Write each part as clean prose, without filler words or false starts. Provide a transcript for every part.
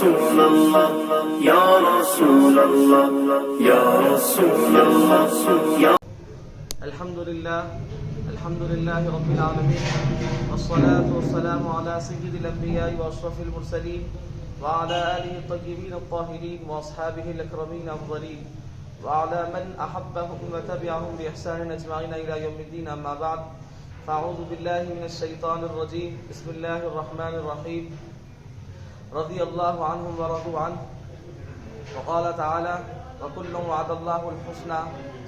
رسول اللہ یا رسول اللہ یا رسول اللہ یا الحمد للہ رب العالمین والصلاة والسلام على سید الانبیاء واشرف المرسلین وعلى آلہ الطیبین الطاہرین واصحابہ الاکرمین الافضلین وعلى من احبهم وتبعهم بإحسان اجمعین الى یوم الدین. اما بعد فاعوذ باللہ من الشیطان الرجیم. بسم اللہ الرحمن الرحیم. رضی اللہ عنہم ورضوا عنہ وقال تعالی وكل وعد الله الحسنى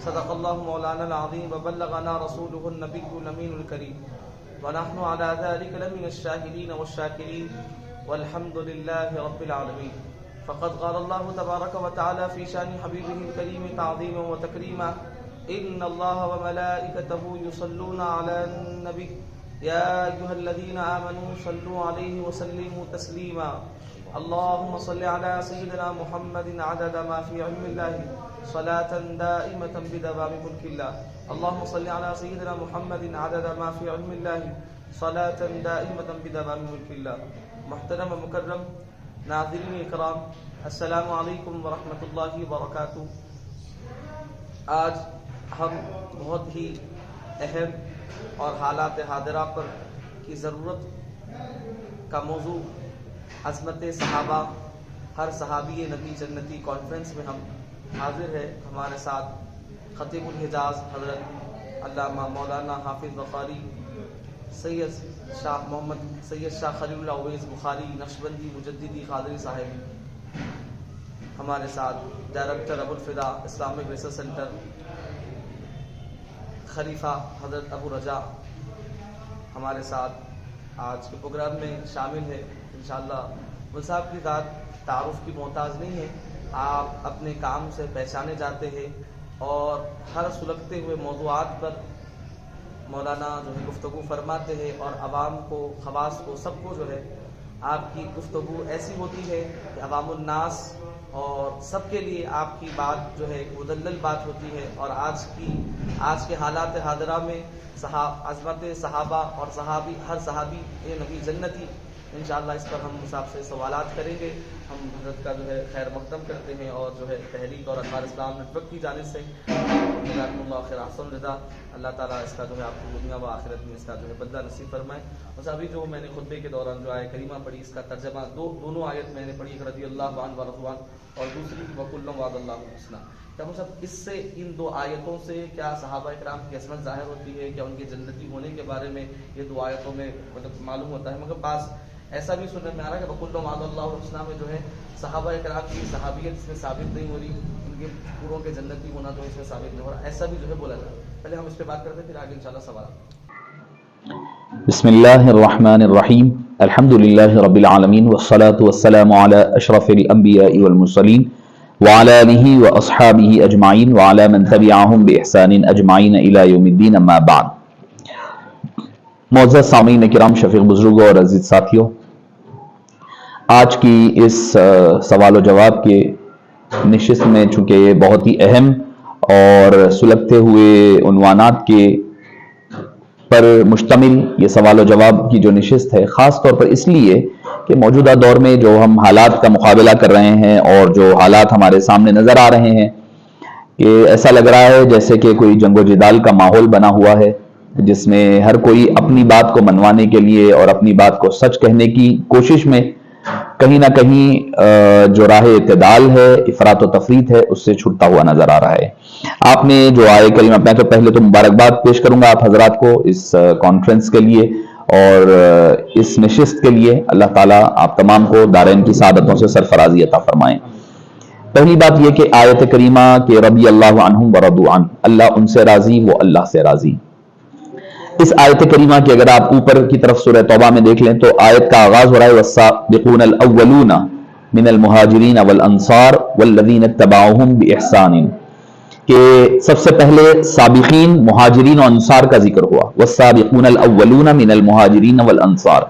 صدق الله مولانا العظيم وبلغنا رسوله النبي الأمين الكريم ونحن على ذلك لمن الشاهدين والشاكرين والحمد لله رب العالمين. فقد قال الله تبارك وتعالى في شان حبيبه الكريم تعظيما وتكريما إن الله وملائكته يصلون على النبي يا أيها الذين آمنوا صلوا عليه وسلموا تسليما. اللهم صل على سيدنا محمد عدد ما في علم الله صلاة دائمة بدوام ملك الله. اللهم صل على سيدنا محمد عدد ما في علم الله صلاة دائمة بدوام ملك الله. محترم و مکرم ناظرین اکرام، السلام علیکم ورحمۃ اللہ وبرکاتہ. آج ہم بہت ہی اہم اور حالات حاضرہ پر کی ضرورت کا موضوع عظمت صحابہ ہر صحابی نبی جنتی کانفرنس میں ہم حاضر ہے. ہمارے ساتھ خطیب الحجاز حضرت علامہ مولانا حافظ بخاری، سید شاہ محمد سید شاہ خلیل اللہ اویس بخاری نقشبندی مجددی قادری صاحب ہمارے ساتھ، ڈائریکٹر ابوالفدا اسلامک ریسرچ سینٹر خلیفہ حضرت ابو رجا ہمارے ساتھ آج کے پروگرام میں شامل ہے. انشاءاللہ مل صاحب کی ذات تعارف کی محتاج نہیں ہے، آپ اپنے کام سے پہچانے جاتے ہیں اور ہر سلگتے ہوئے موضوعات پر مولانا جو ہے گفتگو فرماتے ہیں اور عوام کو، خواص کو، سب کو جو ہے آپ کی گفتگو ایسی ہوتی ہے کہ عوام الناس اور سب کے لیے آپ کی بات جو ہے ایک مدلل بات ہوتی ہے. اور آج کے حالات حاضرہ میں عظمت صحابہ اور صحابی ہر صحابی نبی جنتی، انشاءاللہ اس پر ہم صاحب سے سوالات کریں گے. ہم حضرت کا جو ہے خیر مقدم کرتے ہیں اور جو ہے تحریک اور انوار اسلام نیٹ ورک کی جانب سے جزاکم اللہ خیر احسن رضا. اللہ تعالیٰ اس کا جو ہے آپ کو دنیا و آخرت میں اس کا جو ہے بدلہ نصیب فرمائے. بس ابھی جو میں نے خطبے کے دوران جو آیت کریمہ پڑھی، اس کا ترجمہ دونوں آیت میں نے پڑھی، ایک رضی اللہ عنہ ورضوا عنہ اور دوسری وَكُلًّا وَعَدَ اللَّهُ الْحُسْنَى. کیا مطلب اس سے ان دو آیتوں سے کیا صحابہ کرام کی عظمت ظاہر ہوتی ہے، کیا ان کے جنتی ہونے کے بارے میں یہ دو آیتوں میں مطلب معلوم ہوتا ہے؟ مگر بعض ایسا بھی سننے میں آ رہا ہے کہ وَكُلًّا وَعَدَ اللَّهُ الْحُسْنَى میں جو ہے صحابہ کرام کی صحابیت اس میں ثابت نہیں ہو رہی، ان کے پوروں کے جنتی ہونا تو اس میں ثابت نہیں ہو رہا، ایسا بھی جو ہے بولا جائے. پہلے ہم اس پہ بات کرتے ہیں، پھر آگے انشاءاللہ سوال. بسم اللہ الرحمن الرحیم. الحمد للہ رب العالمین والصلاة والسلام علی اشرف الانبیاء والمرسلین وعلی آلہ واصحابہ اجمعین وعلی من تبعہم بإحسان اجمعین الی یوم الدین. اما بعد. معزز سامعین کرام، شفیق بزرگوں اور عزیز ساتھیوں، آج کی اس سوال و جواب کے نشست میں چونکہ یہ بہت ہی اہم اور سلگتے ہوئے عنوانات کے پر مشتمل یہ سوال و جواب کی جو نشست ہے، خاص طور پر اس لیے کہ موجودہ دور میں جو ہم حالات کا مقابلہ کر رہے ہیں اور جو حالات ہمارے سامنے نظر آ رہے ہیں کہ ایسا لگ رہا ہے جیسے کہ کوئی جنگ و جدال کا ماحول بنا ہوا ہے، جس میں ہر کوئی اپنی بات کو منوانے کے لیے اور اپنی بات کو سچ کہنے کی کوشش میں کہیں نہ کہیں جو راہ اعتدال ہے، افراط و تفریط ہے، اس سے چھوٹتا ہوا نظر آ رہا ہے. آپ نے جو آئے کریمہ، میں تو پہلے تو مبارکباد پیش کروں گا آپ حضرات کو اس کانفرنس کے لیے اور اس نشست کے لیے. اللہ تعالیٰ آپ تمام کو دارین کی سعادتوں سے سرفرازی عطا فرمائیں. پہلی بات یہ کہ آیت کریمہ کہ رضی اللہ عنہم ورضوا عنہ، اللہ ان سے راضی، وہ اللہ سے راضی. اس آیت کریمہ کی اگر آپ اوپر کی طرف سورہ توبہ میں دیکھ لیں تو آیت کا آغاز ہو رہا ہے والسابقون الاولون من المہاجرین والانصار والذین اتبعوہم بإحسان، کہ سب سے پہلے سابقین، مہاجرین اور انصار کا ذکر ہوا. والسابقون الاولون من المہاجرین والانصار،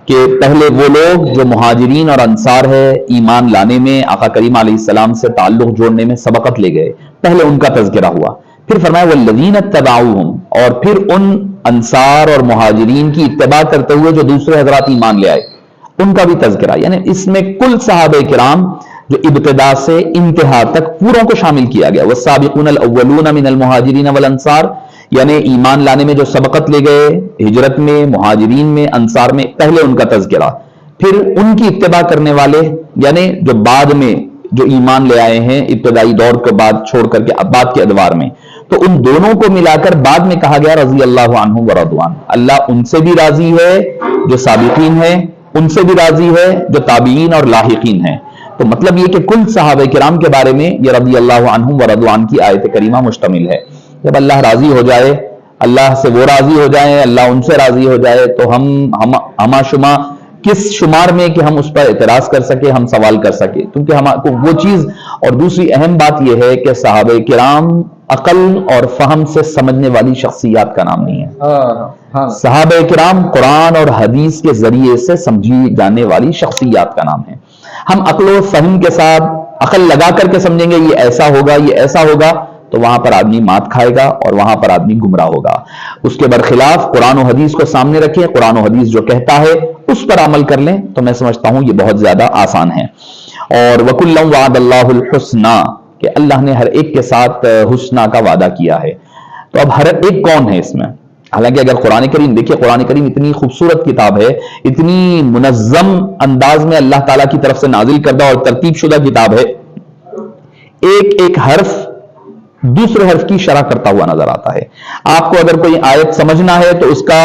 کہ پہلے وہ لوگ جو مہاجرین اور انصار ہے، ایمان لانے میں، آقا کریم علیہ السلام سے تعلق جوڑنے میں سبقت لے گئے، پہلے ان کا تذکرہ ہوا. پھر فرمایا والذین اتبعوہم، اور پھر ان انصار اور مہاجرین کی اتباع کرتے ہوئے جو دوسرے حضرات ایمان لے آئے. ان کا بھی تذکرہ، یعنی اس میں کل صحابہ کرام جو ابتدا سے انتہا تک پوروں کو شامل کیا گیا. والسابقون الاولون من المہاجرین والانصار، یعنی ایمان لانے میں جو سبقت لے گئے، ہجرت میں، مہاجرین میں، انصار میں، پہلے ان کا تذکرہ، پھر ان کی اتباع کرنے والے یعنی جو بعد میں جو ایمان لے آئے ہیں ابتدائی دور کے بعد چھوڑ کر کے بعد کے ادوار میں، تو ان دونوں کو ملا کر بعد میں کہا گیا رضی اللہ عنہ ورضوان. اللہ ان سے بھی راضی ہے جو سابقین ہیں، ان سے بھی راضی ہے جو تابعین اور لاحقین ہیں. تو مطلب یہ کہ کل صحابہ کرام کے بارے میں یہ رضی اللہ عنہ ورضوان کی آیت کریمہ مشتمل ہے. جب اللہ راضی ہو جائے، اللہ سے وہ راضی ہو جائیں، اللہ ان سے راضی ہو جائے، تو ہم شما کس شمار میں کہ ہم اس پر اعتراض کر سکے، ہم سوال کر سکے، کیونکہ ہم کو وہ چیز. اور دوسری اہم بات یہ ہے کہ صحابہ کرام عقل اور فہم سے سمجھنے والی شخصیات کا نام نہیں ہے. صحابہ کرام قرآن اور حدیث کے ذریعے سے سمجھی جانے والی شخصیات کا نام ہے. ہم عقل و فہم کے ساتھ عقل لگا کر کے سمجھیں گے یہ ایسا ہوگا، یہ ایسا ہوگا، تو وہاں پر آدمی مات کھائے گا اور وہاں پر آدمی گمراہ ہوگا. اس کے برخلاف قرآن و حدیث کو سامنے رکھیں، قرآن و حدیث جو کہتا ہے اس پر عمل کر لیں، تو میں سمجھتا ہوں یہ بہت زیادہ آسان ہے. اور وَكُلًّا وَعَدَ اللَّهُ الْحُسْنَى، کہ اللہ نے ہر ایک کے ساتھ حسنہ کا وعدہ کیا ہے. تو اب ہر ایک کون ہے اس میں؟ حالانکہ اگر قرآن کریم دیکھیں، قرآن کریم اتنی خوبصورت کتاب ہے، اتنی منظم انداز میں اللہ تعالیٰ کی طرف سے نازل کردہ اور ترتیب شدہ کتاب ہے. ایک ایک حرف دوسرے حرف کی شرح کرتا ہوا نظر آتا ہے. آپ کو اگر کوئی آیت سمجھنا ہے تو اس کا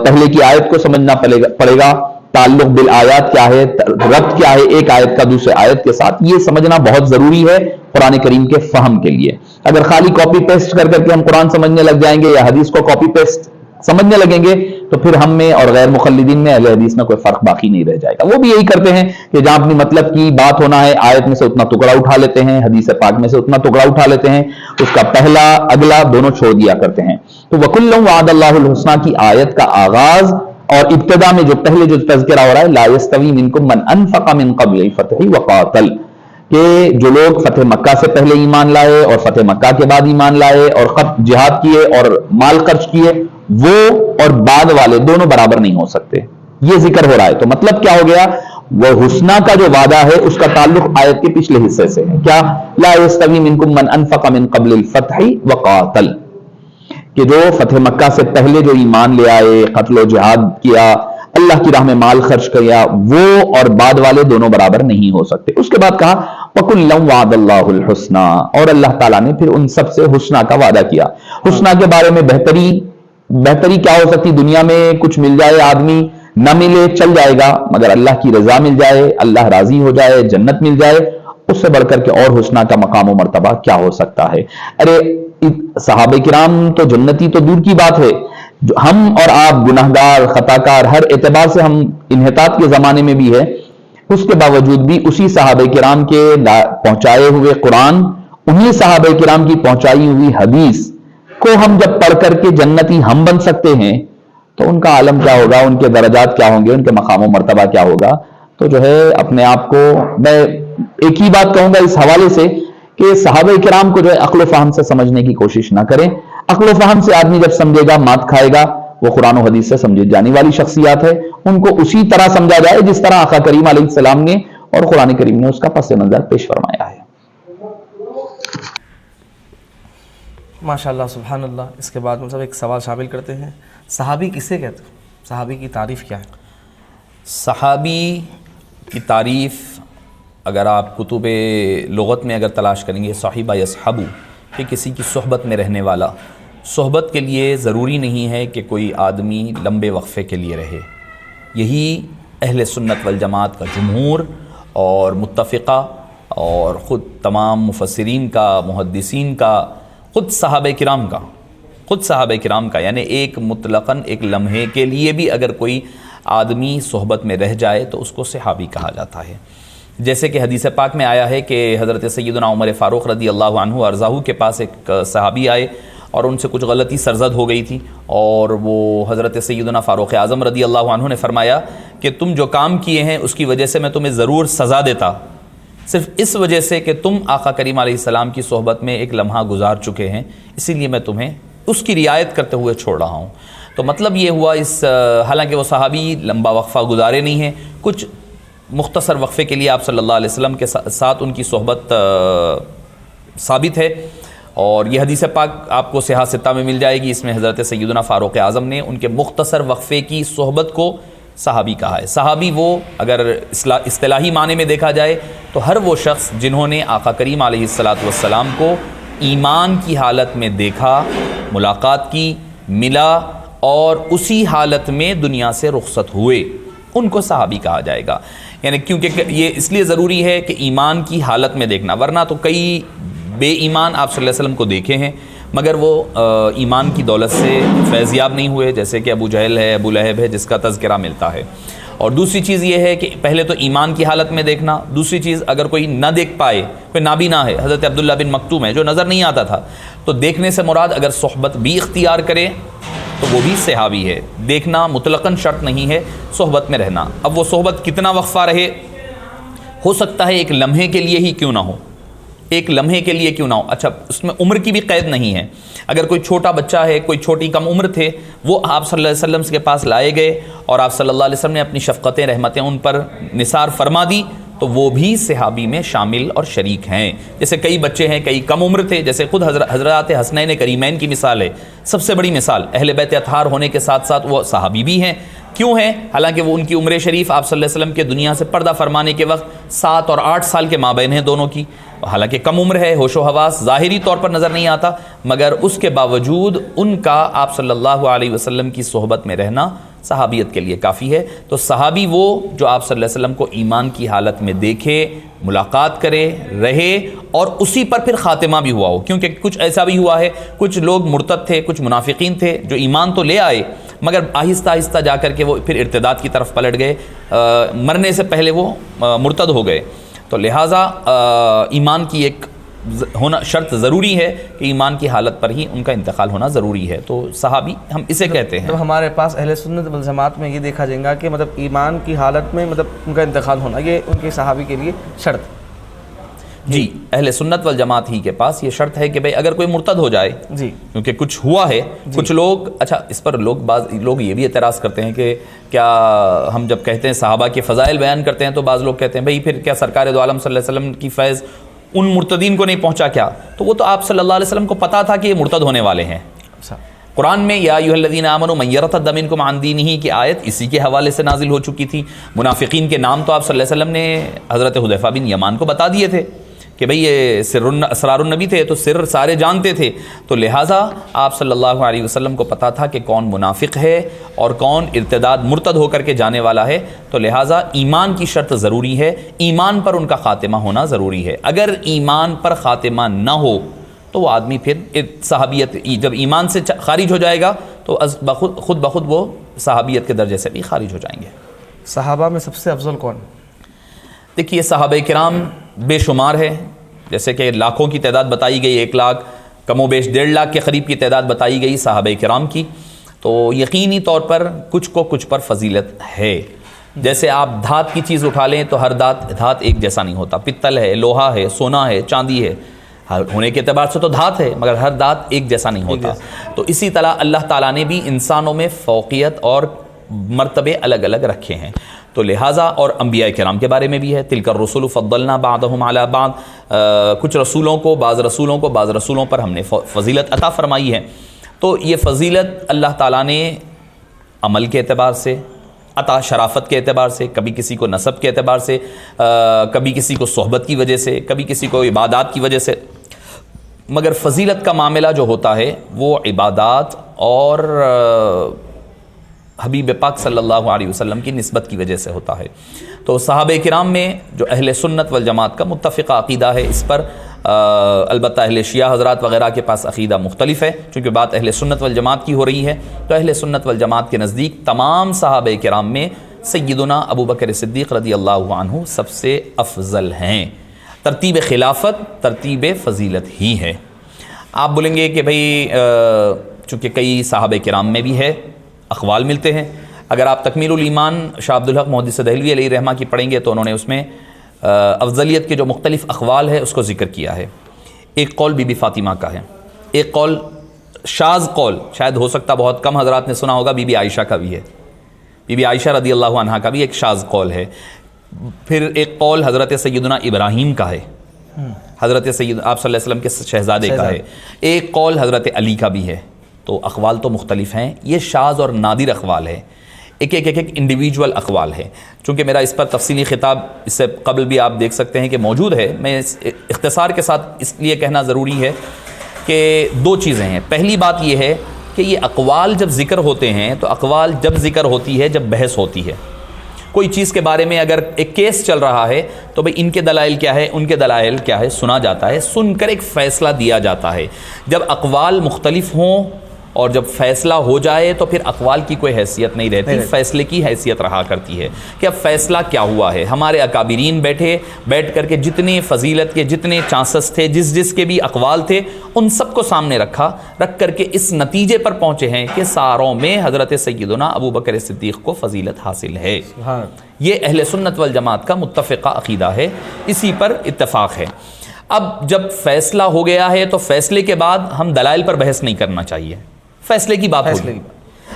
پہلے کی آیت کو سمجھنا پڑے گا، تعلق بالآیات کیا ہے، ربط کیا ہے ایک آیت کا دوسرے آیت کے ساتھ، یہ سمجھنا بہت ضروری ہے قرآن کریم کے فہم کے لیے. اگر خالی کاپی پیسٹ کر کے ہم قرآن سمجھنے لگ جائیں گے یا حدیث کو کاپی پیسٹ سمجھنے لگیں گے تو پھر ہم میں اور غیر مقلدین میں اہل حدیث میں کوئی فرق باقی نہیں رہ جائے گا. وہ بھی یہی کرتے ہیں کہ جہاں اپنی مطلب کی بات ہونا ہے آیت میں سے اتنا ٹکڑا اٹھا لیتے ہیں، حدیث پاک میں سے اتنا ٹکڑا اٹھا لیتے ہیں، اس کا پہلا اگلا دونوں چھوڑ دیا کرتے ہیں. تو وَكُلًّا وَعَدَ اللَّهُ الْحُسْنَى کی آیت کا آغاز اور ابتدا میں جو پہلے جو تذکرہ ہو رہا ہے لا يستوي منكم من انفق من قبل الفتح وقاتل، کہ جو لوگ فتح مکہ سے پہلے ایمان لائے اور فتح مکہ کے بعد ایمان لائے اور جہاد کیے اور مال خرچ کیے، وہ اور بعد والے دونوں برابر نہیں ہو سکتے. یہ ذکر ہو رہا ہے. تو مطلب کیا ہو گیا؟ وہ حسنہ کا جو وعدہ ہے اس کا تعلق آیت کے پچھلے حصے سے ہے. کیا؟ لا يستوي منكم من انفق من قبل الفتح وقاتل، کہ جو فتح مکہ سے پہلے جو ایمان لے آئے، قتل و جہاد کیا، اللہ کی راہ میں مال خرچ کیا، وہ اور بعد والے دونوں برابر نہیں ہو سکتے. اس کے بعد کہا وَكُلًّا وَعَدَ اللَّهُ الْحُسْنَى، اور اللہ تعالیٰ نے پھر ان سب سے حسنہ کا وعدہ کیا. حسنہ کے بارے میں بہتری کیا ہو سکتی؟ دنیا میں کچھ مل جائے، آدمی نہ ملے چل جائے گا، مگر اللہ کی رضا مل جائے، اللہ راضی ہو جائے، جنت مل جائے، اس سے بڑھ کر کے اور حسنہ کا مقام و مرتبہ کیا ہو سکتا ہے؟ ارے صحابہ کرام تو جنتی تو دور کی بات ہے، جو ہم اور آپ گناہگار، خطاکار، ہر اعتبار سے ہم انحطاط کے زمانے میں بھی ہے، اس کے باوجود بھی اسی صحابہ کرام کے پہنچائے ہوئے قرآن، انہی صحابہ کرام کی پہنچائی ہوئی حدیث کو ہم جب پڑھ کر کے جنتی ہم بن سکتے ہیں تو ان کا عالم کیا ہوگا، ان کے درجات کیا ہوں گے، ان کے مقام و مرتبہ کیا ہوگا. تو جو ہے اپنے آپ کو میں ایک ہی بات کہوں گا اس حوالے سے کہ صحابہ کرام کو جو ہے عقل و فہم سے سمجھنے کی کوشش نہ کریں. عقل و فہم سے آدمی جب سمجھے گا مات کھائے گا. وہ قرآن و حدیث سے سمجھی جانے والی شخصیات ہے، ان کو اسی طرح سمجھا جائے جس طرح آقا کریم علیہ السلام نے اور قرآن کریم نے اس کا پس منظر پیش فرمایا ہے. ماشاءاللہ، سبحان اللہ. اس کے بعد مطلب ایک سوال شامل کرتے ہیں، صحابی کسے کہتے ہیں؟ صحابی کی تعریف کیا ہے؟ صحابی کی تعریف اگر آپ کتب لغت میں اگر تلاش کریں گے، صحیبہ یصحبو، کہ کسی کی صحبت میں رہنے والا. صحبت کے لیے ضروری نہیں ہے کہ کوئی آدمی لمبے وقفے کے لیے رہے. یہی اہل سنت والجماعت کا جمہور اور متفقہ اور خود تمام مفسرین کا، محدثین کا، خود صحابہ کرام کا یعنی ایک مطلقاً ایک لمحے کے لیے بھی اگر کوئی آدمی صحبت میں رہ جائے تو اس کو صحابی کہا جاتا ہے. جیسے کہ حدیث پاک میں آیا ہے کہ حضرت سیدنا عمر فاروق رضی اللہ عنہ ارضاہ کے پاس ایک صحابی آئے اور ان سے کچھ غلطی سرزد ہو گئی تھی، اور وہ حضرت سیدنا فاروق اعظم رضی اللہ عنہ نے فرمایا کہ تم جو کام کیے ہیں اس کی وجہ سے میں تمہیں ضرور سزا دیتا، صرف اس وجہ سے کہ تم آقا کریم علیہ السلام کی صحبت میں ایک لمحہ گزار چکے ہیں، اسی لیے میں تمہیں اس کی رعایت کرتے ہوئے چھوڑ رہا ہوں. تو مطلب یہ ہوا حالانکہ وہ صحابی لمبا وقفہ گزارے نہیں ہیں، کچھ مختصر وقفے کے لیے آپ صلی اللہ علیہ وسلم کے ساتھ ان کی صحبت ثابت ہے، اور یہ حدیث پاک آپ کو صحاح ستہ میں مل جائے گی. اس میں حضرت سیدنا فاروق اعظم نے ان کے مختصر وقفے کی صحبت کو صحابی کہا ہے. صحابی وہ اگر اصطلاحی معنی میں دیکھا جائے تو ہر وہ شخص جنہوں نے آقا کریم علیہ الصلاۃ والسلام کو ایمان کی حالت میں دیکھا، ملاقات کی، ملا اور اسی حالت میں دنیا سے رخصت ہوئے، ان کو صحابی کہا جائے گا. یعنی کیونکہ یہ اس لیے ضروری ہے کہ ایمان کی حالت میں دیکھنا، ورنہ تو کئی بے ایمان آپ صلی اللہ علیہ وسلم کو دیکھے ہیں مگر وہ ایمان کی دولت سے فیضیاب نہیں ہوئے، جیسے کہ ابو جہل ہے، ابو لہب ہے، جس کا تذکرہ ملتا ہے. اور دوسری چیز یہ ہے کہ پہلے تو ایمان کی حالت میں دیکھنا، دوسری چیز اگر کوئی نہ دیکھ پائے، کوئی نابینا ہے، حضرت عبداللہ بن مکتوم ہے جو نظر نہیں آتا تھا، تو دیکھنے سے مراد اگر صحبت بھی اختیار کرے تو وہ بھی صحابی ہے. دیکھنا مطلقاً شرط نہیں ہے، صحبت میں رہنا. اب وہ صحبت کتنا وقفہ رہے، ہو سکتا ہے ایک لمحے کے لیے ہی کیوں نہ ہو، ایک لمحے کے لیے کیوں نہ ہو. اچھا، اس میں عمر کی بھی قید نہیں ہے. اگر کوئی چھوٹا بچہ ہے، کوئی چھوٹی کم عمر تھے، وہ آپ صلی اللہ علیہ وسلم کے پاس لائے گئے اور آپ صلی اللہ علیہ وسلم نے اپنی شفقتیں، رحمتیں ان پر نثار فرما دی، تو وہ بھی صحابی میں شامل اور شریک ہیں. جیسے کئی بچے ہیں، کئی کم عمر تھے، جیسے خود حضرات حسنین کریمین کی مثال ہے، سب سے بڑی مثال. اہل بیت اطہار ہونے کے ساتھ ساتھ وہ صحابی بھی ہیں. کیوں ہیں؟ حالانکہ وہ ان کی عمر شریف آپ صلی اللہ علیہ وسلم کے دنیا سے پردہ فرمانے کے وقت 7 اور 8 سال کے مابین ہیں دونوں کی. حالانکہ کم عمر ہے، ہوش و حواس ظاہری طور پر نظر نہیں آتا، مگر اس کے باوجود ان کا آپ صلی اللہ علیہ وسلم کی صحبت میں رہنا صحابیت کے لیے کافی ہے. تو صحابی وہ جو آپ صلی اللہ علیہ وسلم کو ایمان کی حالت میں دیکھے، ملاقات کرے، رہے اور اسی پر پھر خاتمہ بھی ہوا ہو. کیونکہ کچھ ایسا بھی ہوا ہے، کچھ لوگ مرتد تھے، کچھ منافقین تھے جو ایمان تو لے آئے مگر آہستہ آہستہ جا کر کے وہ پھر ارتداد کی طرف پلٹ گئے، مرنے سے پہلے وہ مرتد ہو گئے. تو لہٰذا ایمان کی ایک ہونا شرط ضروری ہے کہ ایمان کی حالت پر ہی ان کا انتقال ہونا ضروری ہے. تو صحابی ہم اسے کہتے ہیں. تو ہمارے پاس اہل سنت والجماعت میں یہ دیکھا جائے گا کہ مطلب ایمان کی حالت میں مطلب ان کا انتقال ہونا یہ ان کے صحابی کے لیے شرط. جی، اہل سنت والجماعت ہی کے پاس یہ شرط ہے کہ بھئی اگر کوئی مرتد ہو جائے، جی، کیونکہ کچھ ہوا ہے، کچھ لوگ اچھا اس پر بعض لوگ یہ بھی اعتراض کرتے ہیں کہ کیا ہم جب کہتے ہیں صحابہ کے فضائل بیان کرتے ہیں تو بعض لوگ کہتے ہیں بھئی پھر کیا سرکار دو عالم صلی اللہ علیہ وسلم کی فیض ان مرتدین کو نہیں پہنچا کیا؟ تو وہ تو آپ صلی اللہ علیہ وسلم کو پتا تھا کہ یہ مرتد ہونے والے ہیں. قرآن میں یا ایھا الذین آمنوا من یرتد منکم عن دینہ کی آیت اسی کے حوالے سے نازل ہو چکی تھی. منافقین کے نام تو آپ صلی اللہ علیہ وسلم نے حضرت حذیفہ بن یمان کو بتا دیے تھے کہ بھئی یہ اسرار النبی تھے، تو سر سارے جانتے تھے. تو لہٰذا آپ صلی اللہ علیہ وسلم کو پتا تھا کہ کون منافق ہے اور کون ارتداد مرتد ہو کر کے جانے والا ہے. تو لہٰذا ایمان کی شرط ضروری ہے، ایمان پر ان کا خاتمہ ہونا ضروری ہے. اگر ایمان پر خاتمہ نہ ہو تو وہ آدمی پھر صحابیت جب ایمان سے خارج ہو جائے گا تو خود بخود وہ صحابیت کے درجے سے بھی خارج ہو جائیں گے. صحابہ میں سب سے افضل کون؟ دیکھیے صحابہ کرام بے شمار ہے، جیسے کہ لاکھوں کی تعداد بتائی گئی، 1 لاکھ کم و بیش 1.5 لاکھ کے قریب کی تعداد بتائی گئی صحابہ کرام کی. تو یقینی طور پر کچھ کو کچھ پر فضیلت ہے. جیسے آپ دھات کی چیز اٹھا لیں تو ہر دھات ایک جیسا نہیں ہوتا. پتل ہے، لوہا ہے، سونا ہے، چاندی ہے، ہونے کے اعتبار سے تو دھات ہے مگر ہر دھات ایک جیسا نہیں ہوتا. تو اسی طرح اللہ تعالیٰ نے بھی انسانوں میں فوقیت اور مرتبے الگ الگ رکھے ہیں. تو لہٰذا اور انبیاء کرام کے بارے میں بھی ہے، تلک الرسل فضلنا بعضهم علی بعض، کچھ رسولوں کو بعض رسولوں پر ہم نے فضیلت عطا فرمائی ہے. تو یہ فضیلت اللہ تعالیٰ نے عمل کے اعتبار سے، عطا شرافت کے اعتبار سے، کبھی کسی کو نسب کے اعتبار سے، کبھی کسی کو صحبت کی وجہ سے، کبھی کسی کو عبادات کی وجہ سے. مگر فضیلت کا معاملہ جو ہوتا ہے وہ عبادات اور حبیب پاک صلی اللہ علیہ وسلم کی نسبت کی وجہ سے ہوتا ہے. تو صحابہ کرام میں جو اہل سنت والجماعت کا متفقہ عقیدہ ہے اس پر البتہ اہل شیعہ حضرات وغیرہ کے پاس عقیدہ مختلف ہے. چونکہ بات اہل سنت والجماعت کی ہو رہی ہے تو اہل سنت والجماعت کے نزدیک تمام صحابہ کرام میں سیدنا ابو بکر صدیق رضی اللہ عنہ سب سے افضل ہیں. ترتیب خلافت ترتیب فضیلت ہی ہے. آپ بولیں گے کہ بھئی چونکہ کئی صحابہ کرام میں بھی ہے اقوال ملتے ہیں. اگر آپ تکمیل الایمان شاہ عبدالحق محدث دہلوی علیہ رحمہ کی پڑھیں گے تو انہوں نے اس میں افضلیت کے جو مختلف اقوال ہے اس کو ذکر کیا ہے. ایک قول بی بی فاطمہ کا ہے، ایک قول شاذ قول شاید ہو سکتا بہت کم حضرات نے سنا ہوگا، بی بی عائشہ کا بھی ہے، بی بی عائشہ رضی اللہ عنہا کا بھی ایک شاذ قول ہے. پھر ایک قول حضرت سیدنا ابراہیم کا ہے، حضرت سید آپ صلی اللہ علیہ وسلم کے شہزادے کا ہے. ایک قول حضرت علی کا بھی ہے. تو اقوال تو مختلف ہیں، یہ شاذ اور نادر اقوال ہے، ایک انڈیویجول اقوال ہے. چونکہ میرا اس پر تفصیلی خطاب اس سے قبل بھی آپ دیکھ سکتے ہیں کہ موجود ہے، میں اختصار کے ساتھ اس لیے کہنا ضروری ہے کہ دو چیزیں ہیں. پہلی بات یہ ہے کہ یہ اقوال جب ذکر ہوتے ہیں تو اقوال جب ذکر ہوتی ہے جب بحث ہوتی ہے. کوئی چیز کے بارے میں اگر ایک کیس چل رہا ہے تو بھئی ان کے دلائل کیا ہے، ان کے دلائل کیا ہے، سنا جاتا ہے، سن کر ایک فیصلہ دیا جاتا ہے. جب اقوال مختلف ہوں اور جب فیصلہ ہو جائے تو پھر اقوال کی کوئی حیثیت نہیں رہتی، فیصلے کی حیثیت رہا کرتی ہے کہ اب فیصلہ کیا ہوا ہے. ہمارے اکابرین بیٹھ کر کے جتنے فضیلت کے جتنے چانسز تھے، جس کے بھی اقوال تھے، ان سب کو سامنے رکھ کر کے اس نتیجے پر پہنچے ہیں کہ ساروں میں حضرت سیدنا ابو بکر صدیق کو فضیلت حاصل ہے. یہ اہل سنت والجماعت کا متفقہ عقیدہ ہے، اسی پر اتفاق ہے. اب جب فیصلہ ہو گیا ہے تو فیصلے کے بعد ہم دلائل پر بحث نہیں کرنا چاہیے، فیصلے کی بات ہوگی.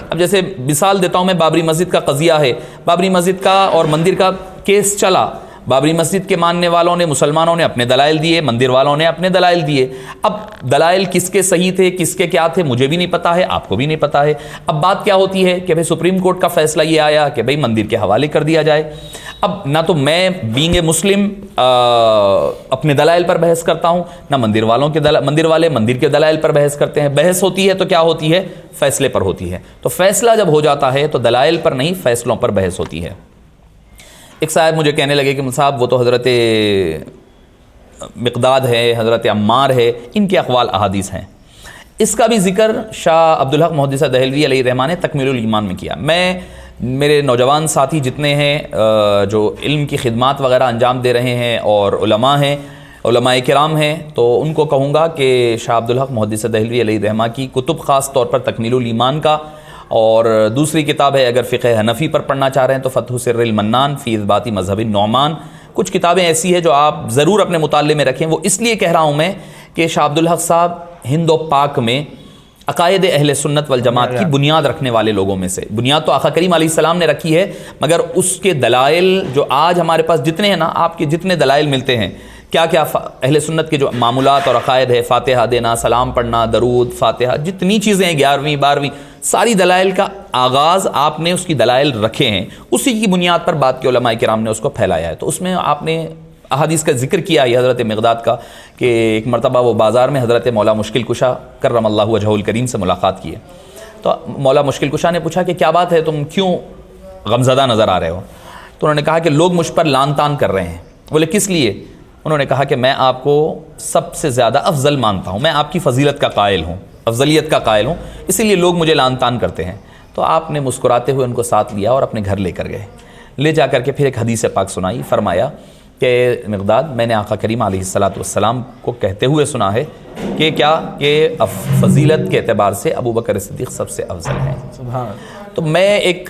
اب جیسے مثال دیتا ہوں میں، بابری مسجد کا قضیہ ہے، بابری مسجد کا اور مندر کا کیس چلا. بابری مسجد کے ماننے والوں نے، مسلمانوں نے اپنے دلائل دیے، مندر والوں نے اپنے دلائل دیے. اب دلائل کس کے صحیح تھے، کس کے کیا تھے، مجھے بھی نہیں پتا ہے، آپ کو بھی نہیں پتا ہے. اب بات کیا ہوتی ہے کہ بھئی سپریم کورٹ کا فیصلہ یہ آیا کہ بھئی مندر کے حوالے کر دیا جائے. اب نہ تو میں بینگ اے مسلم اپنے دلائل پر بحث کرتا ہوں، نہ مندر والے مندر کے دلائل پر بحث کرتے ہیں. بحث ہوتی ہے تو کیا ہوتی ہے، فیصلے پر ہوتی ہے. تو فیصلہ جب ہو جاتا ہے تو دلائل پر نہیں، فیصلوں پر بحث ہوتی ہے. ایک صاحب مجھے کہنے لگے کہ صاحب وہ تو حضرت مقداد ہے، حضرت عمار ہے، ان کے اقوال احادیث ہیں. اس کا بھی ذکر شاہ عبدالحق محدث دہلوی علیہ الرحمٰن نے تکمیل الایمان میں کیا. میں میرے نوجوان ساتھی جتنے ہیں جو علم کی خدمات وغیرہ انجام دے رہے ہیں اور علماء ہیں، علماء کرام ہیں، تو ان کو کہوں گا کہ شاہ عبدالحق محدث دہلوی علیہ الرحمٰ کی کتب، خاص طور پر تکمیل الایمان کا، اور دوسری کتاب ہے اگر فقہ حنفی پر پڑھنا چاہ رہے ہیں تو فتح سر المنان فی اثبات مذہب النعمان. کچھ کتابیں ایسی ہیں جو آپ ضرور اپنے مطالعے میں رکھیں. وہ اس لیے کہہ رہا ہوں میں کہ شاہ عبدالحق صاحب ہند و پاک میں عقائد اہل سنت والجماعت کی بنیاد رکھنے والے لوگوں میں سے. بنیاد تو آقا کریم علیہ السلام نے رکھی ہے، مگر اس کے دلائل جو آج ہمارے پاس جتنے ہیں نا، آپ کے جتنے دلائل ملتے ہیں، کیا کیا اہل سنت کے جو معمولات اور عقائد ہے، فاتحہ دینا، سلام پڑھنا، درود، فاتحہ، جتنی چیزیں ہیں 11ویں 12ویں، ساری دلائل کا آغاز آپ نے اس کی دلائل رکھے ہیں. اسی کی بنیاد پر بعد کے علماء کرام نے اس کو پھیلایا ہے. تو اس میں آپ نے احادیث کا ذکر کیا ہے حضرت مقداد کا کہ ایک مرتبہ وہ بازار میں حضرت مولا مشکل کشا کرم اللہ وجہہ الکریم سے ملاقات کی ہے. تو مولا مشکل کشا نے پوچھا کہ کیا بات ہے، تم کیوں غمزدہ نظر آ رہے ہو؟ تو انہوں نے کہا کہ لوگ مجھ پر لان تان کر رہے ہیں. بولے کس لیے؟ انہوں نے کہا کہ میں آپ کو سب سے زیادہ افضل مانتا ہوں، میں آپ کی فضیلت کا قائل ہوں، افضلیت کا قائل ہوں، اسی لیے لوگ مجھے لان تان کرتے ہیں. تو آپ نے مسکراتے ہوئے ان کو ساتھ لیا اور اپنے گھر لے کر گئے. لے جا کر کے پھر ایک حدیث پاک سنائی. فرمایا کہ مقداد، میں نے آقا کریم علیہ السلام کو کہتے ہوئے سنا ہے کہ کیا کہ فضیلت کے اعتبار سے ابو بکر صدیق سب سے افضل ہیں. تو میں ایک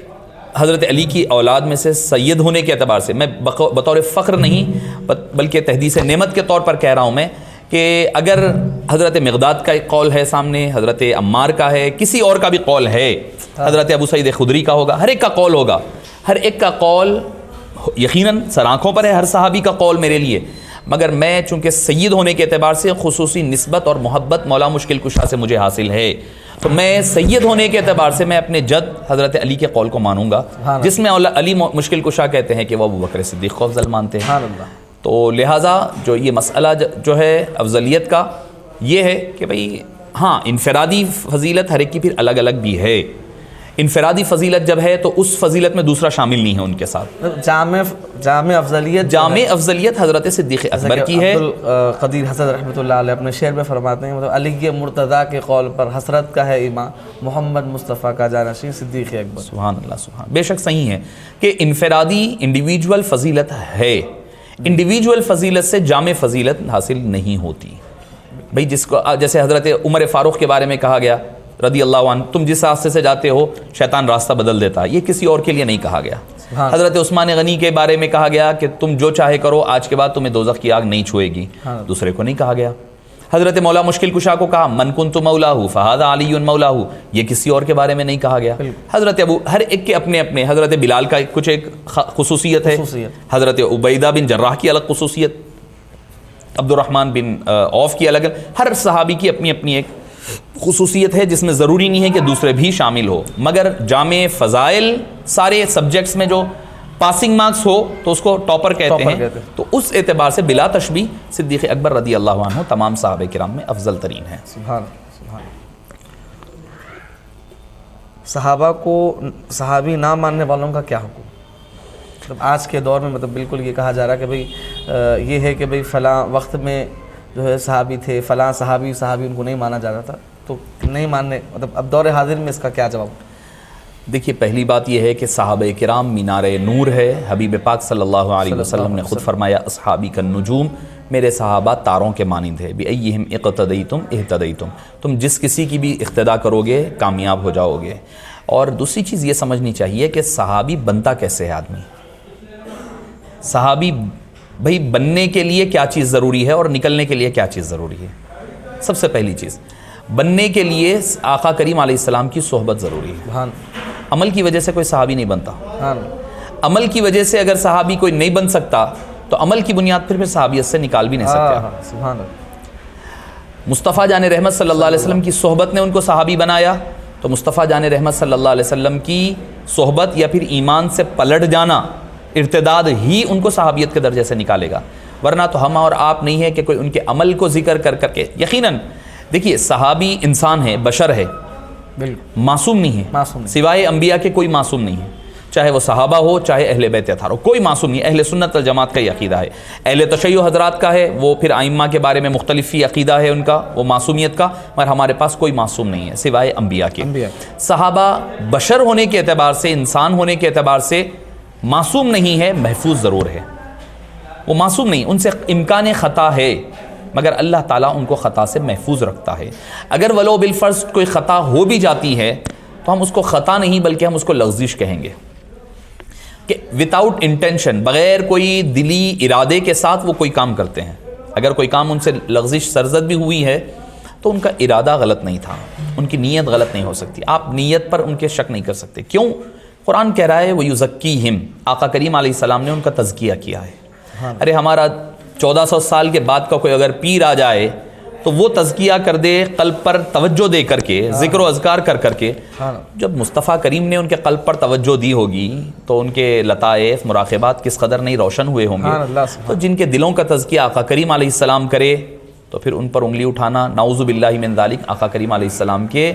حضرت علی کی اولاد میں سے سید ہونے کے اعتبار سے، میں بطور فخر نہیں بلکہ تحدیث نعمت کے طور پر کہہ رہا ہوں میں کہ اگر حضرت مقداد کا ایک قول ہے سامنے، حضرت عمار کا ہے، کسی اور کا بھی قول ہے، حضرت ابو سعید خدری کا ہوگا، ہر ایک کا قول ہوگا. ہر ایک کا قول یقیناً سر آنکھوں پر ہے، ہر صحابی کا قول میرے لیے، مگر میں چونکہ سید ہونے کے اعتبار سے خصوصی نسبت اور محبت مولا مشکل کشا سے مجھے حاصل ہے، تو میں سید ہونے کے اعتبار سے میں اپنے جد حضرت علی کے قول کو مانوں گا، جس میں علی مشکل کشا کہتے ہیں کہ وہ ابو بکر صدیق کو افضل مانتے ہیں. تو لہٰذا جو یہ مسئلہ جو ہے افضلیت کا، یہ ہے کہ بھئی ہاں انفرادی فضیلت ہر ایک کی پھر الگ الگ بھی ہے. انفرادی فضیلت جب ہے تو اس فضیلت میں دوسرا شامل نہیں ہے ان کے ساتھ. جامع افضلیت حضرت صدیق اکبر کی ہے. قدیر حسن رحمۃ اللہ علیہ اپنے شعر میں فرماتے ہیں، مطلب علی مرتضیٰ کے قول پر حسرت کا ہے ایمان، محمد مصطفیٰ کا جانشین صدیق اکبر. سبحان اللہ، سبحان. بے شک صحیح ہے کہ انفرادی انڈیویجول فضیلت ہے، انڈیویجول فضیلت سے جامع فضیلت حاصل نہیں ہوتی. بھئی جس کو جیسے حضرت عمر فاروق کے بارے میں کہا گیا رضی اللہ عنہ، تم جس راستے سے جاتے ہو شیطان راستہ بدل دیتا ہے، یہ کسی اور کے لیے نہیں کہا گیا. حضرت عثمان غنی کے بارے میں کہا گیا کہ تم جو چاہے کرو، آج کے بعد تمہیں دوزخ کی آگ نہیں چھوئے گی، دوسرے کو نہیں کہا گیا. حضرت مولا مشکل کشا کو کہا من کنت مولاہ فہذا علی مولاہ، یہ کسی اور کے بارے میں نہیں کہا گیا. حضرت ابو، ہر ایک کے اپنے اپنے، حضرت بلال کا کچھ ایک خصوصیت ہے، حضرت عبیدہ بن جراح کی الگ خصوصیت، عبد الرحمن بن عوف کی الگ، ہر صحابی کی اپنی اپنی ایک خصوصیت ہے جس میں ضروری نہیں ہے کہ دوسرے بھی شامل ہو. مگر جامع فضائل سارے سبجیکٹس میں جو پاسنگ مارکس ہو تو اس کو ٹاپر کہتے ہیں. تو اس اعتبار سے بلا تشبیہ صدیق اکبر رضی اللہ عنہ تمام صحابہ کرام میں افضل ترین ہے. سبحان سبحان. صحابہ کو صحابی نہ ماننے والوں کا کیا حکم؟ مطلب آج کے دور میں مطلب بالکل یہ کہا جا رہا ہے کہ بھئی یہ ہے کہ بھئی فلاں وقت میں جو ہے صحابی تھے، فلاں صحابی ان کو نہیں مانا جا رہا تھا، تو نہیں ماننے، مطلب اب دور حاضر میں اس کا کیا جواب؟ دیکھیے پہلی بات یہ ہے کہ صحابہ کرام مینار نور ہے. حبیب پاک صلی اللہ علیہ وسلم نے خود فرمایا اصحابی کالنجوم، میرے صحابہ تاروں کے مانند ہے. بِأَيِّهِمْ اِقْتَدَيْتُمْ اِهْتَدَيْتُمْ، تم جس کسی کی بھی اقتدا کرو گے کامیاب ہو جاؤ گے. اور دوسری چیز یہ سمجھنی چاہیے کہ صحابی بنتا کیسے ہے آدمی. صحابی بھئی بننے کے لیے کیا چیز ضروری ہے اور نکلنے کے لیے کیا چیز ضروری ہے. سب سے پہلی چیز، بننے کے لیے آقا کریم علیہ السلام کی صحبت ضروری ہے. عمل کی وجہ سے کوئی صحابی نہیں بنتا. عمل کی وجہ سے اگر صحابی کوئی نہیں بن سکتا تو عمل کی بنیاد پھر صحابیت سے نکال بھی نہیں سکتے. مصطفیٰ جان رحمت صلی اللہ علیہ وسلم کی صحبت نے ان کو صحابی بنایا، تو مصطفیٰ جان رحمت صلی اللہ علیہ وسلم کی صحبت یا پھر ایمان سے پلٹ جانا، ارتداد ہی ان کو صحابیت کے درجے سے نکالے گا. ورنہ تو ہم اور آپ نہیں ہے کہ کوئی ان کے عمل کو ذکر کر کر کے. یقیناً دیکھیے صحابی انسان ہے، بشر ہے، معصوم نہیں ہے. سوائے انبیاء کے کوئی معصوم نہیں ہے، چاہے وہ صحابہ ہو چاہے اہل بیت اطہار ہو، کوئی معصوم نہیں. اہل سنت والجماعت کا یہ عقیدہ ہے. اہل تشیع حضرات کا ہے، وہ پھر ائمہ کے بارے میں مختلف ہی عقیدہ ہے ان کا، وہ معصومیت کا. مگر ہمارے پاس کوئی معصوم نہیں ہے سوائے انبیاء کے. صحابہ بشر ہونے کے اعتبار سے، انسان ہونے کے اعتبار سے معصوم نہیں ہے، محفوظ ضرور ہے. وہ معصوم نہیں، ان سے امکان خطا ہے، مگر اللہ تعالیٰ ان کو خطا سے محفوظ رکھتا ہے. اگر ولو بالفرض کوئی خطا ہو بھی جاتی ہے تو ہم اس کو خطا نہیں بلکہ ہم اس کو لغزش کہیں گے کہ وداؤٹ انٹینشن، بغیر کوئی دلی ارادے کے ساتھ وہ کوئی کام کرتے ہیں. اگر کوئی کام ان سے لغزش سرزد بھی ہوئی ہے تو ان کا ارادہ غلط نہیں تھا، ان کی نیت غلط نہیں ہو سکتی. آپ نیت پر ان کے شک نہیں کر سکتے. کیوں؟ قرآن کہہ رہا ہے وَيُزَكِّيهِمْ، آقا کریم علیہ السلام نے ان کا تزکیہ کیا ہے. ارے ہمارا 1400 سال کے بعد کا کوئی اگر پیر آ جائے تو وہ تزکیہ کر دے قلب پر توجہ دے کر کے، ذکر و اذکار کر کر کے. جب مصطفیٰ کریم نے ان کے قلب پر توجہ دی ہوگی تو ان کے لطائف مراقبات کس قدر نہیں روشن ہوئے ہوں گے. تو جن کے دلوں کا تزکیہ آقا کریم علیہ السلام کرے تو پھر ان پر انگلی اٹھانا نعوذ باللہ من ذالک، آقا کریم علیہ السلام کے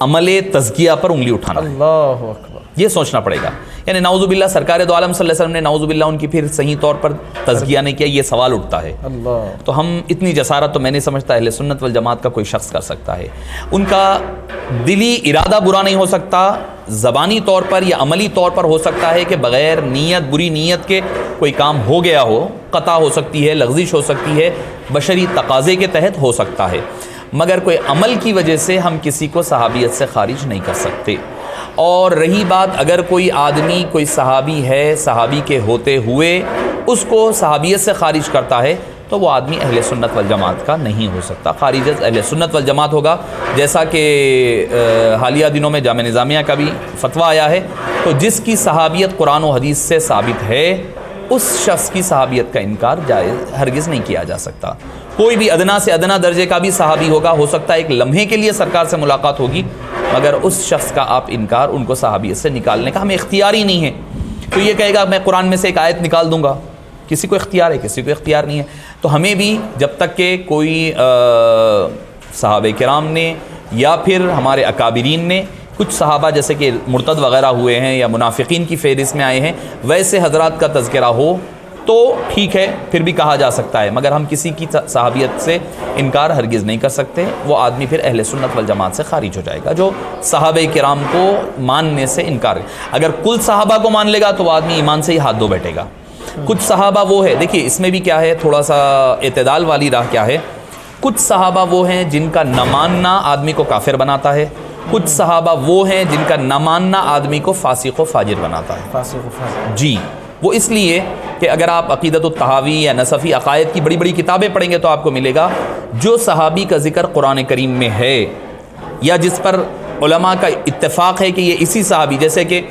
عمل تزکیہ پر انگلی اٹھانا. اللہ اکبر، یہ سوچنا پڑے گا. یعنی نعوذ باللہ سرکار دو عالم صلی اللہ علیہ وسلم نے نعوذ باللہ ان کی پھر صحیح طور پر تزکیہ نہیں کیا، یہ سوال اٹھتا ہے. تو ہم اتنی جسارت تو میں نہیں سمجھتا اہل سنت والجماعت کا کوئی شخص کر سکتا ہے. ان کا دلی ارادہ برا نہیں ہو سکتا، زبانی طور پر یا عملی طور پر ہو سکتا ہے کہ بغیر نیت، بری نیت کے کوئی کام ہو گیا ہو، قطع ہو سکتی ہے، لغزش ہو سکتی ہے، بشری تقاضے کے تحت ہو سکتا ہے. مگر کوئی عمل کی وجہ سے ہم کسی کو صحابیت سے خارج نہیں کر سکتے. اور رہی بات اگر کوئی آدمی کوئی صحابی ہے، صحابی کے ہوتے ہوئے اس کو صحابیت سے خارج کرتا ہے تو وہ آدمی اہل سنت والجماعت کا نہیں ہو سکتا، خارج اہل سنت والجماعت ہوگا. جیسا کہ حالیہ دنوں میں جامع نظامیہ کا بھی فتویٰ آیا ہے، تو جس کی صحابیت قرآن و حدیث سے ثابت ہے اس شخص کی صحابیت کا انکار جائز ہرگز نہیں کیا جا سکتا. کوئی بھی ادنا سے ادنا درجے کا بھی صحابی ہوگا، ہو سکتا ہے ایک لمحے کے لیے سرکار سے ملاقات ہوگی، مگر اس شخص کا آپ انکار ان کو صحابیت سے نکالنے کا ہمیں اختیار ہی نہیں ہے. تو یہ کہے گا میں قرآن میں سے ایک آیت نکال دوں گا، کسی کو اختیار ہے، کسی کو اختیار نہیں ہے. تو ہمیں بھی جب تک کہ کوئی صحابہ کرام نے یا پھر ہمارے اکابرین نے، کچھ صحابہ جیسے کہ مرتد وغیرہ ہوئے ہیں یا منافقین کی فہرست میں آئے ہیں، ویسے حضرات کا تذکرہ ہو تو ٹھیک ہے، پھر بھی کہا جا سکتا ہے. مگر ہم کسی کی صحابیت سے انکار ہرگز نہیں کر سکتے. وہ آدمی پھر اہل سنت والجماعت سے خارج ہو جائے گا جو صحابہ کرام کو ماننے سے انکار. اگر کل صحابہ کو مان لے گا تو وہ آدمی ایمان سے ہی ہاتھ دھو بیٹھے گا. کچھ صحابہ وہ ہے، دیکھیے اس میں بھی کیا ہے، تھوڑا سا اعتدال والی راہ کیا ہے. کچھ صحابہ وہ ہیں جن کا نہ ماننا آدمی کو کافر بناتا ہے، کچھ صحابہ وہ ہیں جن کا نہ ماننا آدمی کو فاسق و فاجر بناتا ہے. جی وہ اس لیے کہ اگر آپ عقیدۃ الطحاوی یا نصفی عقائد کی بڑی بڑی کتابیں پڑھیں گے تو آپ کو ملے گا جو صحابی کا ذکر قرآن کریم میں ہے یا جس پر علماء کا اتفاق ہے کہ یہ اسی صحابی، جیسے کہ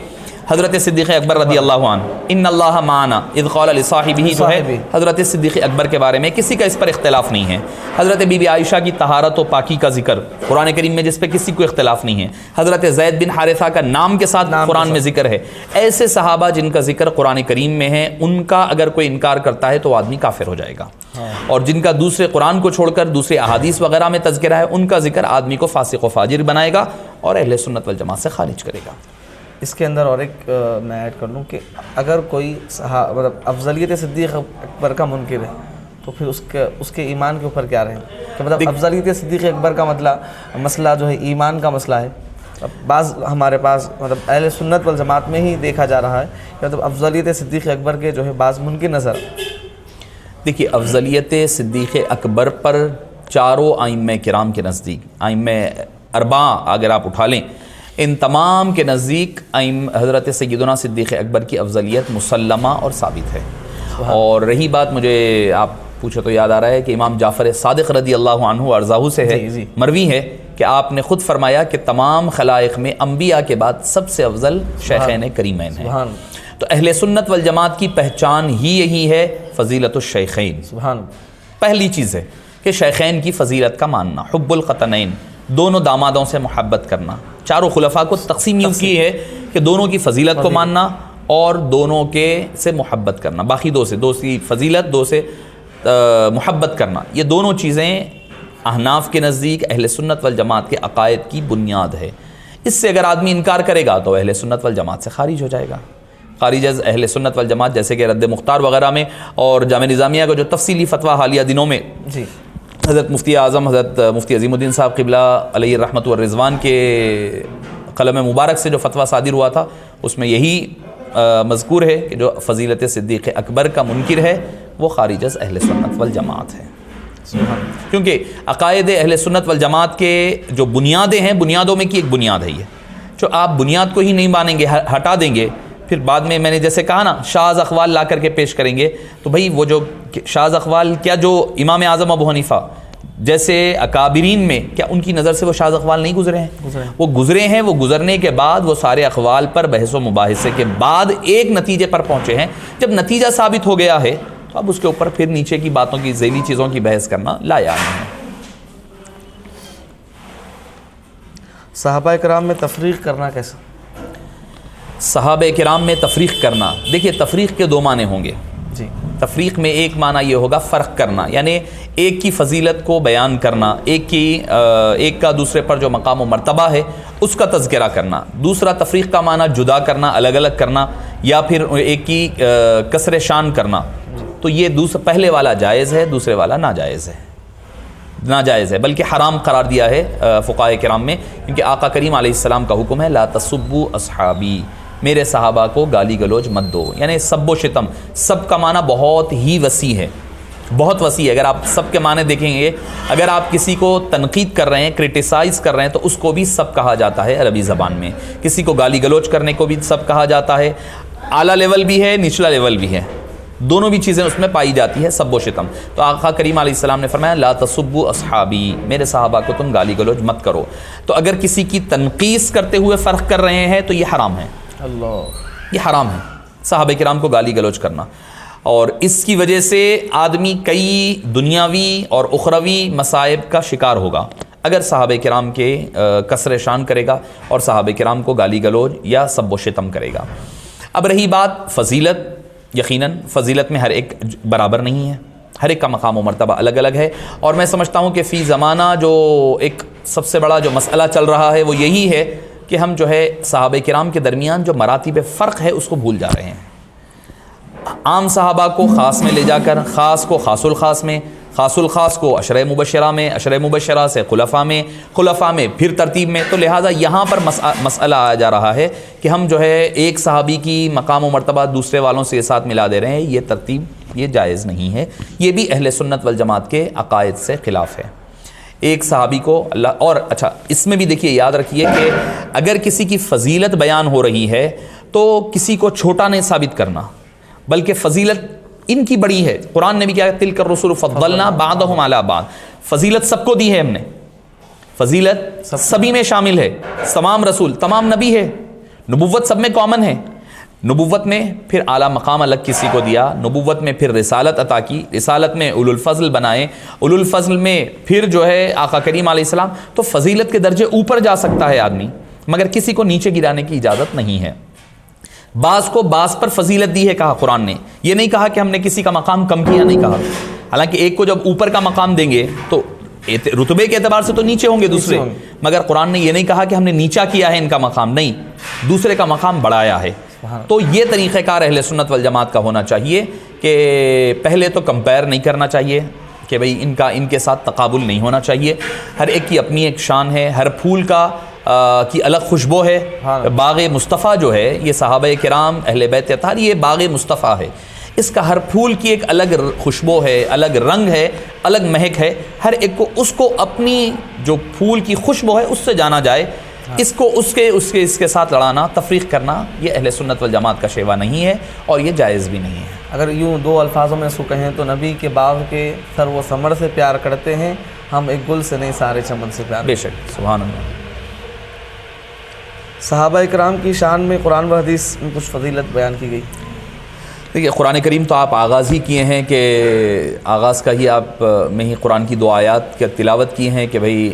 حضرت صدیق اکبر رضی اللہ عنہ، ان اللہ معنا اذ قال لصاحبہ، جو ہے حضرت صدیق اکبر کے بارے میں کسی کا اس پر اختلاف نہیں ہے۔ حضرت بی بی عائشہ کی طہارت و پاکی کا ذکر قرآن کریم میں جس پہ کسی کو اختلاف نہیں ہے۔ حضرت زید بن حارثہ کا نام کے ساتھ قرآن میں ذکر ہے۔ ایسے صحابہ جن کا ذکر قرآن کریم میں ہے، ان کا اگر کوئی انکار کرتا ہے تو آدمی کافر ہو جائے گا، اور جن کا دوسرے قرآن کو چھوڑ کر دوسرے احادیث وغیرہ میں تذکرہ ہے، ان کا ذکر آدمی کو فاسق و فاجر بنائے گا اور اہل سنت والجماعت سے خارج کرے گا۔ اس کے اندر اور ایک میں ایڈ کر لوں کہ اگر کوئی مطلب افضلیت صدیق اکبر کا منکر ہے تو پھر اس کے ایمان کے اوپر کیا رہے کہ مطلب افضلیت صدیق اکبر کا مسئلہ جو ہے ایمان کا مسئلہ ہے۔ بعض ہمارے پاس مطلب اہل سنت والجماعت میں ہی دیکھا جا رہا ہے کہ مطلب افضلیت صدیق اکبر کے جو ہے بعض منکر نظر۔ دیکھیے، افضلیت صدیق اکبر پر چاروں ائمہ کرام کے نزدیک، ائمہ اربعہ اگر آپ اٹھا لیں، ان تمام کے نزدیک حضرت سیدنا صدیق اکبر کی افضلیت مسلمہ اور ثابت ہے۔ اور رہی بات، مجھے آپ پوچھو تو یاد آ رہا ہے کہ امام جعفر صادق رضی اللہ عنہ ارضاہ سے ہے، مروی ہے کہ آپ نے خود فرمایا کہ تمام خلائق میں انبیاء کے بعد سب سے افضل شیخین کریمین ہیں۔ تو اہل سنت والجماعت کی پہچان ہی یہی ہے، فضیلت الشیخین۔ پہلی چیز ہے کہ شیخین کی فضیلت کا ماننا، حب القطنین، دونوں دامادوں سے محبت کرنا۔ چاروں خلفاء کو تقسیم یوں کی ہے کہ دونوں کی فضیلت کو ماننا اور دونوں کے سے محبت کرنا، باقی دو کی فضیلت، دو سے محبت کرنا، یہ دونوں چیزیں احناف کے نزدیک اہل سنت والجماعت کے عقائد کی بنیاد ہے۔ اس سے اگر آدمی انکار کرے گا تو اہل سنت والجماعت سے خارج ہو جائے گا، خارج از اہل سنت والجماعت، جیسے کہ رد مختار وغیرہ میں اور جامع نظامیہ کا جو تفصیلی فتویٰ حالیہ دنوں میں حضرت مفتی اعظم حضرت مفتی عظیم الدین صاحب قبلہ علیہ الرحمۃ والرضوان کے قلم مبارک سے جو فتویٰ صادر ہوا تھا، اس میں یہی مذکور ہے کہ جو فضیلت صدیق اکبر کا منکر ہے وہ خارج از اہل سنت والجماعت ہے۔ کیونکہ عقائد اہل سنت والجماعت کے جو بنیادیں ہیں، بنیادوں میں کی ایک بنیاد ہے یہ، جو آپ بنیاد کو ہی نہیں مانیں گے، ہٹا دیں گے، پھر بعد میں نے جیسے کہا نا شاذ اقوال لا کر کے پیش کریں گے، تو بھائی وہ جو شاذ اقوال، کیا جو امام اعظم ابو حنیفہ جیسے اکابرین میں کیا ان کی نظر سے وہ شاذ اقوال نہیں گزرے ہیں؟ وہ گزرے ہیں، وہ گزرنے کے بعد وہ سارے اقوال پر بحث و مباحثے کے بعد ایک نتیجے پر پہنچے ہیں۔ جب نتیجہ ثابت ہو گیا ہے تو اب اس کے اوپر پھر نیچے کی باتوں کی، ذیلی چیزوں کی بحث کرنا لایا نہیں ہے۔ صحابہ کرام میں تفریق کرنا کیسا؟ صحابہ کرام میں تفریق کرنا، دیکھیے تفریق کے دو معنی ہوں گے۔ تفریق میں ایک معنی یہ ہوگا فرق کرنا، یعنی ایک کی فضیلت کو بیان کرنا، ایک کا دوسرے پر جو مقام و مرتبہ ہے اس کا تذکرہ کرنا۔ دوسرا تفریق کا معنی جدا کرنا، الگ الگ کرنا، یا پھر ایک کی کسر شان کرنا۔ تو یہ پہلے والا جائز ہے، دوسرے والا ناجائز ہے، بلکہ حرام قرار دیا ہے فقہاء کرام میں، کیونکہ آقا کریم علیہ السلام کا حکم ہے لا تسبوا اصحابی، میرے صحابہ کو گالی گلوچ مت دو۔ یعنی سب و شتم، سب کا معنی بہت ہی وسیع ہے، بہت وسیع ہے۔ اگر آپ سب کے معنی دیکھیں گے، اگر آپ کسی کو تنقید کر رہے ہیں، کرٹیسائز کر رہے ہیں، تو اس کو بھی سب کہا جاتا ہے عربی زبان میں۔ کسی کو گالی گلوچ کرنے کو بھی سب کہا جاتا ہے، اعلیٰ لیول بھی ہے، نچلا لیول بھی ہے، دونوں بھی چیزیں اس میں پائی جاتی ہے، سب و شتم۔ تو آقا کریم علیہ السلام نے فرمایا لا تسبوا اصحابی، میرے صحابہ کو تم گالی گلوچ مت کرو۔ تو اگر کسی کی تنقیص کرتے ہوئے فرق کر رہے ہیں تو یہ حرام ہے، یہ حرام ہے صحابہ کرام کو گالی گلوچ کرنا۔ اور اس کی وجہ سے آدمی کئی دنیاوی اور اخروی مصائب کا شکار ہوگا اگر صحابہ کرام کے کسر شان کرے گا اور صحابہ کرام کو گالی گلوچ یا سب و شتم کرے گا۔ اب رہی بات فضیلت، یقیناً فضیلت میں ہر ایک برابر نہیں ہے، ہر ایک کا مقام و مرتبہ الگ الگ ہے، اور میں سمجھتا ہوں کہ فی زمانہ جو ایک سب سے بڑا جو مسئلہ چل رہا ہے وہ یہی ہے کہ ہم جو ہے صحابہ کرام کے درمیان جو مراتب فرق ہے اس کو بھول جا رہے ہیں۔ عام صحابہ کو خاص میں لے جا کر خاص کو خاص الخاص میں، خاص الخاص کو عشرہ مبشرہ میں، عشرہ مبشرہ سے خلفاء میں، خلفاء میں پھر ترتیب میں۔ تو لہٰذا یہاں پر مسئلہ آیا جا رہا ہے کہ ہم جو ہے ایک صحابی کی مقام و مرتبہ دوسرے والوں سے ساتھ ملا دے رہے ہیں، یہ ترتیب یہ جائز نہیں ہے، یہ بھی اہل سنت والجماعت کے عقائد سے خلاف ہے۔ ایک صحابی کو اللہ، اور اچھا اس میں بھی دیکھیے یاد رکھیے کہ اگر کسی کی فضیلت بیان ہو رہی ہے تو کسی کو چھوٹا نہیں ثابت کرنا، بلکہ فضیلت ان کی بڑی ہے. قرآن نے بھی کیا تلک الرسل فضلنا بعضهم علی بعض, فضیلت سب کو دی ہے ہم نے, فضیلت سبھی میں شامل ہے, تمام رسول تمام نبی ہے, نبوت سب میں کامن ہے, نبوت میں پھر اعلیٰ مقام الگ کسی کو دیا, نبوت میں پھر رسالت عطا کی, رسالت میں اولو الفضل بنائے, اولو الفضل میں پھر جو ہے آقا کریم علیہ السلام. تو فضیلت کے درجے اوپر جا سکتا ہے آدمی, مگر کسی کو نیچے گرانے کی اجازت نہیں ہے. بعض کو بعض پر فضیلت دی ہے کہا قرآن نے, یہ نہیں کہا کہ ہم نے کسی کا مقام کم کیا, نہیں kہا. حالانکہ ایک کو جب اوپر کا مقام دیں گے تو رتبے کے اعتبار سے تو نیچے ہوں گے دوسرے, مگر قرآن نے یہ نہیں کہا کہ ہم نے نیچا کیا ہے ان کا مقام, نہیں, دوسرے کا مقام بڑھایا ہے. تو یہ طریقہ کار اہل سنت والجماعت کا ہونا چاہیے کہ پہلے تو کمپیئر نہیں کرنا چاہیے کہ بھئی ان کے ساتھ تقابل نہیں ہونا چاہیے. ہر ایک کی اپنی ایک شان ہے, ہر پھول کی الگ خوشبو ہے. باغ مصطفیٰ جو ہے یہ صحابہ کرام اہل بیت اطہار, یہ باغ مصطفیٰ ہے, اس کا ہر پھول کی ایک الگ خوشبو ہے, الگ رنگ ہے, الگ مہک ہے. ہر ایک کو اس کو اپنی جو پھول کی خوشبو ہے اس سے جانا جائے. اس کو اس کے ساتھ لڑانا, تفریق کرنا, یہ اہل سنت والجماعت کا شیوا نہیں ہے اور یہ جائز بھی نہیں ہے. اگر یوں دو الفاظوں میں اس کو کہیں تو نبی کے باغ کے سر و ثمر سے پیار کرتے ہیں, ہم ایک گل سے نہیں سارے چمن سے پیار. بے شک, سبحان اللہ. صحابہ کرام کی شان میں قرآن و حدیث میں کچھ فضیلت بیان کی گئی. دیکھیے قرآن کریم تو آپ آغاز ہی کیے ہیں کہ آغاز کا ہی آپ میں ہی قرآن کی دو آیات کی تلاوت کی ہیں کہ بھئی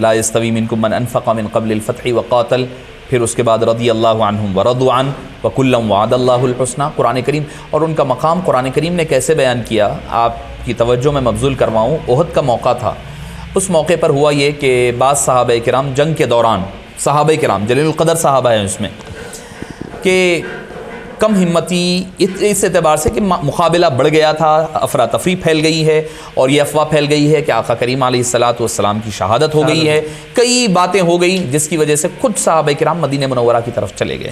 لا یستوی منکم من انفق من قبل الفتح وقاتل, پھر اس کے بعد رضی اللہ عنہم ورضوا عنہ وکلا وعد اللہ الحسنى. قرآن کریم اور ان کا مقام قرآن کریم نے کیسے بیان کیا, آپ کی توجہ میں مبذول کرواؤں. احد کا موقع تھا, اس موقع پر ہوا یہ کہ بعض صحابہ کرام جنگ کے دوران, صحابہ کرام جلیل القدر صحابہ ہیں اس میں, کہ کم ہمتی اس اعتبار سے کہ مقابلہ بڑھ گیا تھا, افراتفری پھیل گئی ہے, اور یہ افواہ پھیل گئی ہے کہ آقا کریم علیہ السلام کی شہادت ہو گئی ہے, کئی باتیں ہو گئی جس کی وجہ سے خود صحابہ کرام مدینہ منورہ کی طرف چلے گئے,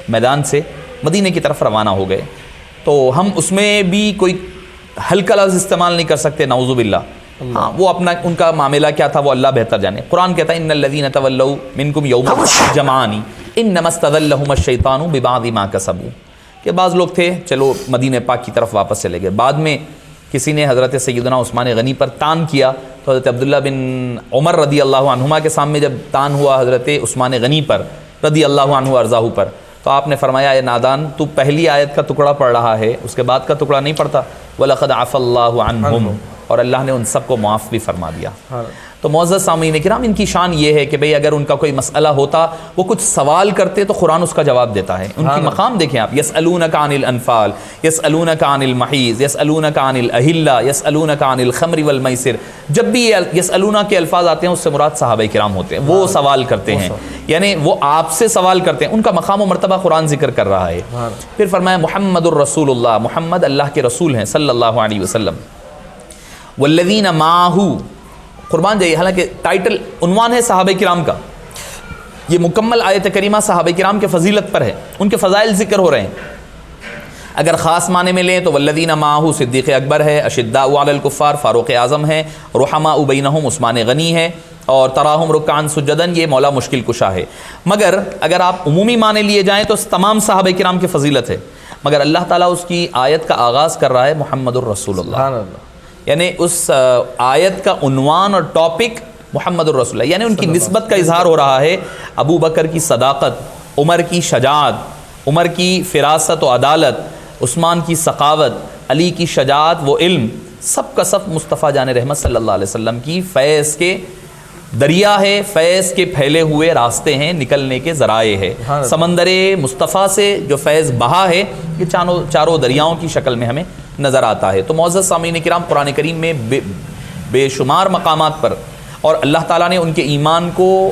میدان سے مدینہ کی طرف روانہ ہو گئے. تو ہم اس میں بھی کوئی ہلکا لفظ استعمال نہیں کر سکتے, نعوذ باللہ. ہاں, وہ اپنا ان کا معاملہ کیا تھا وہ اللہ بہتر جانے. قرآن کہتا ہے ان الذین تولوا منکم یوم جمعان انما استذلهم الشیطان ببعض ما کسبوا, کہ بعض لوگ تھے چلو مدینہ پاک کی طرف واپس چلے گئے. بعد میں کسی نے حضرت سیدنا عثمان غنی پر تان کیا, تو حضرت عبداللہ بن عمر رضی اللہ عنہما کے سامنے جب تان ہوا حضرت عثمان غنی پر رضی اللہ عنہ ارضاہ پر, تو آپ نے فرمایا اے نادان, تو پہلی آیت کا ٹکڑا پڑھ رہا ہے, اس کے بعد کا ٹکڑا نہیں پڑھتا. وَلَقَدْ عَفَى اللَّهُ عَنْهُمْ, اور اللہ نے ان سب کو معاف بھی فرما دیا. تو معزز سامعین کرام, ان کی شان یہ ہے کہ بھئی اگر ان کا کوئی مسئلہ ہوتا, وہ کچھ سوال کرتے تو قرآن اس کا جواب دیتا ہے. ان کی مقام دیکھیں آپ, یسألونک عن الانفال, یسألونک عن المحیض, یسألونک عن الاہلہ, یسألونک عن الخمر والمیسر. جب بھی یہ یسألونہ کے الفاظ آتے ہیں اس سے مراد صحابہ کرام ہوتے ہیں, وہ سوال کرتے ہیں, یعنی وہ آپ سے سوال کرتے ہیں. ان کا مقام و مرتبہ قرآن ذکر کر رہا ہے. پھر فرمایا محمد الرسول اللہ, محمد اللہ کے رسول ہیں صلی اللہ علیہ وسلم. والذین معہ, قربان جائیے, حالانکہ ٹائٹل عنوان ہے صحابہ کرام کا, یہ مکمل آیت کریمہ صحابہ کرام کے فضیلت پر ہے, ان کے فضائل ذکر ہو رہے ہیں. اگر خاص معنی میں لیں تو والذین معہ صدیق اکبر ہے, اشداء علی الکفار فاروق اعظم ہے, رحماء بینہم عثمان غنی ہے, اور تراہم رکعان سجدن یہ مولا مشکل کشا ہے. مگر اگر آپ عمومی معنی لیے جائیں تو تمام صحابہ کرام کی فضیلت ہے, مگر اللہ تعالیٰ اس کی آیت کا آغاز کر رہا ہے محمد الرسول اللہ, یعنی اس آیت کا عنوان اور ٹاپک محمد الرسول اللہ, یعنی ان کی نسبت کا اظہار ہو رہا ہے. ابو بکر کی صداقت, عمر کی شجاعت, عمر کی فراست و عدالت, عثمان کی ثقافت, علی کی شجاعت و علم, سب کا سب مصطفیٰ جان رحمت صلی اللہ علیہ وسلم کی فیض کے دریا ہے, فیض کے پھیلے ہوئے راستے ہیں, نکلنے کے ذرائع ہے. سمندر مصطفیٰ سے جو فیض بہا ہے یہ چاروں دریاؤں کی شکل میں ہمیں نظر آتا ہے. تو معزز سامعین کرام, قرآن کریم میں بے شمار مقامات پر, اور اللہ تعالیٰ نے ان کے ایمان کو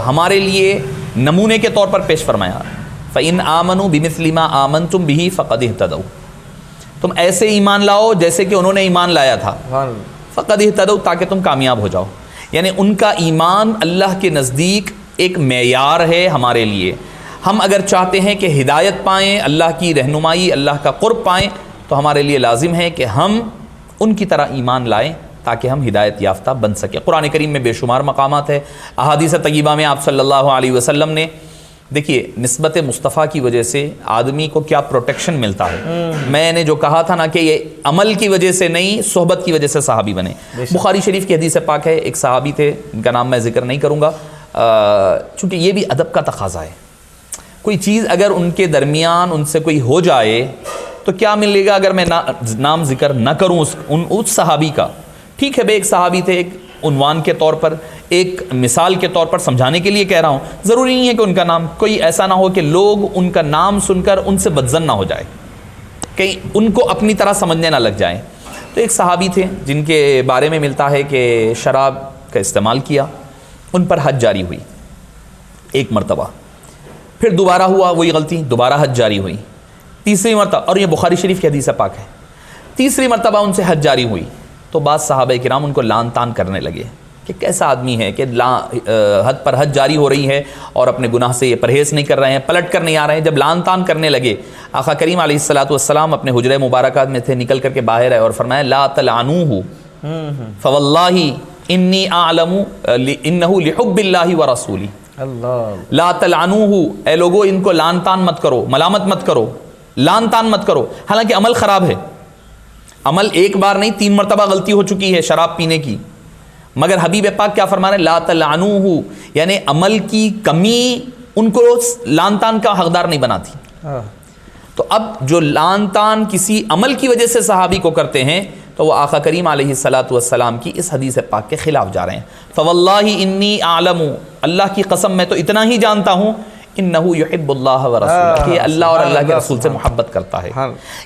ہمارے لیے نمونے کے طور پر پیش فرمایا. فَإِنْ آمَنُوا بِمِثْلِ مَا آمَنْتُمْ بِهِ فَقَدْ اهْتَدَوْا, تم ایسے ایمان لاؤ جیسے کہ انہوں نے ایمان لایا تھا. فَقَدْ اهْتَدَوْا, تاکہ تم کامیاب ہو جاؤ. یعنی ان کا ایمان اللہ کے نزدیک ایک معیار ہے ہمارے لیے. ہم اگر چاہتے ہیں کہ ہدایت پائیں, اللہ کی رہنمائی, اللہ کا قرب پائیں, تو ہمارے لیے لازم ہے کہ ہم ان کی طرح ایمان لائیں تاکہ ہم ہدایت یافتہ بن سکیں. قرآن کریم میں بے شمار مقامات ہے. احادیث طیبہ میں آپ صلی اللہ علیہ وسلم نے دیکھیے نسبت مصطفیٰ کی وجہ سے آدمی کو کیا پروٹیکشن ملتا ہے. میں نے جو کہا تھا نا کہ یہ عمل کی وجہ سے نہیں صحبت کی وجہ سے صحابی بنے. بخاری شریف کی حدیث پاک ہے, ایک صحابی تھے ان کا نام میں ذکر نہیں کروں گا چونکہ یہ بھی ادب کا تقاضا ہے. کوئی چیز اگر ان کے درمیان ان سے کوئی ہو جائے تو کیا ملے گا اگر میں نام ذکر نہ کروں اس صحابی کا. ٹھیک ہے بھائی ایک صحابی تھے, ایک عنوان کے طور پر, ایک مثال کے طور پر سمجھانے کے لیے کہہ رہا ہوں. ضروری نہیں ہے کہ ان کا نام, کوئی ایسا نہ ہو کہ لوگ ان کا نام سن کر ان سے بدظن نہ ہو جائے, کہیں ان کو اپنی طرح سمجھنے نہ لگ جائیں. تو ایک صحابی تھے جن کے بارے میں ملتا ہے کہ شراب کا استعمال کیا, ان پر حد جاری ہوئی ایک مرتبہ, پھر دوبارہ ہوا وہی غلطی, دوبارہ حد جاری ہوئی, تیسری مرتبہ, اور یہ بخاری شریف کی حدیث پاک ہے, تیسری مرتبہ ان سے حد جاری ہوئی تو بعض صحابہ کرام ان کو لان تان کرنے لگے کہ کیسا آدمی ہے کہ حد پر حد جاری ہو رہی ہے اور اپنے گناہ سے یہ پرہیز نہیں کر رہے ہیں, پلٹ کر نہیں آ رہے ہیں. جب لان تان کرنے لگے آقا کریم علیہ الصلوۃ والسلام اپنے حجرہ مبارکات میں تھے, نکل کر کے باہر آئے اور فرمایا لا تلعنوہ فواللہ انی اعلم انہ لحب اللہ ورسولہ. لا تلعنوہ, اے لوگو ان کو لان تان مت کرو, ملامت مت کرو, لان تان مت کرو. حالانکہ عمل خراب ہے, عمل ایک بار نہیں 3 مرتبہ غلطی ہو چکی ہے شراب پینے کی, مگر حبیب پاک کیا فرما رہے ہیں لا تلعنوہ, یعنی عمل کی کمی ان کو لان تان کا حقدار نہیں بناتی. تو اب جو لان تان کسی عمل کی وجہ سے صحابی کو کرتے ہیں تو وہ آقا کریم علیہ الصلوۃ والسلام کی اس حدیث پاک کے خلاف جا رہے ہیں. فواللہ انی اعلم, اللہ کی قسم میں تو اتنا ہی جانتا ہوں, انہ یحب اللہ ورسولہ, کہ اللہ اور اللہ کے رسول سے محبت کرتا ہے.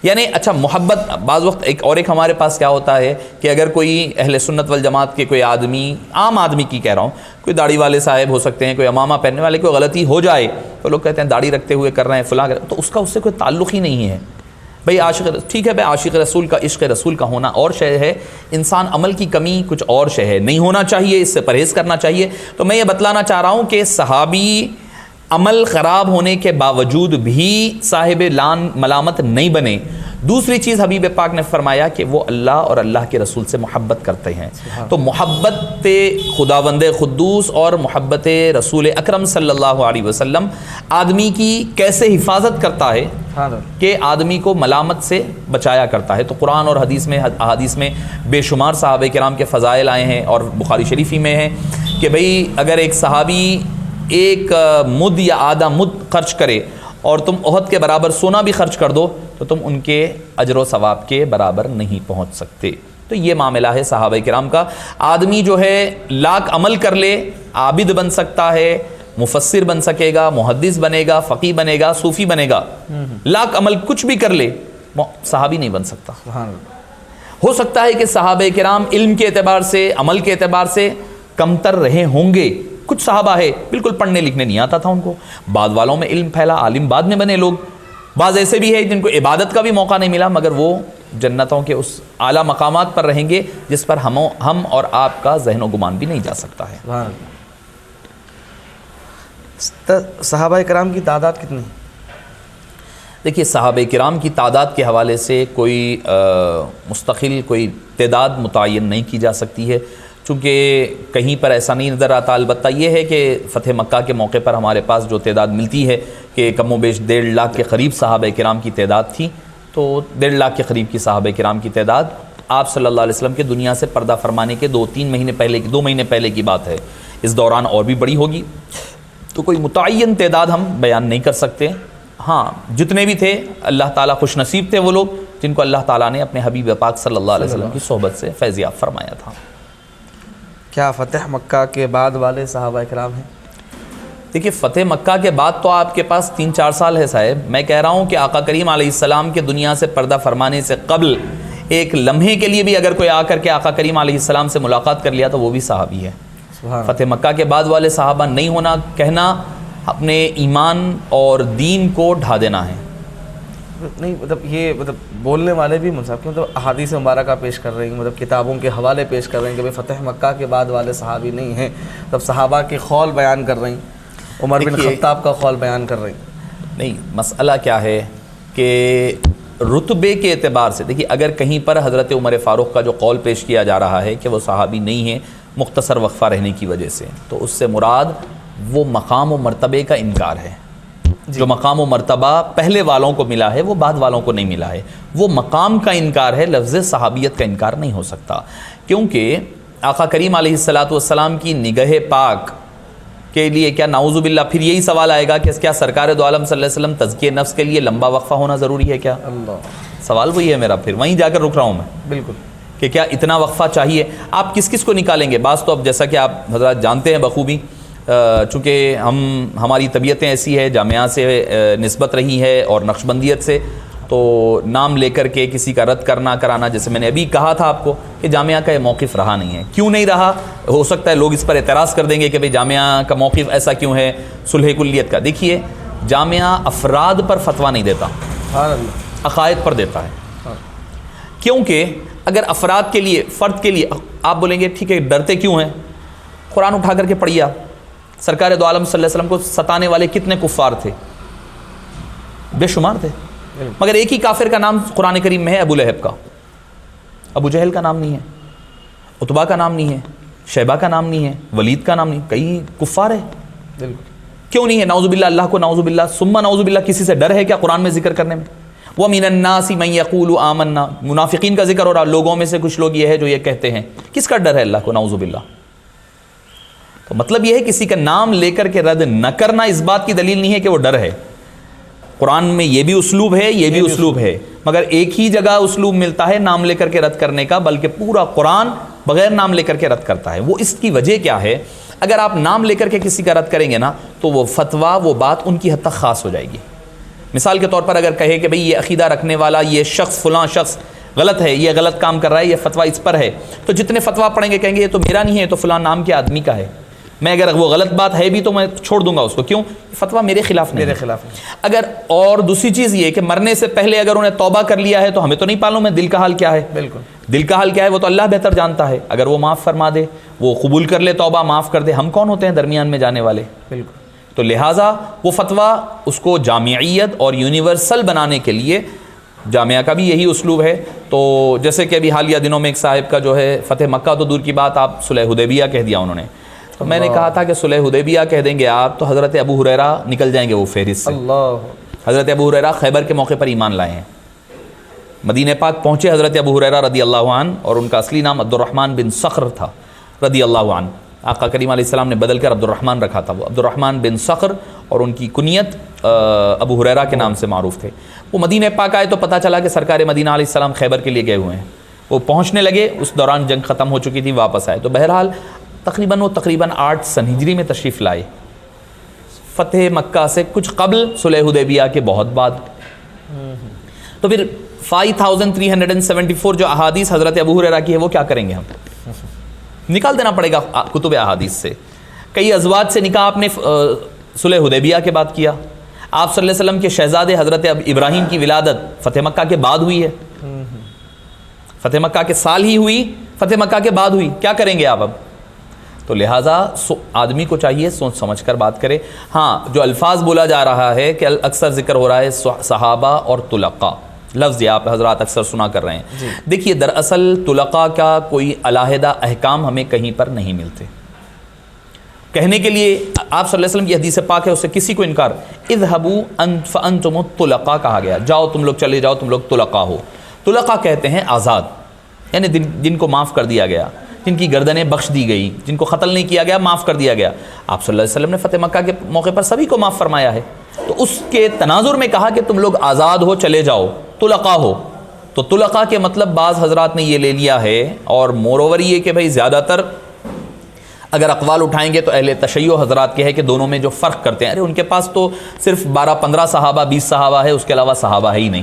یعنی اچھا محبت بعض وقت ایک ہمارے پاس کیا ہوتا ہے کہ اگر کوئی اہل سنت والجماعت کے کوئی آدمی, عام آدمی کی کہہ رہا ہوں, کوئی داڑھی والے صاحب ہو سکتے ہیں, کوئی امامہ پہننے والے, کوئی غلطی ہو جائے تو لوگ کہتے ہیں داڑھی رکھتے ہوئے کر رہے ہیں فلاں, تو اس کا اس سے کوئی تعلق ہی نہیں ہے. بھائی عاشق, ٹھیک ہے بھائی عاشق رسول کا, عشق رسول کا ہونا اور شے ہے, انسان عمل کی کمی کچھ اور شے ہے, نہیں ہونا چاہیے, اس سے پرہیز کرنا چاہیے. تو میں یہ بتلانا چاہ رہا ہوں کہ صحابی عمل خراب ہونے کے باوجود بھی صاحب لان ملامت نہیں بنے. دوسری چیز حبیب پاک نے فرمایا کہ وہ اللہ اور اللہ کے رسول سے محبت کرتے ہیں. تو محبت خداوند قدوس اور محبت رسول اکرم صلی اللہ علیہ وسلم آدمی کی کیسے حفاظت کرتا ہے کہ آدمی کو ملامت سے بچایا کرتا ہے. تو قرآن اور حدیث میں بے شمار صحابہ کرام کے فضائل آئے ہیں, اور بخاری شریفی میں ہے کہ بھئی اگر ایک صحابی ایک مد یا آدھا مد خرچ کرے اور تم احد کے برابر سونا بھی خرچ کر دو تو تم ان کے اجر و ثواب کے برابر نہیں پہنچ سکتے. تو یہ معاملہ ہے صحابہ کرام کا. آدمی جو ہے لاکھ عمل کر لے, عابد بن سکتا ہے, مفسر بن سکے گا, محدث بنے گا, فقیہ بنے گا, صوفی بنے گا, لاکھ عمل کچھ بھی کر لے, صحابی نہیں بن سکتا. ہو سکتا ہے کہ صحابہ کرام علم کے اعتبار سے, عمل کے اعتبار سے کمتر رہے ہوں گے. کچھ صحابہ ہے بالکل پڑھنے لکھنے نہیں آتا تھا ان کو, بعد والوں میں علم پھیلا, عالم بعد میں بنے لوگ. بعض ایسے بھی ہے جن کو عبادت کا بھی موقع نہیں ملا, مگر وہ جنتوں کے اس اعلیٰ مقامات پر رہیں گے جس پر ہم اور آپ کا ذہن و گمان بھی نہیں جا سکتا ہے. صحابہ کرام کی تعداد کتنی؟ دیکھیے صحابہ کرام کی تعداد کے حوالے سے کوئی مستقل کوئی تعداد متعین نہیں کی جا سکتی ہے, چونکہ کہیں پر ایسا نہیں نظر آتا. البتہ یہ ہے کہ فتح مکہ کے موقع پر ہمارے پاس جو تعداد ملتی ہے کہ کم و بیش 1.5 لاکھ کے قریب صحابہ کرام کی تعداد تھی. تو 1.5 لاکھ کے قریب کی صحابہ کرام کی تعداد آپ صلی اللہ علیہ وسلم کے دنیا سے پردہ فرمانے کے 2 مہینے پہلے کی بات ہے. اس دوران اور بھی بڑی ہوگی, تو کوئی متعین تعداد ہم بیان نہیں کر سکتے. ہاں جتنے بھی تھے اللہ تعالیٰ خوش نصیب تھے وہ لوگ جن کو اللہ تعالیٰ نے اپنے حبیب پاک صلی اللہ علیہ وسلم کی صحبت سے فیض یاب فرمایا تھا. کیا فتح مکہ کے بعد والے صحابہ کرام ہیں؟ دیکھیے فتح مکہ کے بعد تو آپ کے پاس 3-4 سال ہے صاحب. میں کہہ رہا ہوں کہ آقا کریم علیہ السلام کے دنیا سے پردہ فرمانے سے قبل ایک لمحے کے لیے بھی اگر کوئی آ کر کے آقا کریم علیہ السلام سے ملاقات کر لیا تو وہ بھی صحابی ہے. فتح مکہ کے بعد والے صحابہ نہیں ہونا کہنا اپنے ایمان اور دین کو ڈھا دینا ہے. نہیں مطلب بولنے والے بھی مصحف کے مطلب احادیث مبارکہ پیش کر رہے ہیں, مطلب کتابوں کے حوالے پیش کر رہے ہیں کہ فتح مکہ کے بعد والے صحابی نہیں ہیں, تب صحابہ کے قول بیان کر رہے ہیں, عمر بن خطاب کا قول بیان کر رہے ہیں. نہیں, مسئلہ کیا ہے کہ رتبے کے اعتبار سے دیکھیے اگر کہیں پر حضرت عمر فاروق کا جو قول پیش کیا جا رہا ہے کہ وہ صحابی نہیں ہیں مختصر وقفہ رہنے کی وجہ سے, تو اس سے مراد وہ مقام و مرتبے کا انکار ہے. جو مقام و مرتبہ پہلے والوں کو ملا ہے وہ بعد والوں کو نہیں ملا ہے. وہ مقام کا انکار ہے, لفظ صحابیت کا انکار نہیں ہو سکتا, کیونکہ آقا کریم علیہ السلام کی نگہ پاک کے لیے کیا نعوذ باللہ پھر یہی سوال آئے گا کہ کیا سرکار دو عالم صلی اللہ علیہ وسلم تزکیہ نفس کے لیے لمبا وقفہ ہونا ضروری ہے کیا؟ سوال وہی ہے میرا, پھر وہیں جا کر رک رہا ہوں میں بالکل کہ کیا اتنا وقفہ چاہیے. آپ کس کس کو نکالیں گے؟ بعض تو اب جیسا کہ آپ حضرات جانتے ہیں بخوبی, چونکہ ہماری طبیعتیں ایسی ہے, جامعہ سے نسبت رہی ہے اور نقشبندیت سے, تو نام لے کر کے کسی کا رد کرنا کرانا, جیسے میں نے ابھی کہا تھا آپ کو کہ جامعہ کا یہ موقف رہا نہیں ہے. کیوں نہیں رہا؟ ہو سکتا ہے لوگ اس پر اعتراض کر دیں گے کہ بھئی جامعہ کا موقف ایسا کیوں ہے صلح کلیت کا. دیکھیے جامعہ افراد پر فتویٰ نہیں دیتا, عقائد پر دیتا ہے. کیونکہ اگر افراد کے لیے, فرد کے لیے آپ بولیں گے ٹھیک ہے ڈرتے کیوں ہیں, قرآن اٹھا کر کے پڑھیے آپ, سرکار دو عالم صلی اللہ علیہ وسلم کو ستانے والے کتنے کفار تھے, بے شمار تھے, مگر ایک ہی کافر کا نام قرآن کریم میں ہے, ابو لہب کا. ابو جہل کا نام نہیں ہے, عتبہ کا نام نہیں ہے, شیبہ کا نام نہیں ہے, ولید کا نام نہیں, کئی کفار ہے. کیوں نہیں ہے؟ نعوذ باللہ, اللہ کو نعوذ باللہ ثم نعوذ باللہ کسی سے ڈر ہے کیا قرآن میں ذکر کرنے میں؟ وَمِنَ النَّاسِ مَن يَقُولُ آمَنَّا, منافقین کا ذکر ہو رہا, لوگوں میں سے کچھ لوگ یہ ہے جو یہ کہتے ہیں. کس کا ڈر ہے اللہ کو نعوذ باللہ؟ تو مطلب یہ ہے کسی کا نام لے کر کے رد نہ کرنا اس بات کی دلیل نہیں ہے کہ وہ ڈر ہے. قرآن میں یہ بھی اسلوب ہے, یہ بھی اسلوب ہے, مگر ایک ہی جگہ اسلوب ملتا ہے نام لے کر کے رد کرنے کا, بلکہ پورا قرآن بغیر نام لے کر کے رد کرتا ہے. وہ اس کی وجہ کیا ہے؟ اگر آپ نام لے کر کے کسی کا رد کریں گے نا تو وہ فتویٰ, وہ بات ان کی حد تک خاص ہو جائے گی. مثال کے طور پر اگر کہے کہ بھئی یہ عقیدہ رکھنے والا یہ شخص فلاں شخص غلط ہے, یہ غلط کام کر رہا ہے, یہ فتویٰ اس پر ہے, تو جتنے فتویٰ پڑھیں گے کہیں گے یہ تو میرا نہیں ہے, تو فلاں نام کے آدمی کا ہے. میں اگر وہ غلط بات ہے بھی تو میں چھوڑ دوں گا اس کو, کیوں؟ فتویٰ میرے خلاف نہیں, میرے خلاف نہیں. اگر اور دوسری چیز یہ کہ مرنے سے پہلے اگر انہیں توبہ کر لیا ہے تو ہمیں تو نہیں معلوم ہے دل کا حال کیا ہے. بالکل دل کا حال کیا ہے وہ تو اللہ بہتر جانتا ہے. اگر وہ معاف فرما دے, وہ قبول کر لے توبہ, معاف کر دے, ہم کون ہوتے ہیں درمیان میں جانے والے؟ بالکل. تو لہٰذا وہ فتویٰ اس کو جامعیت اور یونیورسل بنانے کے لیے, جامعہ کا بھی یہی اسلوب ہے. تو جیسے کہ ابھی حالیہ دنوں میں ایک صاحب کا جو ہے فتح مکہ تو دور کی بات, آپ صلح حدیبیہ کہہ دیا انہوں نے, تو میں نے کہا تھا کہ صلح حدیبیہ کہہ دیں گے آپ تو حضرت ابو ہریرہ نکل جائیں گے وہ فہرست سے. حضرت ابو ہریرہ خیبر کے موقع پر ایمان لائے ہیں, مدینہ پاک پہنچے حضرت ابو ہریرہ رضی اللہ عنہ, اور ان کا اصلی نام عبد الرحمن بن صخر تھا رضی اللہ عنہ. آقا کریم علیہ السلام نے بدل کر عبد الرحمن رکھا تھا, وہ عبد الرحمن بن صخر, اور ان کی کنیت ابو ہریرہ کے نام سے معروف تھے. وہ مدینہ پاک آئے تو پتہ چلا کہ سرکار مدینہ علیہ السلام خیبر کے لیے گئے ہوئے ہیں. وہ پہنچنے لگے, اس دوران جنگ ختم ہو چکی تھی, واپس آئے. تو بہرحال تقریباً 8 سن ہجری میں تشریف لائے, فتح مکہ سے کچھ قبل, صلح حدیبیہ کے بہت بعد. تو پھر 5374 جو احادیث حضرت ابو ہریرہ کی ہے وہ کیا کریں گے ہم؟ نکال دینا پڑے گا کتب احادیث سے. کئی ازواج سے نکاح آپ نے صلح حدیبیہ کے بعد کیا. آپ صلی اللہ علیہ وسلم کے شہزادے حضرت ابراہیم کی ولادت فتح مکہ کے بعد ہوئی ہے, فتح مکہ کے سال ہی ہوئی, فتح مکہ کے بعد ہوئی. کیا کریں گے آپ اب؟ تو لہٰذا آدمی کو چاہیے سوچ سمجھ کر بات کرے. ہاں, جو الفاظ بولا جا رہا ہے کہ اکثر ذکر ہو رہا ہے صحابہ اور طلقاء, لفظ یہ آپ حضرات اکثر سنا کر رہے ہیں. دیکھیے دراصل طلقاء کا کوئی علیحدہ احکام ہمیں کہیں پر نہیں ملتے. کہنے کے لیے آپ صلی اللہ علیہ وسلم کی حدیث پاک ہے, اس سے کسی کو انکار, اذهبوا فانتم الطلقاء کہا گیا, جاؤ تم لوگ, چلے جاؤ تم لوگ طلقاء ہو. طلقاء کہتے ہیں آزاد, یعنی جن کو معاف کر دیا گیا, جن کی گردنیں بخش دی گئی, جن کو قتل نہیں کیا گیا, معاف کر دیا گیا. آپ صلی اللہ علیہ وسلم نے فتح مکہ کے موقع پر سبھی کو معاف فرمایا ہے. تو اس کے تناظر میں کہا کہ تم لوگ آزاد ہو, چلے جاؤ, طلقاء ہو. تو طلقاء کے مطلب بعض حضرات نے یہ لے لیا ہے, اور مور اوور یہ کہ بھئی زیادہ تر اگر اقوال اٹھائیں گے تو اہل تشیع حضرات کے ہے کہ دونوں میں جو فرق کرتے ہیں, ارے ان کے پاس تو صرف 12-15 صحابہ 20 صحابہ ہے, اس کے علاوہ صحابہ ہے ہی نہیں.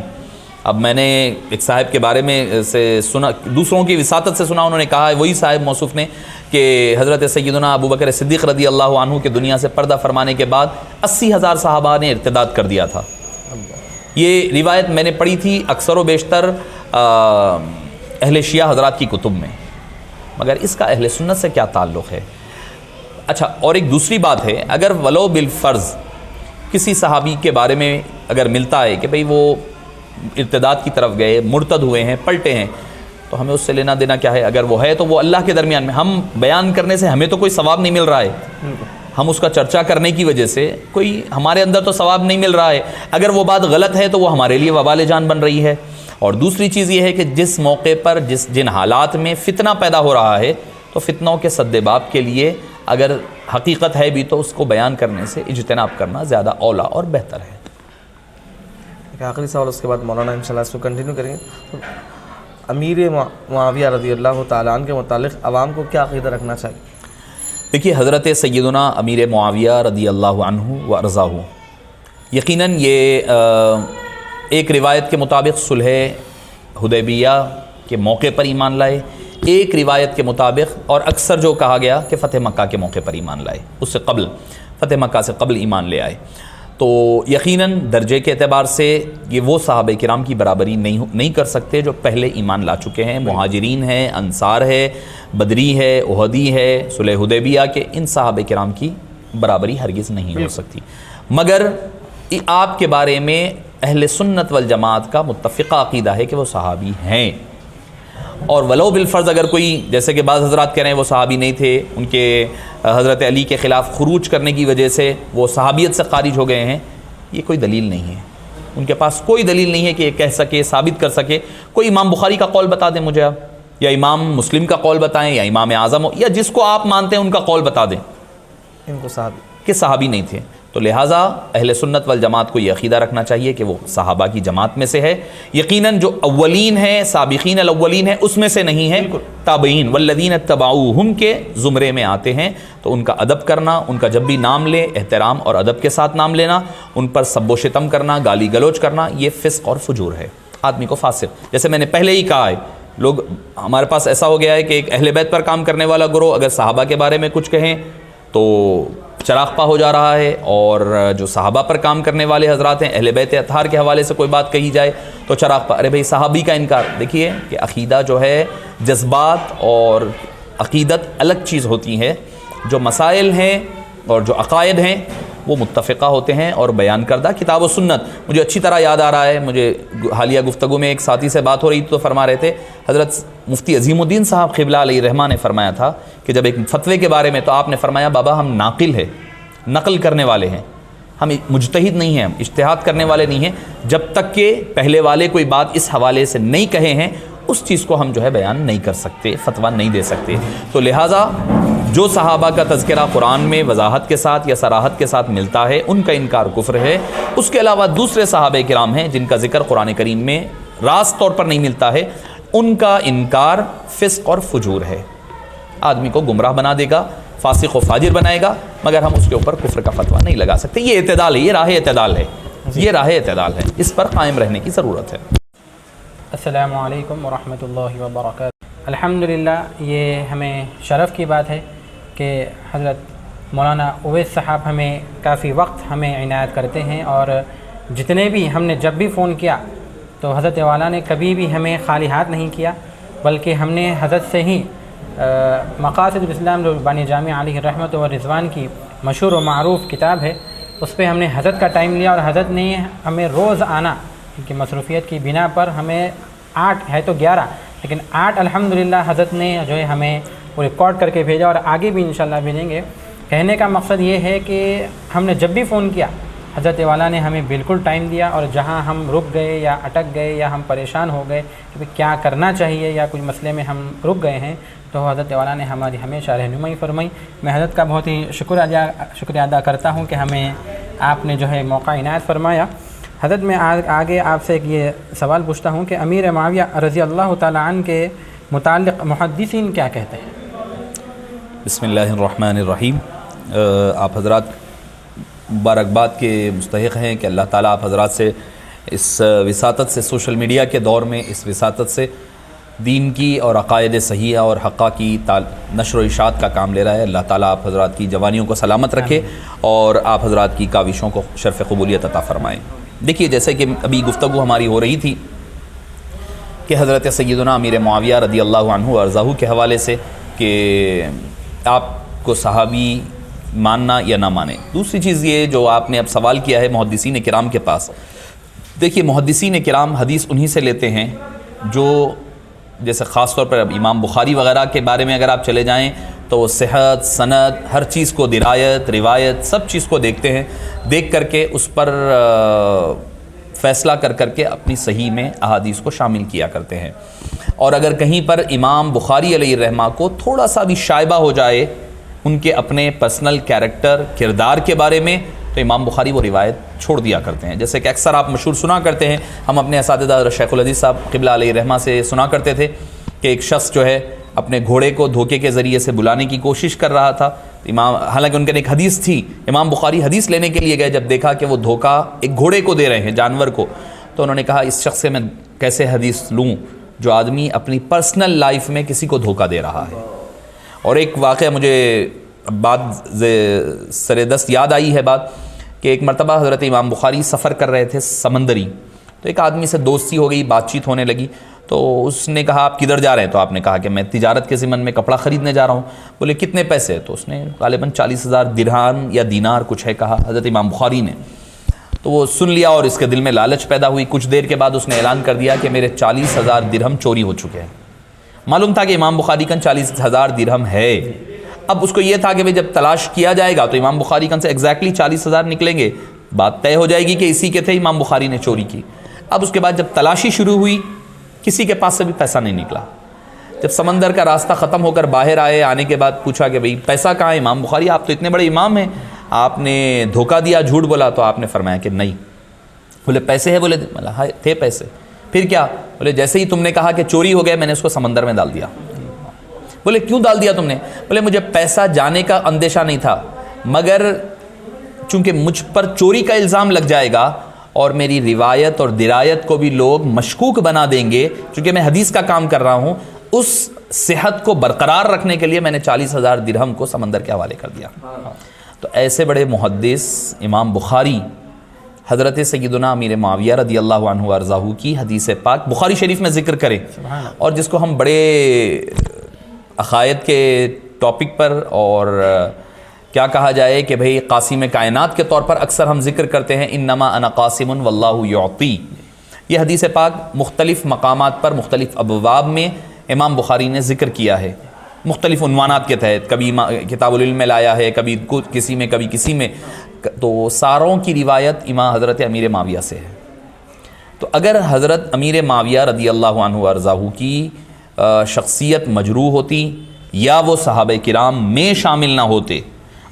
اب میں نے ایک صاحب کے بارے میں سے سنا, دوسروں کی وساطت سے سنا, انہوں نے کہا, وہی صاحب موصوف نے, کہ حضرت سیدنا ابو بکر صدیق رضی اللہ عنہ کے دنیا سے پردہ فرمانے کے بعد 80,000 صحابہ نے ارتداد کر دیا تھا. یہ روایت میں نے پڑھی تھی اکثر و بیشتر اہل شیعہ حضرات کی کتب میں, مگر اس کا اہل سنت سے کیا تعلق ہے؟ اچھا, اور ایک دوسری بات ہے, اگر ولو بالفرض کسی صحابی کے بارے میں اگر ملتا ہے کہ بھئی وہ ارتداد کی طرف گئے, مرتد ہوئے ہیں, پلٹے ہیں, تو ہمیں اس سے لینا دینا کیا ہے؟ اگر وہ ہے تو وہ اللہ کے درمیان میں, ہم بیان کرنے سے ہمیں تو کوئی ثواب نہیں مل رہا ہے, ہم اس کا چرچا کرنے کی وجہ سے کوئی ہمارے اندر تو ثواب نہیں مل رہا ہے، اگر وہ بات غلط ہے تو وہ ہمارے لیے وبال جان بن رہی ہے۔ اور دوسری چیز یہ ہے کہ جس موقع پر جن حالات میں فتنہ پیدا ہو رہا ہے تو فتنوں کے سد باب کے لیے اگر حقیقت ہے بھی تو اس کو بیان کرنے سے اجتناب کرنا زیادہ اولا اور بہتر ہے۔ ایک آخری سوال، اس کے بعد مولانا انشاءاللہ اس کو کنٹینیو کریں گے۔ تو امیر معاویہ رضی اللہ تعالیٰ عنہ کے متعلق عوام کو کیا عقیدہ رکھنا چاہیے؟ دیکھیے، حضرت سیدنا امیر معاویہ رضی اللہ عنہ و ارضاہ یقیناً یہ ایک روایت کے مطابق صلح حدیبیہ کے موقع پر ایمان لائے، ایک روایت کے مطابق اور اکثر جو کہا گیا کہ فتح مکہ کے موقع پر ایمان لائے، اس سے قبل فتح مکہ سے قبل ایمان لے آئے۔ تو یقیناً درجے کے اعتبار سے یہ وہ صحابہ کرام کی برابری نہیں کر سکتے جو پہلے ایمان لا چکے ہیں، مہاجرین ہیں، انصار ہے، بدری ہے، احدی ہے، صلح حدیبیہ کے، ان صحابہ کرام کی برابری ہرگز نہیں ہو سکتی۔ مگر آپ کے بارے میں اہل سنت والجماعت کا متفقہ عقیدہ ہے کہ وہ صحابی ہیں، اور ولو بالفرض اگر کوئی، جیسے کہ بعض حضرات کہہ رہے ہیں وہ صحابی نہیں تھے، ان کے حضرت علی کے خلاف خروج کرنے کی وجہ سے وہ صحابیت سے خارج ہو گئے ہیں، یہ کوئی دلیل نہیں ہے، ان کے پاس کوئی دلیل نہیں ہے کہ یہ کہہ سکے، ثابت کر سکے۔ کوئی امام بخاری کا قول بتا دیں مجھے آپ، یا امام مسلم کا قول بتائیں، یا امام اعظم، یا جس کو آپ مانتے ہیں ان کا قول بتا دیں ان کو صحابی کہ صحابی نہیں تھے۔ تو لہٰذا اہل سنت والجماعت کو یہ عقیدہ رکھنا چاہیے کہ وہ صحابہ کی جماعت میں سے ہے، یقیناً جو اولین ہیں، سابقین الاولین ہیں، اس میں سے نہیں ہے، تابعین والذین اتبعوہم کے زمرے میں آتے ہیں۔ تو ان کا ادب کرنا، ان کا جب بھی نام لے احترام اور ادب کے ساتھ نام لینا، ان پر سب و شتم کرنا، گالی گلوچ کرنا، یہ فسق اور فجور ہے، آدمی کو فاسق، جیسے میں نے پہلے ہی کہا ہے۔ لوگ ہمارے پاس ایسا ہو گیا ہے کہ ایک اہل بیت پر کام کرنے والا گروہ اگر صحابہ کے بارے میں کچھ کہیں تو چراغ پا ہو جا رہا ہے، اور جو صحابہ پر کام کرنے والے حضرات ہیں، اہل بیت اطہار کے حوالے سے کوئی بات کہی جائے تو چراغ پا، ارے بھائی صحابی کا انکار۔ دیکھیے کہ عقیدہ جو ہے، جذبات اور عقیدت الگ چیز ہوتی ہے، جو مسائل ہیں اور جو عقائد ہیں وہ متفقہ ہوتے ہیں اور بیان کردہ کتاب و سنت۔ مجھے اچھی طرح یاد آ رہا ہے، مجھے حالیہ گفتگو میں ایک ساتھی سے بات ہو رہی تو فرما رہے تھے، حضرت مفتی عظیم الدین صاحب قبلہ علیہ الرحمہ نے فرمایا تھا کہ جب ایک فتوے کے بارے میں، تو آپ نے فرمایا بابا ہم ناقل ہے، نقل کرنے والے ہیں، ہم مجتہد نہیں ہیں، ہم اجتہاد کرنے والے نہیں ہیں، جب تک کہ پہلے والے کوئی بات اس حوالے سے نہیں کہے ہیں اس چیز کو ہم جو ہے بیان نہیں کر سکتے، فتویٰ نہیں دے سکتے۔ تو لہٰذا جو صحابہ کا تذکرہ قرآن میں وضاحت کے ساتھ یا صراحت کے ساتھ ملتا ہے، ان کا انکار کفر ہے۔ اس کے علاوہ دوسرے صحابہ کرام ہیں جن کا ذکر قرآن کریم میں راست طور پر نہیں ملتا ہے، ان کا انکار فسق اور فجور ہے، آدمی کو گمراہ بنا دے گا، فاسق و فاجر بنائے گا، مگر ہم اس کے اوپر کفر کا فتویٰ نہیں لگا سکتے۔ یہ اعتدال ہے، یہ راہ اعتدال ہے، یہ راہ اعتدال ہے، اس پر قائم رہنے کی ضرورت ہے۔ السلام علیکم ورحمۃ اللہ وبرکاتہ۔ الحمدللہ یہ ہمیں شرف کی بات ہے کہ حضرت مولانا اویس صاحب ہمیں کافی وقت ہمیں عنایت کرتے ہیں، اور جتنے بھی ہم نے جب بھی فون کیا تو حضرت والا نے کبھی بھی ہمیں خالی ہاتھ نہیں کیا، بلکہ ہم نے حضرت سے ہی مقاصد الاسلام جو بانی جامع علیہ الرحمۃ و رضوان کی مشہور و معروف کتاب ہے، اس پہ ہم نے حضرت کا ٹائم لیا، اور حضرت نے ہمیں روز آنا، ان کی مصروفیت کی بنا پر ہمیں 8 ہے تو 11 لیکن 8 الحمدللہ حضرت نے جو ہے ہمیں وہ ریکارڈ کر کے بھیجا، اور آگے بھی انشاءاللہ بھیجیں گے۔ کہنے کا مقصد یہ ہے کہ ہم نے جب بھی فون کیا حضرت والا نے ہمیں بالکل ٹائم دیا، اور جہاں ہم رک گئے یا اٹک گئے یا ہم پریشان ہو گئے کہ کیا کرنا چاہیے یا کوئی مسئلے میں ہم رک گئے ہیں، تو حضرت والا نے ہماری ہمیشہ رہنمائی فرمائی۔ میں حضرت کا بہت ہی شکریہ ادا کرتا ہوں کہ ہمیں آپ نے جو ہے موقع عنایت فرمایا۔ حضرت میں آگے آپ سے ایک یہ سوال پوچھتا ہوں کہ امیر معاویہ رضی اللہ تعالیٰ عنہ کے متعلق محدثین کیا کہتے ہیں؟ بسم اللہ الرحمن الرحیم۔ آپ حضرات مبارکباد کے مستحق ہیں کہ اللہ تعالیٰ آپ حضرات سے اس وساطت سے، سوشل میڈیا کے دور میں اس وساطت سے دین کی اور عقائد صحیحہ اور حقہ کی نشر و اشاعت کا کام لے رہا ہے۔ اللہ تعالیٰ آپ حضرات کی جوانیوں کو سلامت رکھے اور آپ حضرات کی کاوشوں کو شرف قبولیت عطا فرمائیں۔ دیکھیے جیسے کہ ابھی گفتگو ہماری ہو رہی تھی کہ حضرت سیدنا امیر معاویہ رضی اللہ عنہ وارضاہ کے حوالے سے کہ آپ کو صحابی ماننا یا نہ مانیں۔ دوسری چیز یہ جو آپ نے اب سوال کیا ہے محدثین کرام کے پاس، دیکھیے محدثین کرام حدیث انہی سے لیتے ہیں جو، جیسے خاص طور پر اب امام بخاری وغیرہ کے بارے میں اگر آپ چلے جائیں تو صحت، سند، ہر چیز کو، درایت، روایت، سب چیز کو دیکھتے ہیں، دیکھ کر کے اس پر فیصلہ کر کے اپنی صحیح میں احادیث کو شامل کیا کرتے ہیں. اور اگر کہیں پر امام بخاری علیہ الرحمہ کو تھوڑا سا بھی شائبہ ہو جائے ان کے اپنے پرسنل کیریکٹر، کردار کے بارے میں، تو امام بخاری وہ روایت چھوڑ دیا کرتے ہیں. جیسے کہ اکثر آپ مشہور سنا کرتے ہیں، ہم اپنے اساتذہ شیخ الحدیث صاحب قبلہ علیہ الرحمہ سے سنا کرتے تھے کہ ایک شخص جو ہے اپنے گھوڑے کو دھوکے کے ذریعے سے بلانے کی کوشش کر رہا تھا. حالانکہ ان کے ایک حدیث تھی، امام بخاری حدیث لینے کے لیے گئے، جب دیکھا کہ وہ دھوکہ ایک گھوڑے کو دے رہے ہیں، جانور کو، تو انہوں نے کہا اس شخص سے میں کیسے حدیث لوں جو آدمی اپنی پرسنل لائف میں کسی کو دھوکہ دے رہا ہے. اور ایک واقعہ مجھے بات سر دست یاد آئی ہے بات کہ ایک مرتبہ حضرت امام بخاری سفر کر رہے تھے سمندری، تو ایک آدمی سے دوستی ہو گئی، بات چیت ہونے لگی. تو اس نے کہا آپ کدھر جا رہے ہیں؟ تو آپ نے کہا کہ میں تجارت کے ضمن میں کپڑا خریدنے جا رہا ہوں. بولے کتنے پیسے؟ تو اس نے غالباً 40,000 درہم یا دینار کچھ ہے کہا حضرت امام بخاری نے. تو وہ سن لیا اور اس کے دل میں لالچ پیدا ہوئی. کچھ دیر کے بعد اس نے اعلان کر دیا کہ میرے 40,000 درہم چوری ہو چکے ہیں. معلوم تھا کہ امام بخاری کا 40,000 درہم ہے. اب اس کو یہ تھا کہ جب تلاش کیا جائے گا تو امام بخاری کن سے ایگزیکٹلی 40,000 نکلیں گے، بات طے ہو جائے گی کہ اسی کے تھے، امام بخاری نے چوری کی. اب اس کے بعد جب تلاشی شروع ہوئی کسی کے پاس سے بھی پیسہ نہیں نکلا. جب سمندر کا راستہ ختم ہو کر باہر آئے، آنے کے بعد پوچھا کہ بھئی پیسہ کہاں ہے؟ امام بخاری آپ تو اتنے بڑے امام ہیں، آپ نے دھوکہ دیا، جھوٹ بولا. تو آپ نے فرمایا کہ نہیں. بولے پیسے ہے؟ بولے ہاں تھے پیسے. پھر کیا؟ بولے جیسے ہی تم نے کہا کہ چوری ہو گئے میں نے اس کو سمندر میں ڈال دیا. بولے کیوں ڈال دیا تم نے؟ بولے مجھے پیسہ جانے کا اندیشہ نہیں تھا، مگر چونکہ مجھ پر چوری کا الزام لگ جائے گا اور میری روایت اور درایت کو بھی لوگ مشکوک بنا دیں گے، چونکہ میں حدیث کا کام کر رہا ہوں، اس صحت کو برقرار رکھنے کے لیے میں نے 40,000 درہم کو سمندر کے حوالے کر دیا. تو ایسے بڑے محدث امام بخاری حضرت سیدنا امیر معاویہ رضی اللہ عنہ وارضاہ کی حدیث پاک بخاری شریف میں ذکر کریں، اور جس کو ہم بڑے عقائد کے ٹاپک پر اور کیا کہا جائے کہ بھئی قاسم کائنات کے طور پر اکثر ہم ذکر کرتے ہیں، انما انا قاسم واللہ یعطی. یہ حدیث پاک مختلف مقامات پر مختلف ابواب میں امام بخاری نے ذکر کیا ہے، مختلف عنوانات کے تحت. کبھی کتاب العلم میں لایا ہے، کبھی کسی میں، کبھی کسی میں. تو ساروں کی روایت امام حضرت امیر معاویہ سے ہے. تو اگر حضرت امیر معاویہ رضی اللہ عنہ وارضاہ کی شخصیت مجروح ہوتی یا وہ صحابہ کرام میں شامل نہ ہوتے،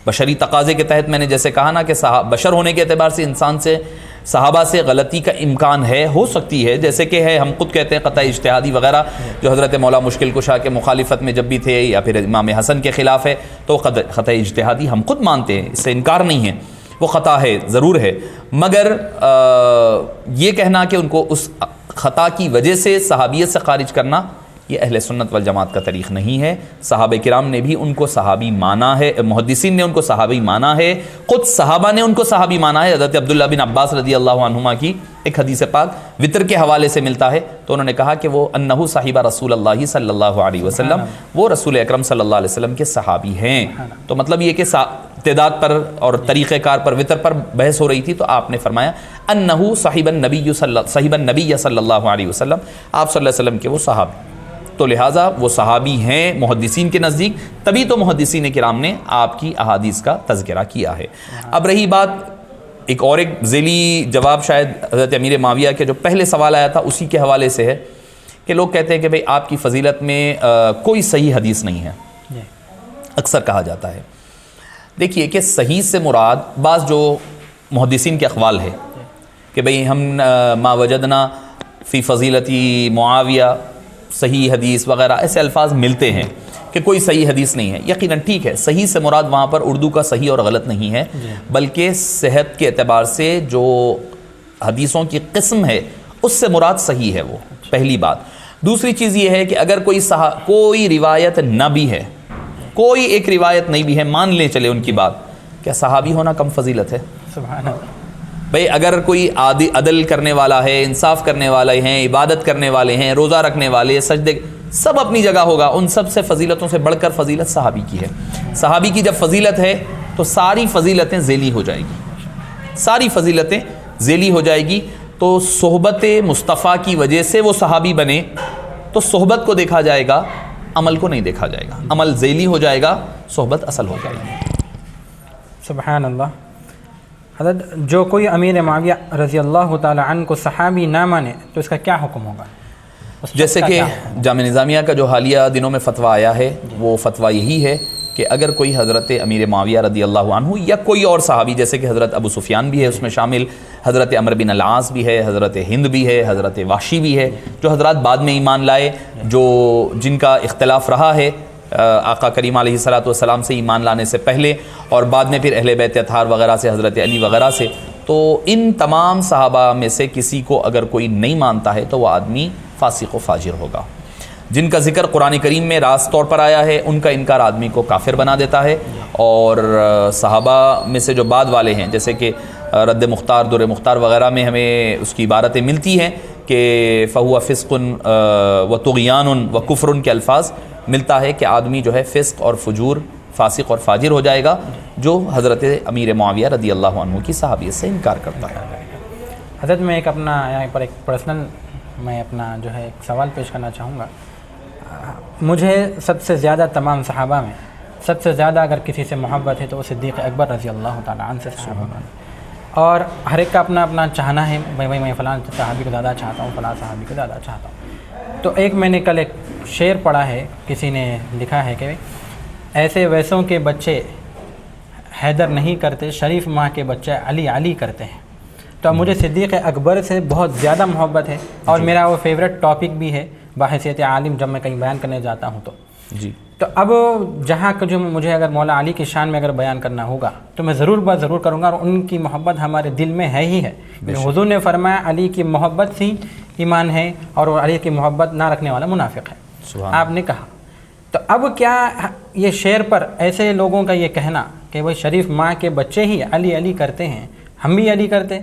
بشری تقاضے کے تحت میں نے جیسے کہا نا کہ بشر ہونے کے اعتبار سے انسان سے، صحابہ سے غلطی کا امکان ہے، ہو سکتی ہے، جیسے کہ ہے، ہم خود کہتے ہیں قطع اجتہادی وغیرہ جو حضرت مولا مشکل کشا کے مخالفت میں جب بھی تھے یا پھر امام حسن کے خلاف ہے تو قطع اجتہادی ہم خود مانتے ہیں، اس سے انکار نہیں ہے، وہ خطا ہے، ضرور ہے. مگر یہ کہنا کہ ان کو اس خطا کی وجہ سے صحابیت سے خارج کرنا، یہ اہل سنت والجماعت کا طریق نہیں ہے. صحابہ کرام نے بھی ان کو صحابی مانا ہے، محدثین نے ان کو صحابی مانا ہے، خود صحابہ نے ان کو صحابی مانا ہے. حضرت عبداللہ بن عباس رضی اللہ عنہما کی ایک حدیث پاک وطر کے حوالے سے ملتا ہے، تو انہوں نے کہا کہ وہ انہو صاحبہ رسول اللہ صلی اللہ علیہ وسلم، وہ رسول اکرم صلی اللہ علیہ وسلم کے صحابی ہیں. تو مطلب یہ کہ تعداد پر اور طریقہ کار پر، وطر پر بحث ہو رہی تھی، تو آپ نے فرمایا انہو صاحب النبی صلی اللہ علیہ وسلم، آپ صلی اللہ علیہ وسلم کے وہ صحابی. تو لہٰذا وہ صحابی ہیں محدثین کے نزدیک، تبھی تو محدثین کرام نے آپ کی احادیث کا تذکرہ کیا ہے. اب رہی بات ایک ذیلی جواب شاید حضرت امیر معاویہ کے جو پہلے سوال آیا تھا اسی کے حوالے سے ہے کہ لوگ کہتے ہیں کہ بھئی آپ کی فضیلت میں کوئی صحیح حدیث نہیں ہے، اکثر کہا جاتا ہے. دیکھیے کہ صحیح سے مراد بعض جو محدثین کے اقوال ہے کہ بھئی ہم ما وجدنا فی فضیلتی معاویہ صحیح حدیث وغیرہ، ایسے الفاظ ملتے ہیں کہ کوئی صحیح حدیث نہیں ہے. یقیناً ٹھیک ہے، صحیح سے مراد وہاں پر اردو کا صحیح اور غلط نہیں ہے، بلکہ صحت کے اعتبار سے جو حدیثوں کی قسم ہے اس سے مراد صحیح ہے، وہ پہلی بات. دوسری چیز یہ ہے کہ اگر کوئی روایت نہ بھی ہے، کوئی ایک روایت نہیں بھی ہے، مان لیں چلے ان کی بات، کیا صحابی ہونا کم فضیلت ہے؟ سبحان اللہ. بھئی اگر کوئی عدل کرنے والا ہے، انصاف کرنے والے ہیں، عبادت کرنے والے ہیں، روزہ رکھنے والے، سجدے، سب اپنی جگہ ہوگا، ان سب سے فضیلتوں سے بڑھ کر فضیلت صحابی کی ہے. صحابی کی جب فضیلت ہے تو ساری فضیلتیں ذیلی ہو جائے گی، ساری فضیلتیں ذیلی ہو جائے گی. تو صحبت مصطفیٰ کی وجہ سے وہ صحابی بنے تو صحبت کو دیکھا جائے گا، عمل کو نہیں دیکھا جائے گا، عمل ذیلی ہو جائے گا، صحبت اصل ہو جائے گی۔ سبحان اللہ۔ حضرت جو کوئی امیر معاویہ رضی اللہ تعالی عنہ کو صحابی نہ مانے تو اس کا کیا حکم ہوگا؟ جیسے کہ جامع نظامیہ کا جو حالیہ دنوں میں فتویٰ آیا ہے وہ فتویٰ یہی ہے کہ اگر کوئی حضرت امیر معاویہ رضی اللہ عنہ یا کوئی اور صحابی، جیسے کہ حضرت ابو سفیان بھی ہے اس میں شامل، حضرت عمرو بن العاص بھی ہے، حضرت ہند بھی ہے، حضرت وحشی بھی ہے، جو حضرات بعد میں ایمان لائے، جن کا اختلاف رہا ہے آقا کریم علیہ الصلوۃ والسلام سے ایمان لانے سے پہلے، اور بعد میں پھر اہل بیت اطہار وغیرہ سے، حضرت علی وغیرہ سے، تو ان تمام صحابہ میں سے کسی کو اگر کوئی نہیں مانتا ہے تو وہ آدمی فاسق و فاجر ہوگا۔ جن کا ذکر قرآن کریم میں راست طور پر آیا ہے ان کا انکار آدمی کو کافر بنا دیتا ہے، اور صحابہ میں سے جو بعد والے ہیں، جیسے کہ رد مختار، در مختار وغیرہ میں ہمیں اس کی عبارتیں ملتی ہیں کہ فہو فسق و طغیان و کفر کے الفاظ ملتا ہے کہ آدمی جو ہے فسق اور فجور، فاسق اور فاجر ہو جائے گا جو حضرت امیر معاویہ رضی اللہ عنہ کی صحابیت سے انکار کرتا ہے۔ حضرت میں ایک اپنا یہاں پر ایک پرسنل میں اپنا جو ہے ایک سوال پیش کرنا چاہوں گا۔ مجھے سب سے زیادہ تمام صحابہ میں سب سے زیادہ اگر کسی سے محبت ہے تو وہ صدیق اکبر رضی اللہ تعالیٰ عنہ سے صحابہ، اور ہر ایک کا اپنا اپنا چاہنا ہے، بھائی میں فلاں صحابی کو زیادہ چاہتا ہوں، فلاں صحابی کو زیادہ چاہتا ہوں۔ تو ایک میں نے کل ایک شعر پڑھا ہے، کسی نے لکھا ہے کہ ایسے ویسوں کے بچے حیدر نہیں کرتے، شریف ماں کے بچے علی علی کرتے ہیں۔ تو اب مجھے صدیق اکبر سے بہت زیادہ محبت ہے، اور میرا وہ فیوریٹ ٹاپک بھی ہے بحیثیت عالم، جب میں کہیں بیان کرنے جاتا ہوں تو اب جہاں جو مجھے اگر مولا علی کی شان میں اگر بیان کرنا ہوگا تو میں ضرور کروں گا، اور ان کی محبت ہمارے دل میں ہے ہی ہے۔ حضور نے فرمایا علی کی محبت سی ایمان ہے، اور علی کی محبت نہ رکھنے والا منافق ہے، آپ نے کہا۔ تو اب کیا یہ شعر پر ایسے لوگوں کا یہ کہنا کہ وہ شریف ماں کے بچے ہی علی علی کرتے ہیں، ہم بھی علی کرتے،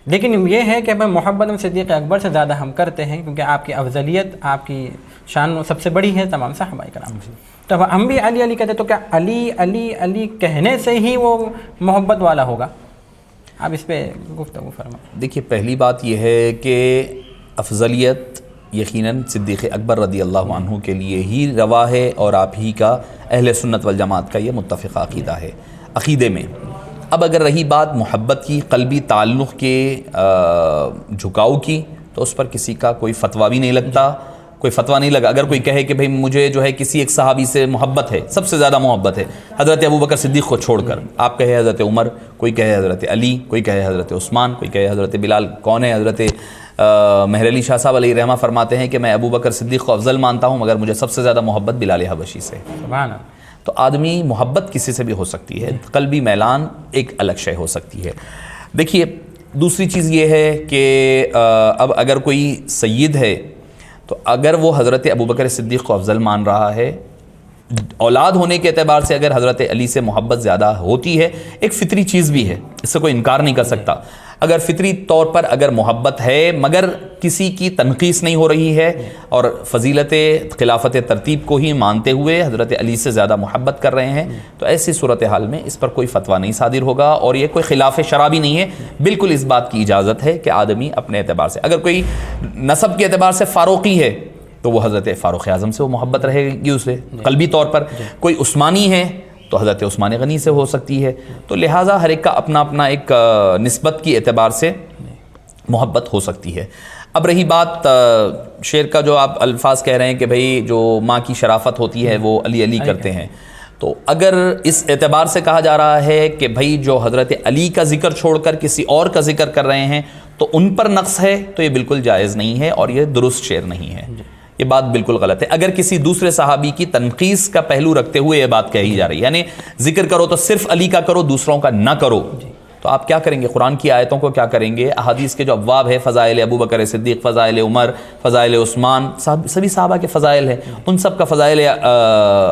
لیکن یہ ہے کہ محبت میں صدیق اکبر سے زیادہ ہم کرتے ہیں، کیونکہ آپ کی افضلیت، آپ کی شان سب سے بڑی ہے تمام صحابہ کرام سے، تو ہم بھی علی علی کہتے، تو کیا علی علی علی کہنے سے ہی وہ محبت والا ہوگا؟ آپ اس پہ گفتگو فرمائیں۔ دیکھیے، پہلی بات یہ ہے کہ افضلیت یقیناً صدیق اکبر رضی اللہ عنہ کے لیے ہی روا ہے، اور آپ ہی کا اہل سنت والجماعت کا یہ متفق عقیدہ ہے عقیدے میں۔ اب اگر رہی بات محبت کی، قلبی تعلق کے جھکاؤ کی، تو اس پر کسی کا کوئی فتویٰ بھی نہیں لگتا، کوئی فتویٰ نہیں لگا۔ اگر کوئی کہے کہ بھئی مجھے جو ہے کسی ایک صحابی سے محبت ہے، سب سے زیادہ محبت ہے حضرت ابوبکر صدیق کو چھوڑ کر، آپ کہے حضرت عمر، کوئی کہے حضرت علی، کوئی کہے حضرت عثمان، کوئی کہے حضرت بلال، کون ہے؟ حضرت مہر علی شاہ صاحب علیہ رحمہ فرماتے ہیں کہ میں ابوبکر صدیق کو افضل مانتا ہوں، مگر مجھے سب سے زیادہ محبت بلال حبشی سے۔ سبحان اللہ۔ تو آدمی محبت کسی سے بھی ہو سکتی ہے، قلبی میلان ایک الگ شے ہو سکتی ہے۔ دیکھیے، دوسری چیز یہ ہے کہ اب اگر کوئی سید ہے تو اگر وہ حضرت ابوبکر صدیق کو افضل مان رہا ہے، اولاد ہونے کے اعتبار سے اگر حضرت علی سے محبت زیادہ ہوتی ہے، ایک فطری چیز بھی ہے، اس سے کوئی انکار نہیں کر سکتا۔ اگر فطری طور پر اگر محبت ہے مگر کسی کی تنقیص نہیں ہو رہی ہے، اور فضیلت خلافت ترتیب کو ہی مانتے ہوئے حضرت علی سے زیادہ محبت کر رہے ہیں، تو ایسی صورتحال میں اس پر کوئی فتویٰ نہیں صادر ہوگا، اور یہ کوئی خلاف شرع بھی نہیں ہے۔ بالکل اس بات کی اجازت ہے کہ آدمی اپنے اعتبار سے، اگر کوئی نسب کے اعتبار سے فاروقی ہے تو وہ حضرت فاروق اعظم سے وہ محبت رہے گی اسے قلبی طور پر، کوئی عثمانی ہے تو حضرت عثمان غنی سے ہو سکتی ہے، تو لہٰذا ہر ایک کا اپنا اپنا ایک نسبت کی اعتبار سے محبت ہو سکتی ہے۔ اب رہی بات شعر کا، جو آپ الفاظ کہہ رہے ہیں کہ بھئی جو ماں کی شرافت ہوتی ہے وہ علی علی کرتے ہیں، تو اگر اس اعتبار سے کہا جا رہا ہے کہ بھئی جو حضرت علی کا ذکر چھوڑ کر کسی اور کا ذکر کر رہے ہیں تو ان پر نقص ہے، تو یہ بالکل جائز نہیں ہے، اور یہ درست شعر نہیں ہے، یہ بات بالکل غلط ہے۔ اگر کسی دوسرے صحابی کی تنقیص کا پہلو رکھتے ہوئے یہ بات کہی جا رہی ہے، یعنی ذکر کرو تو صرف علی کا کرو، دوسروں کا نہ کرو، تو آپ کیا کریں گے؟ قرآن کی آیتوں کو کیا کریں گے؟ احادیث کے جو ابواب ہے، فضائل ابوبکر صدیق، فضائل عمر، فضائل عثمان، سبھی صحابہ کے فضائل ہیں، ان سب کا فضائل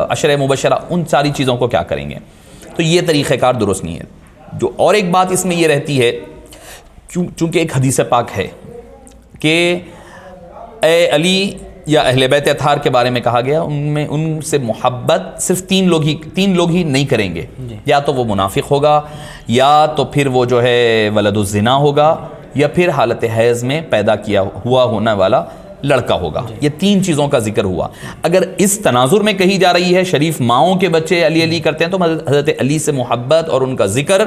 عشر مبشرہ، ان ساری چیزوں کو کیا کریں گے؟ تو یہ طریقہ کار درست نہیں ہے۔ جو اور ایک بات اس میں یہ رہتی ہے، چونکہ ایک حدیث پاک ہے کہ اے علی یا اہل بیت اطہار کے بارے میں کہا گیا، ان سے محبت صرف تین لوگ ہی نہیں کریں گے، یا تو وہ منافق ہوگا، یا تو پھر وہ جو ہے ولد الزنا ہوگا، یا پھر حالت حیض میں پیدا کیا ہوا ہونے والا لڑکا ہوگا. یہ 3 چیزوں کا ذکر ہوا. اگر اس تناظر میں کہی جا رہی ہے شریف ماؤں کے بچے علی علی کرتے ہیں تو حضرت علی سے محبت اور ان کا ذکر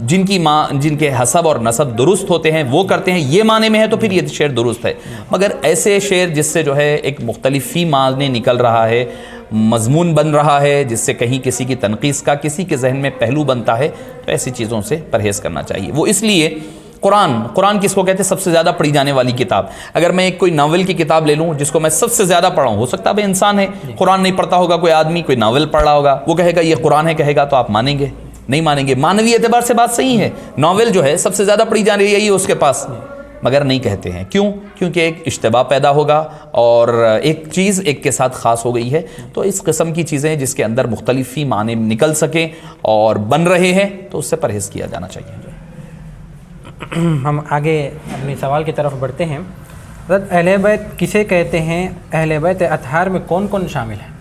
جن کی ماں جن کے حسب اور نسب درست ہوتے ہیں وہ کرتے ہیں، یہ معنی میں ہے تو پھر یہ شعر درست ہے. مگر ایسے شعر جس سے جو ہے ایک مختلف فی معنی نکل رہا ہے، مضمون بن رہا ہے، جس سے کہیں کسی کی تنقیص کا کسی کے ذہن میں پہلو بنتا ہے، تو ایسی چیزوں سے پرہیز کرنا چاہیے. وہ اس لیے قرآن کس کو کہتے ہیں؟ سب سے زیادہ پڑھی جانے والی کتاب. اگر میں ایک کوئی ناول کی کتاب لے لوں جس کو میں سب سے زیادہ پڑھا ہوں، ہو سکتا ہے انسان ہے قرآن نہیں پڑھتا ہوگا، کوئی آدمی کوئی ناول پڑھ رہا ہوگا، وہ کہے گا یہ قرآن ہے، کہے گا تو آپ مانیں گے؟ نہیں مانیں گے. مانوی اعتبار سے بات صحیح ہے، ناول جو ہے سب سے زیادہ پڑھی جا رہی ہے اس کے پاس، مگر نہیں کہتے ہیں. کیوں؟ کیونکہ ایک اشتباہ پیدا ہوگا اور ایک چیز ایک کے ساتھ خاص ہو گئی ہے. تو اس قسم کی چیزیں جس کے اندر مختلف معنی نکل سکیں اور بن رہے ہیں تو اس سے پرہیز کیا جانا چاہیے. ہم آگے اپنے سوال کی طرف بڑھتے ہیں. حضرت اہل بیت کسے کہتے ہیں؟ اہل بیت اطہار میں کون کون شامل ہیں؟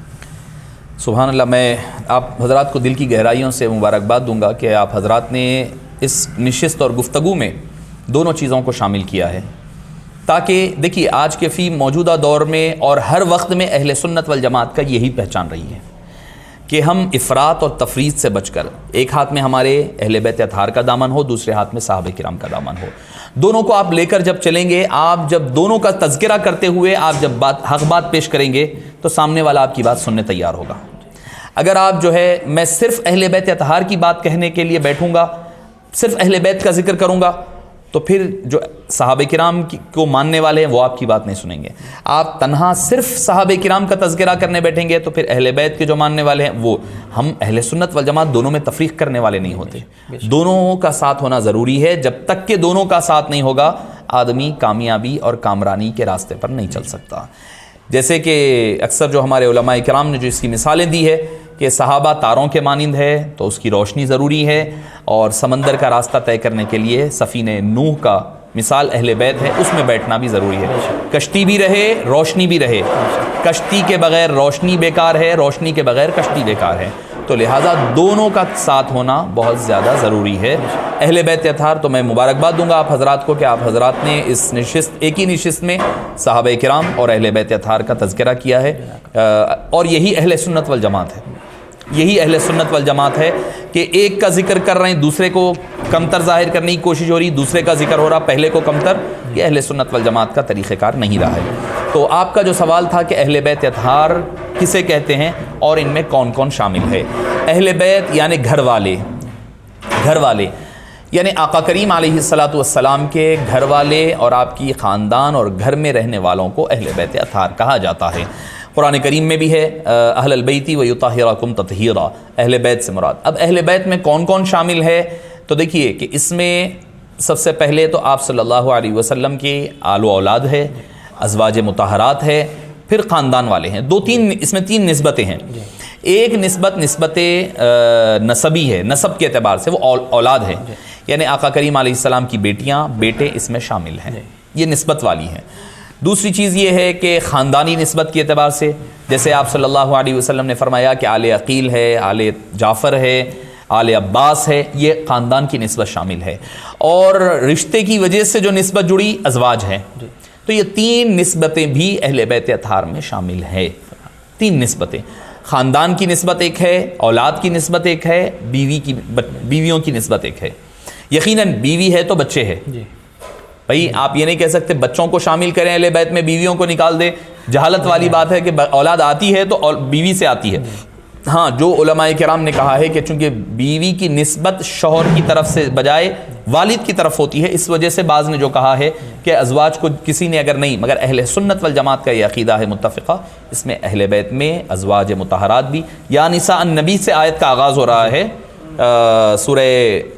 سبحان اللہ. میں آپ حضرات کو دل کی گہرائیوں سے مبارکباد دوں گا کہ آپ حضرات نے اس نشست اور گفتگو میں دونوں چیزوں کو شامل کیا ہے، تاکہ دیکھیے آج کے فی موجودہ دور میں اور ہر وقت میں اہل سنت والجماعت کا یہی پہچان رہی ہے کہ ہم افراط اور تفریط سے بچ کر، ایک ہاتھ میں ہمارے اہل بیت اطہار کا دامن ہو، دوسرے ہاتھ میں صحابہ کرام کا دامن ہو. دونوں کو آپ لے کر جب چلیں گے، آپ جب دونوں کا تذکرہ کرتے ہوئے آپ جب حق بات پیش کریں گے تو سامنے والا آپ کی بات سننے تیار ہوگا. اگر آپ جو ہے میں صرف اہل بیت اطہار کی بات کہنے کے لیے بیٹھوں گا، صرف اہل بیت کا ذکر کروں گا، تو پھر جو صحابہ کرام کو ماننے والے ہیں وہ آپ کی بات نہیں سنیں گے. آپ تنہا صرف صحابہ کرام کا تذکرہ کرنے بیٹھیں گے تو پھر اہل بیت کے جو ماننے والے ہیں وہ، ہم اہل سنت والجماعت دونوں میں تفریق کرنے والے نہیں ہوتے. دونوں کا ساتھ ہونا ضروری ہے. جب تک کہ دونوں کا ساتھ نہیں ہوگا آدمی کامیابی اور کامرانی کے راستے پر نہیں چل سکتا. جیسے کہ اکثر جو ہمارے علماء کرام نے جو اس کی مثالیں دی ہے کہ صحابہ تاروں کے مانند ہے تو اس کی روشنی ضروری ہے، اور سمندر کا راستہ طے کرنے کے لیے سفینہ نوح کا مثال اہل بیت ہے، اس میں بیٹھنا بھی ضروری ہے. کشتی بھی رہے، روشنی بھی رہے. کشتی کے بغیر روشنی بیکار ہے، روشنی کے بغیر کشتی بیکار ہے. تو لہٰذا دونوں کا ساتھ ہونا بہت زیادہ ضروری ہے. اہل بیت اطہار تو میں مبارکباد دوں گا آپ حضرات کو کہ آپ حضرات نے اس نشست، ایک ہی نشست میں صحابہ کرام اور اہل بیت اطہار کا تذکرہ کیا ہے. اور یہی اہل سنت والجماعت ہے، یہی اہل سنت والجماعت ہے کہ ایک کا ذکر کر رہے ہیں، دوسرے کو کمتر ظاہر کرنے کی کوشش ہو رہی، دوسرے کا ذکر ہو رہا پہلے کو کمتر. یہ اہل سنت والجماعت کا طریقہ کار نہیں رہا ہے. تو آپ کا جو سوال تھا کہ اہل بیت اطہار کسے کہتے ہیں اور ان میں کون کون شامل ہے. اہل بیت یعنی گھر والے یعنی آقا کریم علیہ الصلاۃ والسلام کے گھر والے اور آپ کی خاندان اور گھر میں رہنے والوں کو اہل بیت اطہار کہا جاتا ہے. قرآن کریم میں بھی ہے اہل البیت ویطہرکم تطہیرا، اہل بیت سے مراد. اب اہل بیت میں کون کون شامل ہے تو دیکھیے کہ اس میں سب سے پہلے تو آپ صلی اللہ علیہ وسلم کی آل و اولاد ہے، ازواج مطہرات ہے، پھر خاندان والے ہیں. اس میں تین نسبتیں ہیں. ایک نسبت نسبی ہے، نسب کے اعتبار سے وہ اولاد ہے، یعنی آقا کریم علیہ السلام کی بیٹیاں بیٹے اس میں شامل ہیں، یہ نسبت والی ہیں. دوسری چیز یہ ہے کہ خاندانی نسبت کے اعتبار سے، جیسے آپ صلی اللہ علیہ وسلم نے فرمایا کہ آل عقیل ہے، آل جعفر ہے، آل عباس ہے، یہ خاندان کی نسبت شامل ہے. اور رشتے کی وجہ سے جو نسبت جڑی ازواج ہے، تو یہ تین نسبتیں بھی اہل بیت اطہار میں شامل ہے. تین نسبتیں، خاندان کی نسبت ایک ہے، اولاد کی نسبت ایک ہے، بیویوں کی نسبت ایک ہے. یقیناً بیوی ہے تو بچے ہے. بھائی آپ یہ نہیں کہہ سکتے بچوں کو شامل کریں اہل بیت میں، بیویوں کو نکال دیں. جہالت والی بات ہے کہ اولاد آتی ہے تو بیوی سے آتی ہے. ہاں، جو علماء کرام نے کہا ہے کہ چونکہ بیوی کی نسبت شوہر کی طرف سے بجائے والد کی طرف ہوتی ہے، اس وجہ سے بعض نے جو کہا ہے کہ ازواج کو کسی نے اگر نہیں، مگر اہل سنت والجماعت کا یہ عقیدہ ہے متفقہ، اس میں اہل بیت میں ازواج مطہرات بھی. یا نساء النبی سے آیت کا آغاز ہو رہا ہے، سورہ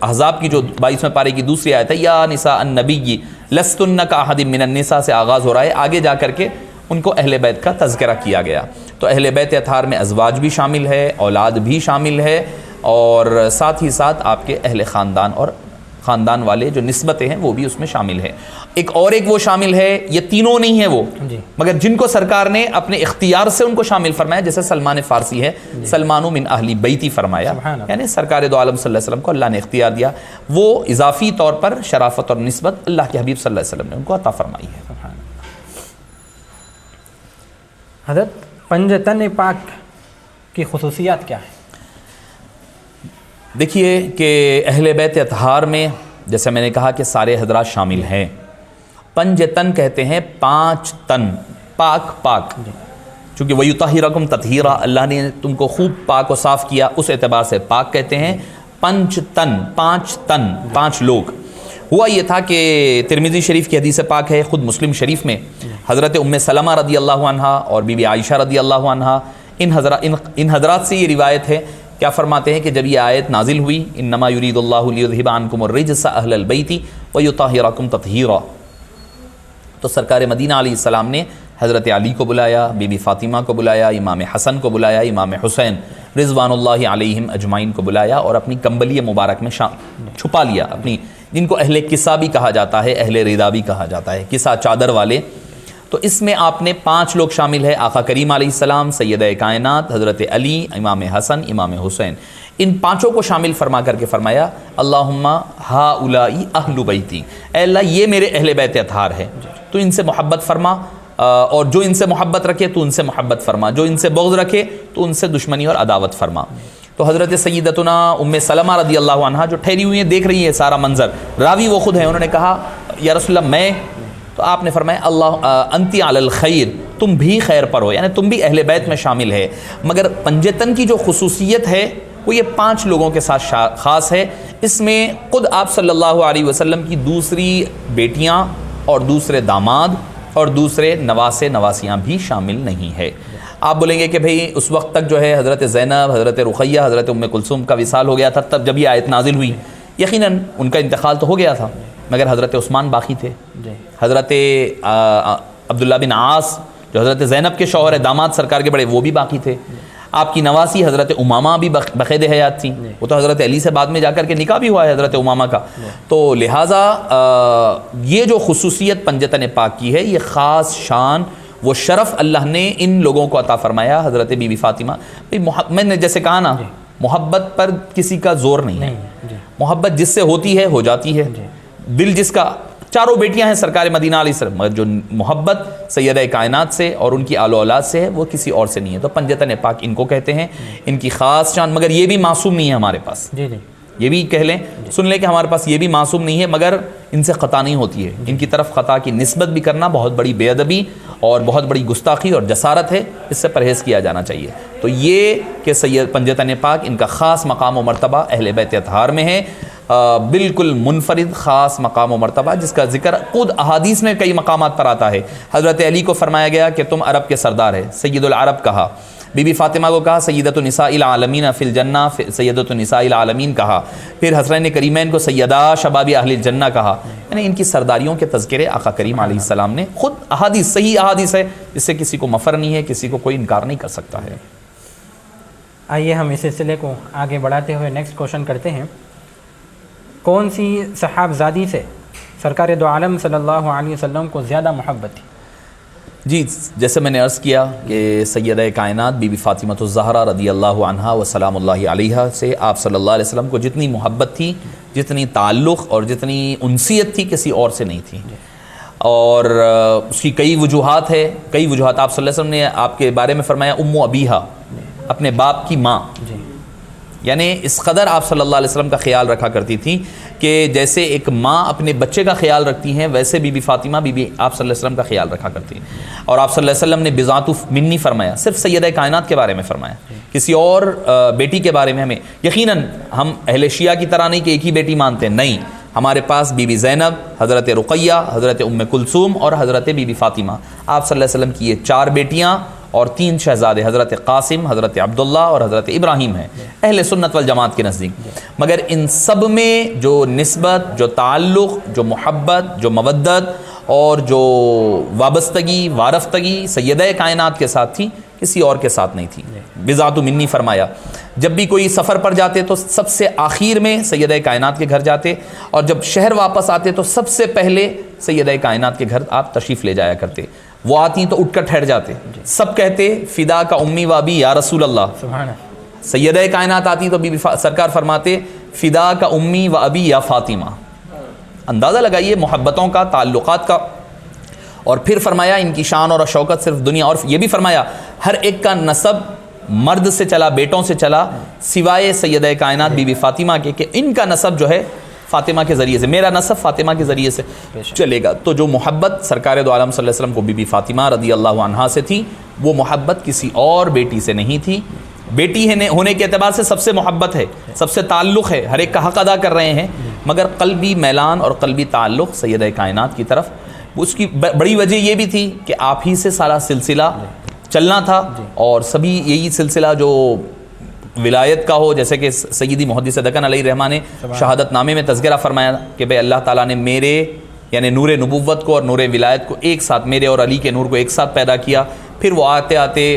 احزاب کی جو 22ویں پارے کی دوسری آیت ہے، یا نساء النبی لستن کاحد من النساء سے آغاز ہو رہا ہے. آگے جا کر کے ان کو اہل بیت کا تذکرہ کیا گیا. تو اہل بیت اطہار میں ازواج بھی شامل ہے، اولاد بھی شامل ہے، اور ساتھ ہی ساتھ آپ کے اہل خاندان اور خاندان والے جو نسبتیں ہیں وہ بھی اس میں شامل ہیں. ایک وہ شامل ہے، یہ تینوں نہیں ہیں وہ، مگر جن کو سرکار نے اپنے اختیار سے ان کو شامل فرمایا، جیسے سلمان فارسی ہے، سلمان من اہل بیتی فرمایا، یعنی سرکار دو عالم صلی اللہ علیہ وسلم کو اللہ نے اختیار دیا. وہ اضافی طور پر شرافت اور نسبت اللہ کے حبیب صلی اللہ علیہ وسلم نے ان کو عطا فرمائی ہے. حضرت پنجتن پاک کی خصوصیات کیا ہیں؟ دیکھیے کہ اہل بیت اطہار میں جیسے میں نے کہا کہ سارے حضرات شامل ہیں. پنج تن کہتے ہیں 5 تن، پاک پاک، چونکہ وَيُطَهِّرَكُمْ تَطْهِيرًا، اللہ نے تم کو خوب پاک و صاف کیا، اس اعتبار سے پاک کہتے ہیں. پنج تن، 5 تن، 5 لوگ. ہوا یہ تھا کہ ترمذی شریف کی حدیث پاک ہے، خود مسلم شریف میں حضرت ام سلمہ رضی اللہ عنہا اور بی بی عائشہ رضی اللہ عنہا ان حضرات سے یہ روایت ہے. کیا فرماتے ہیں کہ جب یہ آیت نازل ہوئی انما یرید اللہ لیذھب عنکم الرجس اہل البیت ویطہرکم تطہیرا، تو سرکار مدینہ علیہ السلام نے حضرت علی کو بلایا، بی بی فاطمہ کو بلایا، امام حسن کو بلایا، امام حسین رضوان اللہ علیہم اجمعین کو بلایا اور اپنی کمبلی مبارک میں چھپا لیا، اپنی جن کو اہل کسا بھی کہا جاتا ہے، اہل ردا بھی کہا جاتا ہے، کسا چادر والے. تو اس میں آپ نے 5 لوگ شامل ہے، آقا کریم علیہ السلام، سیدہ کائنات حضرت علی، امام حسن، امام حسین، ان 5 کو شامل فرما کر کے فرمایا اللہم ہؤلاء اہل بیتی، اے اللہ یہ میرے اہل بیت اطہار ہے، تو ان سے محبت فرما، اور جو ان سے محبت رکھے تو ان سے محبت فرما، جو ان سے بغض رکھے تو ان سے دشمنی اور عداوت فرما. تو حضرت سیدتنا ام سلمہ رضی اللہ عنہا جو ٹھہری ہوئی ہیں، دیکھ رہی ہیں سارا منظر، راوی وہ خود ہیں، انہوں نے کہا یا رسول اللہ میں، تو آپ نے فرمایا اللہ انتی علی الخیر، تم بھی خیر پر ہو، یعنی تم بھی اہل بیت میں شامل ہے. مگر پنجتن کی جو خصوصیت ہے وہ یہ 5 لوگوں کے ساتھ خاص ہے. اس میں خود آپ صلی اللہ علیہ وسلم کی دوسری بیٹیاں اور دوسرے داماد اور دوسرے نواسے نواسیاں بھی شامل نہیں ہے. آپ بولیں گے کہ بھئی اس وقت تک جو ہے حضرت زینب، حضرت رقیہ، حضرت م کلثوم کا وصال ہو گیا تھا تب جب یہ آیت نازل ہوئی. یقیناً ان کا انتقال تو ہو گیا تھا، مگر حضرت عثمان باقی تھے، حضرت عبداللہ بن عاص جو حضرت زینب کے شوہر داماد سرکار کے بڑے، وہ بھی باقی تھے. آپ کی نواسی حضرت امامہ بھی بقید حیات تھیں، وہ تو حضرت علی سے بعد میں جا کر کے نکاح بھی ہوا ہے حضرت امامہ کا. تو لہٰذا یہ جو خصوصیت پنجتن پاک کی ہے، یہ خاص شان وہ شرف اللہ نے ان لوگوں کو عطا فرمایا. حضرت بی بی فاطمہ، میں نے جیسے کہا نا، محبت پر کسی کا زور نہیں ہے، محبت جس سے ہوتی ہے ہو جاتی ہے. دل جس کا، چاروں بیٹیاں ہیں سرکار مدینہ علیہ السلام، مگر جو محبت سیدہ کائنات سے اور ان کی آل و اولاد سے ہے وہ کسی اور سے نہیں ہے. تو پنجتن پاک ان کو کہتے ہیں، ان کی خاص شان. مگر یہ بھی معصوم نہیں ہے ہمارے پاس، یہ بھی کہہ لیں، سن لیں کہ ہمارے پاس یہ بھی معصوم نہیں ہے، مگر ان سے خطا نہیں ہوتی ہے. ان کی طرف خطا کی نسبت بھی کرنا بہت بڑی بے ادبی اور بہت بڑی گستاخی اور جسارت ہے، اس سے پرہیز کیا جانا چاہیے. تو یہ کہ سید پنجتن پاک ان کا خاص مقام و مرتبہ اہل بیت اطہار میں ہے، بالکل منفرد خاص مقام و مرتبہ، جس کا ذکر خود احادیث میں کئی مقامات پر آتا ہے. حضرت علی کو فرمایا گیا کہ تم عرب کے سردار ہے، سید العرب کہا. بی بی فاطمہ کو کہا سیدۃ النساء العالمین فی الجنہ، سیدۃ النساء العالمین کہا. پھر حسنین کریمین کو سیدہ شباب اہل الجنہ کہا. یعنی ان کی سرداریوں کے تذکرے آقا کریم علیہ السلام نے خود احادیث، صحیح احادیث ہے، اس سے کسی کو مفر نہیں ہے، کسی کو کوئی انکار نہیں کر سکتا ہے. آئیے ہم اس سلسلے کو آگے بڑھاتے ہوئے نیکسٹ کوشچن کرتے ہیں. کون سی صحابزادی سے سرکار دو عالم صلی اللہ علیہ وسلم کو زیادہ محبت تھی؟ جی، جیسے میں نے عرض کیا کہ سیدہ کائنات بی بی فاطمہ الزہرا رضی اللہ عنہا و سلام اللہ علیہا سے آپ صلی اللہ علیہ وسلم کو جتنی محبت تھی، جتنی تعلق اور جتنی انسیت تھی، کسی اور سے نہیں تھی. اور اس کی کئی وجوہات ہے، کئی وجوہات. آپ صلی اللہ علیہ وسلم نے آپ کے بارے میں فرمایا ام ابیہا، اپنے باپ کی ماں. یعنی اس قدر آپ صلی اللہ علیہ وسلم کا خیال رکھا کرتی تھی کہ جیسے ایک ماں اپنے بچے کا خیال رکھتی ہیں، ویسے بی بی فاطمہ بی بی آپ صلی اللہ علیہ وسلم کا خیال رکھا کرتی ہیں. اور آپ صلی اللہ علیہ وسلم نے بذات منی فرمایا، صرف سیدہ کائنات کے بارے میں فرمایا، کسی اور بیٹی کے بارے میں ہمیں یقیناً ہم اہل شیعہ کی طرح نہیں کہ ایک ہی بیٹی مانتے ہیں، نہیں. ہمارے پاس بی بی زینب، حضرت رقیہ، حضرت ام کلثوم اور حضرت بی بی فاطمہ، آپ صلی اللہ علیہ وسلم کی یہ 4 بیٹیاں اور 3 شہزادے، حضرت قاسم، حضرت عبداللہ اور حضرت ابراہیم ہیں اہل سنت والجماعت کے نزدیک. مگر ان سب میں جو نسبت، جو تعلق، جو محبت، جو مودت اور جو وابستگی، وارفتگی سیدہ کائنات کے ساتھ تھی، کسی اور کے ساتھ نہیں تھی. بذات منی فرمایا. جب بھی کوئی سفر پر جاتے تو سب سے آخر میں سیدہ کائنات کے گھر جاتے، اور جب شہر واپس آتے تو سب سے پہلے سیدہ کائنات کے گھر آپ تشریف لے جایا کرتے. وہ آتی تو اٹھ کر ٹھہر جاتے، سب کہتے فدا کا امی و ابی یا رسول اللہ. سبحان. سیدہ کائنات آتی تو بی بی سرکار فرماتے فدا کا امی و ابی یا فاطمہ. اندازہ لگائیے محبتوں کا، تعلقات کا. اور پھر فرمایا ان کی شان اور شوکت صرف دنیا، اور یہ بھی فرمایا ہر ایک کا نسب مرد سے چلا، بیٹوں سے چلا، سوائے سیدہ کائنات بی بی فاطمہ کے، کہ ان کا نسب جو ہے فاطمہ کے ذریعے سے، میرا نسب فاطمہ کے ذریعے سے چلے گا۔ تو جو محبت سرکار دو عالم صلی اللہ علیہ وسلم کو بی بی فاطمہ رضی اللہ عنہا سے تھی، وہ محبت کسی اور بیٹی سے نہیں تھی۔ بیٹی ہونے کے اعتبار سے سب سے محبت ہے، سب سے تعلق ہے، ہر ایک کا حق ادا کر رہے ہیں، مگر قلبی میلان اور قلبی تعلق سیدہ کائنات کی طرف، اس کی بڑی وجہ یہ بھی تھی کہ آپ ہی سے سارا سلسلہ چلنا تھا، اور سبھی یہی سلسلہ جو ولایت کا ہو، جیسے کہ سیدی محدث دکن علیہ رحمٰن نے شہادت نامے میں تذکرہ فرمایا کہ بھئی اللہ تعالیٰ نے میرے یعنی نور نبوت کو اور نور ولایت کو ایک ساتھ، میرے اور علی کے نور کو ایک ساتھ پیدا کیا۔ پھر وہ آتے آتے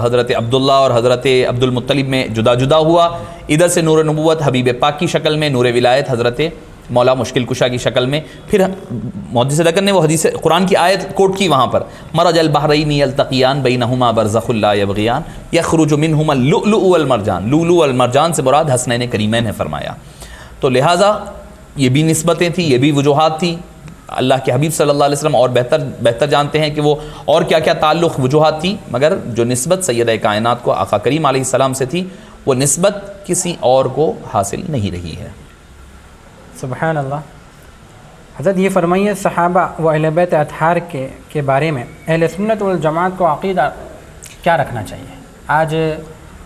حضرت عبداللہ اور حضرت عبد المطلب میں جدا جدا ہوا، ادھر سے نور نبوت حبیب پاک کی شکل میں، نور ولایت حضرت مولا مشکل کشا کی شکل میں۔ پھر محدث دکن نے وہ حدیث قرآن کی آیت کوٹ کی وہاں پر، مرج البحرین یلتقیان بینہما برزخ لا یبغیان یخرج منہما اللؤلؤ والمرجان، لؤلؤ والمرجان سے مراد حسنین کریمین ہے فرمایا۔ تو لہٰذا یہ بھی نسبتیں تھیں، یہ بھی وجوہات تھی۔ اللہ کے حبیب صلی اللہ علیہ وسلم اور بہتر جانتے ہیں کہ وہ اور کیا کیا تعلق وجوہات تھی، مگر جو نسبت سیدہ کائنات کو آقا کریم علیہ السلام سے تھی، وہ نسبت کسی اور کو حاصل نہیں رہی ہے۔ سبحان اللہ۔ حضرت یہ فرمائیے صحابہ و اہل بیت اطہار کے بارے میں اہل سنت والجماعت کو عقیدہ کیا رکھنا چاہیے؟ آج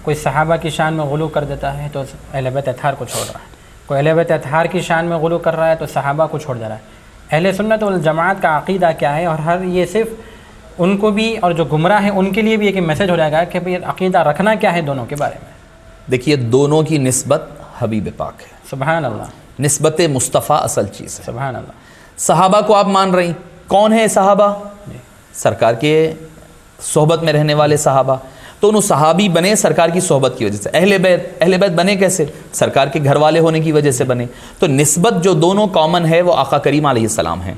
کوئی صحابہ کی شان میں غلو کر دیتا ہے تو اہل بیت اطہار کو چھوڑ رہا ہے، کوئی اہل بیت اطہار کی شان میں غلو کر رہا ہے تو صحابہ کو چھوڑ دے رہا ہے۔ اہل سنت والجماعت کا عقیدہ کیا ہے؟ اور ہر یہ صرف ان کو بھی اور جو گمراہ ہیں ان کے لیے بھی ایک میسج ہو جائے گا کہ بھئی عقیدہ رکھنا کیا ہے دونوں کے بارے میں۔ دیکھیے دونوں کی نسبت حبیب پاک ہے، سبحان اللہ، نسبت مصطفیٰ اصل چیز ہے۔ سبحان اللہ۔ صحابہ کو آپ مان رہی، کون ہے صحابہ؟ سرکار کے صحبت میں رہنے والے صحابہ، تو انہوں صحابی بنے سرکار کی صحبت کی وجہ سے۔ اہل بیت بنے کیسے؟ سرکار کے گھر والے ہونے کی وجہ سے بنے۔ تو نسبت جو دونوں کامن ہے وہ آقا کریم علیہ السلام ہے۔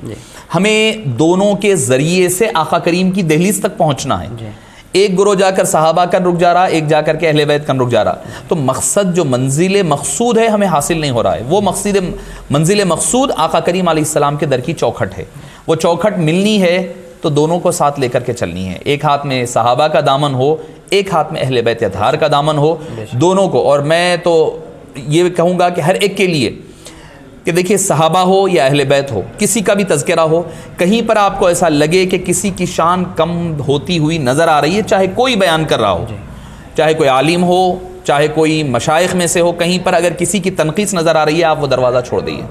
ہمیں دونوں کے ذریعے سے آقا کریم کی دہلیز تک پہنچنا ہے۔ ایک گروہ جا کر صحابہ کا رک جا رہا، ایک جا کر کے اہل بیت کا رک جا رہا، تو مقصد جو منزل مقصود ہے ہمیں حاصل نہیں ہو رہا ہے۔ وہ منزل مقصود آقا کریم علیہ السلام کے در کی چوکھٹ ہے، وہ چوکھٹ ملنی ہے تو دونوں کو ساتھ لے کر کے چلنی ہے۔ ایک ہاتھ میں صحابہ کا دامن ہو، ایک ہاتھ میں اہل بیت اطہار کا دامن ہو، دونوں کو۔ اور میں تو یہ کہوں گا کہ ہر ایک کے لیے کہ دیکھیے صحابہ ہو یا اہل بیت ہو، کسی کا بھی تذکرہ ہو، کہیں پر آپ کو ایسا لگے کہ کسی کی شان کم ہوتی ہوئی نظر آ رہی ہے، چاہے کوئی بیان کر رہا ہو، چاہے کوئی عالم ہو، چاہے کوئی مشائخ میں سے ہو، کہیں پر اگر کسی کی تنقیص نظر آ رہی ہے، آپ وہ دروازہ چھوڑ دئیے۔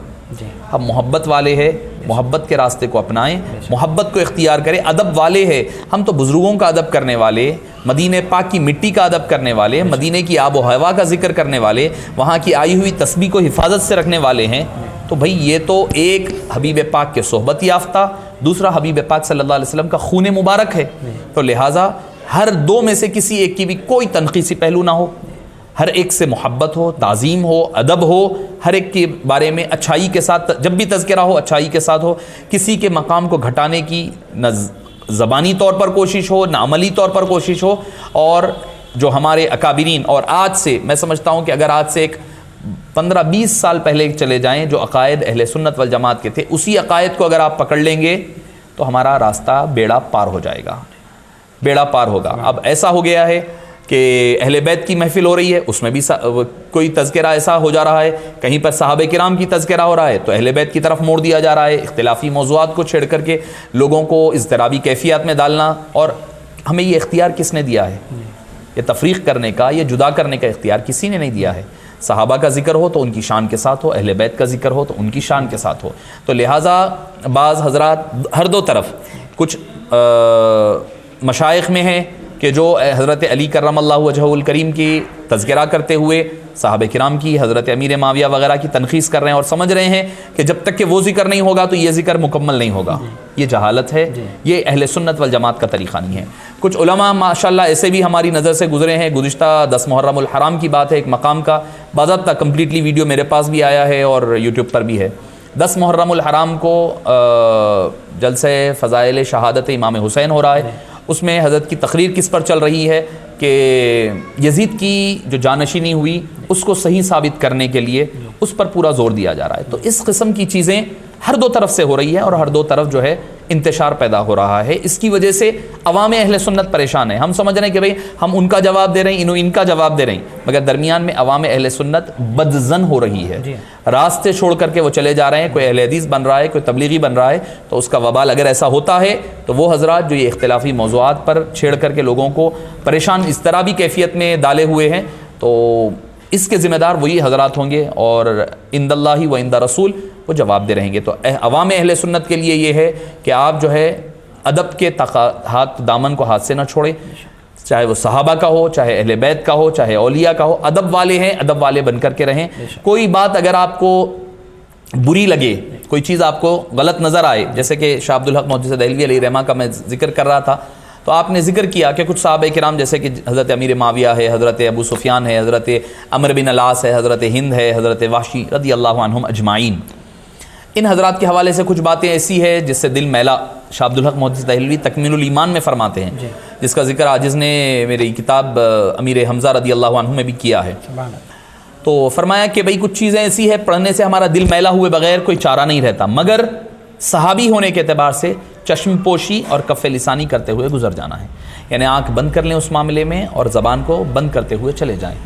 ہم محبت والے ہیں، محبت کے راستے کو اپنائیں، محبت کو اختیار کریں۔ ادب والے ہیں، ہم تو بزرگوں کا ادب کرنے والے، مدینہ پاک کی مٹی کا ادب کرنے والے، مدینہ کی آب و ہوا کا ذکر کرنے والے، وہاں کی آئی ہوئی تسبیح کو حفاظت سے رکھنے والے ہیں۔ تو بھائی یہ تو ایک حبیب پاک کے صحبت یافتہ، دوسرا حبیب پاک صلی اللہ علیہ وسلم کا خون مبارک ہے۔ تو لہٰذا ہر دو میں سے کسی ایک کی بھی کوئی تنقیصی پہلو نہ ہو، ہر ایک سے محبت ہو، تعظیم ہو، ادب ہو، ہر ایک کے بارے میں اچھائی کے ساتھ جب بھی تذکرہ ہو اچھائی کے ساتھ ہو، کسی کے مقام کو گھٹانے کی نہ زبانی طور پر کوشش ہو، نہ عملی طور پر کوشش ہو۔ اور جو ہمارے اکابرین، اور آج سے میں سمجھتا ہوں کہ اگر آج سے ایک 15-20 سال پہلے چلے جائیں، جو عقائد اہل سنت والجماعت کے تھے، اسی عقائد کو اگر آپ پکڑ لیں گے تو ہمارا راستہ بیڑا پار ہو جائے گا، بیڑا پار ہوگا۔ اب ایسا ہو گیا ہے کہ اہل بیت کی محفل ہو رہی ہے، اس میں بھی کوئی تذکرہ ایسا ہو جا رہا ہے، کہیں پر صحابہ کرام کی تذکرہ ہو رہا ہے تو اہل بیت کی طرف موڑ دیا جا رہا ہے، اختلافی موضوعات کو چھیڑ کر کے لوگوں کو اضطرابی کیفیات میں ڈالنا۔ اور ہمیں یہ اختیار کس نے دیا ہے؟ یہ تفریق کرنے کا، یہ جدا کرنے کا اختیار کسی نے نہیں دیا ہے۔ صحابہ کا ذکر ہو تو ان کی شان کے ساتھ ہو، اہل بیت کا ذکر ہو تو ان کی شان کے ساتھ ہو۔ تو لہٰذا بعض حضرات ہر دو طرف، کچھ مشائخ میں ہیں کہ جو حضرت علی کرم اللہ وجہہ الکریم کی تذکرہ کرتے ہوئے صحابہ کرام کی، حضرت امیر معاویہ وغیرہ کی تنخیص کر رہے ہیں اور سمجھ رہے ہیں کہ جب تک کہ وہ ذکر نہیں ہوگا تو یہ ذکر مکمل نہیں ہوگا۔ یہ جہالت ہے، یہ اہل سنت والجماعت کا طریقہ نہیں ہے۔ کچھ علماء ماشاءاللہ ایسے بھی ہماری نظر سے گزرے ہیں۔ گزشتہ 10 محرم الحرام کی بات ہے، ایک مقام کا باضابطہ کمپلیٹلی ویڈیو میرے پاس بھی آیا ہے اور یوٹیوب پر بھی ہے۔ 10 محرم الحرام کو جلسہ فضائل شہادت امام حسین ہو رہا ہے، اس میں حضرت کی تقریر کس پر چل رہی ہے کہ یزید کی جو جانشینی ہوئی اس کو صحیح ثابت کرنے کے لیے اس پر پورا زور دیا جا رہا ہے۔ تو اس قسم کی چیزیں ہر دو طرف سے ہو رہی ہے اور ہر دو طرف جو ہے انتشار پیدا ہو رہا ہے. اس کی وجہ سے عوام اہل سنت پریشان ہیں. ہم سمجھ رہے ہیں کہ بھئی ہم ان کا جواب دے رہے ہیں, ان کا جواب دے رہے ہیں, مگر درمیان میں عوام اہل سنت بدظن ہو رہی ہے, راستے چھوڑ کر کے وہ چلے جا رہے ہیں. کوئی اہل حدیث بن رہا ہے, کوئی تبلیغی بن رہا ہے, تو اس کا وبال اگر ایسا ہوتا ہے تو وہ حضرات جو یہ اختلافی موضوعات پر چھیڑ کر کے لوگوں کو پریشان اس طرح بھی کیفیت میں ڈالے ہوئے ہیں, تو اس کے ذمہ دار وہی حضرات ہوں گے, اور عند اللہ و عند رسول وہ جواب دے رہیں گے. تو عوام اہل سنت کے لیے یہ ہے کہ آپ جو ہے ادب کے ہاتھ دامن کو ہاتھ سے نہ چھوڑیں, چاہے وہ صحابہ کا ہو, چاہے اہل بیت کا ہو, چاہے اولیاء کا ہو. ادب والے ہیں, ادب والے بن کر کے رہیں. کوئی بات اگر آپ کو بری لگے, کوئی چیز آپ کو غلط نظر آئے, جیسے کہ شاہ عبدالحق محدث دہلوی علیہ رحمہ کا میں ذکر کر رہا تھا, تو آپ نے ذکر کیا کہ کچھ صحابہ کرام جیسے کہ حضرت امیر معاویہ ہے, حضرت ابو سفیان ہے, حضرت عمرو بن العاص ہے, حضرت ہند ہے, حضرت وحشی رضی اللہ عنہم اجمعین, ان حضرات کے حوالے سے کچھ باتیں ایسی ہے جس سے دل میلا. شاہ عبدالحق محدث دہلوی تکمیل الایمان میں فرماتے ہیں, جس کا ذکر عاجز نے میری کتاب امیر حمزہ رضی اللہ عنہ میں بھی کیا ہے. تو فرمایا کہ بھئی کچھ چیزیں ایسی ہے پڑھنے سے ہمارا دل میلا ہوئے بغیر کوئی چارہ نہیں رہتا, مگر صحابی ہونے کے اعتبار سے چشم پوشی اور کف لسانی کرتے ہوئے گزر جانا ہے. یعنی آنکھ بند کر لیں اس معاملے میں اور زبان کو بند کرتے ہوئے چلے جائیں.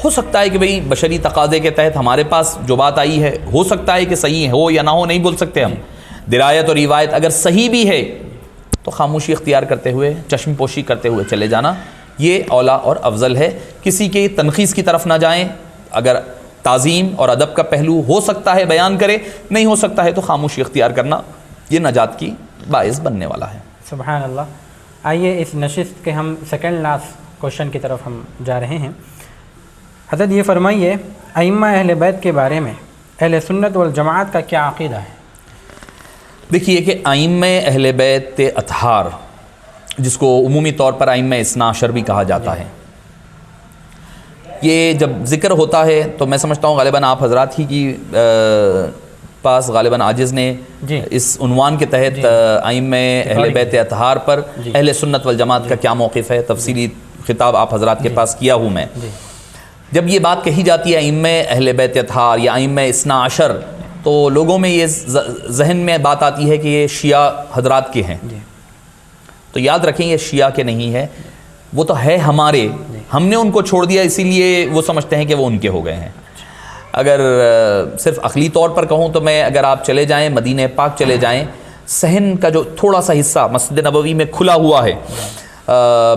ہو سکتا ہے کہ بھئی بشری تقاضے کے تحت ہمارے پاس جو بات آئی ہے ہو سکتا ہے کہ صحیح ہو یا نہ ہو, نہیں بول سکتے ہم. درایت اور روایت اگر صحیح بھی ہے تو خاموشی اختیار کرتے ہوئے, چشم پوشی کرتے ہوئے چلے جانا یہ اولا اور افضل ہے. کسی کے تنخیص کی طرف نہ جائیں. اگر تعظیم اور ادب کا پہلو ہو سکتا ہے بیان کرے, نہیں ہو سکتا ہے تو خاموشی اختیار کرنا یہ نجات کی باعث بننے والا ہے. سبحان اللہ. آئیے اس نشست کے ہم سیکنڈ لاسٹ کوشچن کی طرف ہم جا رہے ہیں. حضرت یہ فرمائیے ائمہ اہل بیت کے بارے میں اہل سنت والجماعت کا کیا عقیدہ ہے؟ دیکھیے کہ ائمہ اہل بیت اطہار, جس کو عمومی طور پر ائمہ اثنا عشر بھی کہا جاتا ہے, یہ جب ذکر ہوتا ہے تو میں سمجھتا ہوں غالباً آپ حضرات ہی کی پاس غالباً عاجز نے اس عنوان کے تحت ائمہ اہل بیت اطہار پر اہل سنت والجماعت کا کیا موقف ہے تفصیلی خطاب آپ حضرات کے پاس کیا ہوں میں. جب یہ بات کہی جاتی ہے ائمہ اہل بیت اطہار یا ائمہ اثنا عشر, تو لوگوں میں یہ ذہن میں بات آتی ہے کہ یہ شیعہ حضرات کے ہیں. تو یاد رکھیں یہ شیعہ کے نہیں ہے, وہ تو ہے ہمارے, ہم نے ان کو چھوڑ دیا اسی لیے وہ سمجھتے ہیں کہ وہ ان کے ہو گئے ہیں. اگر صرف عقلی طور پر کہوں تو میں, اگر آپ چلے جائیں مدینہ پاک چلے جائیں, صحن کا جو تھوڑا سا حصہ مسجد نبوی میں کھلا ہوا ہے,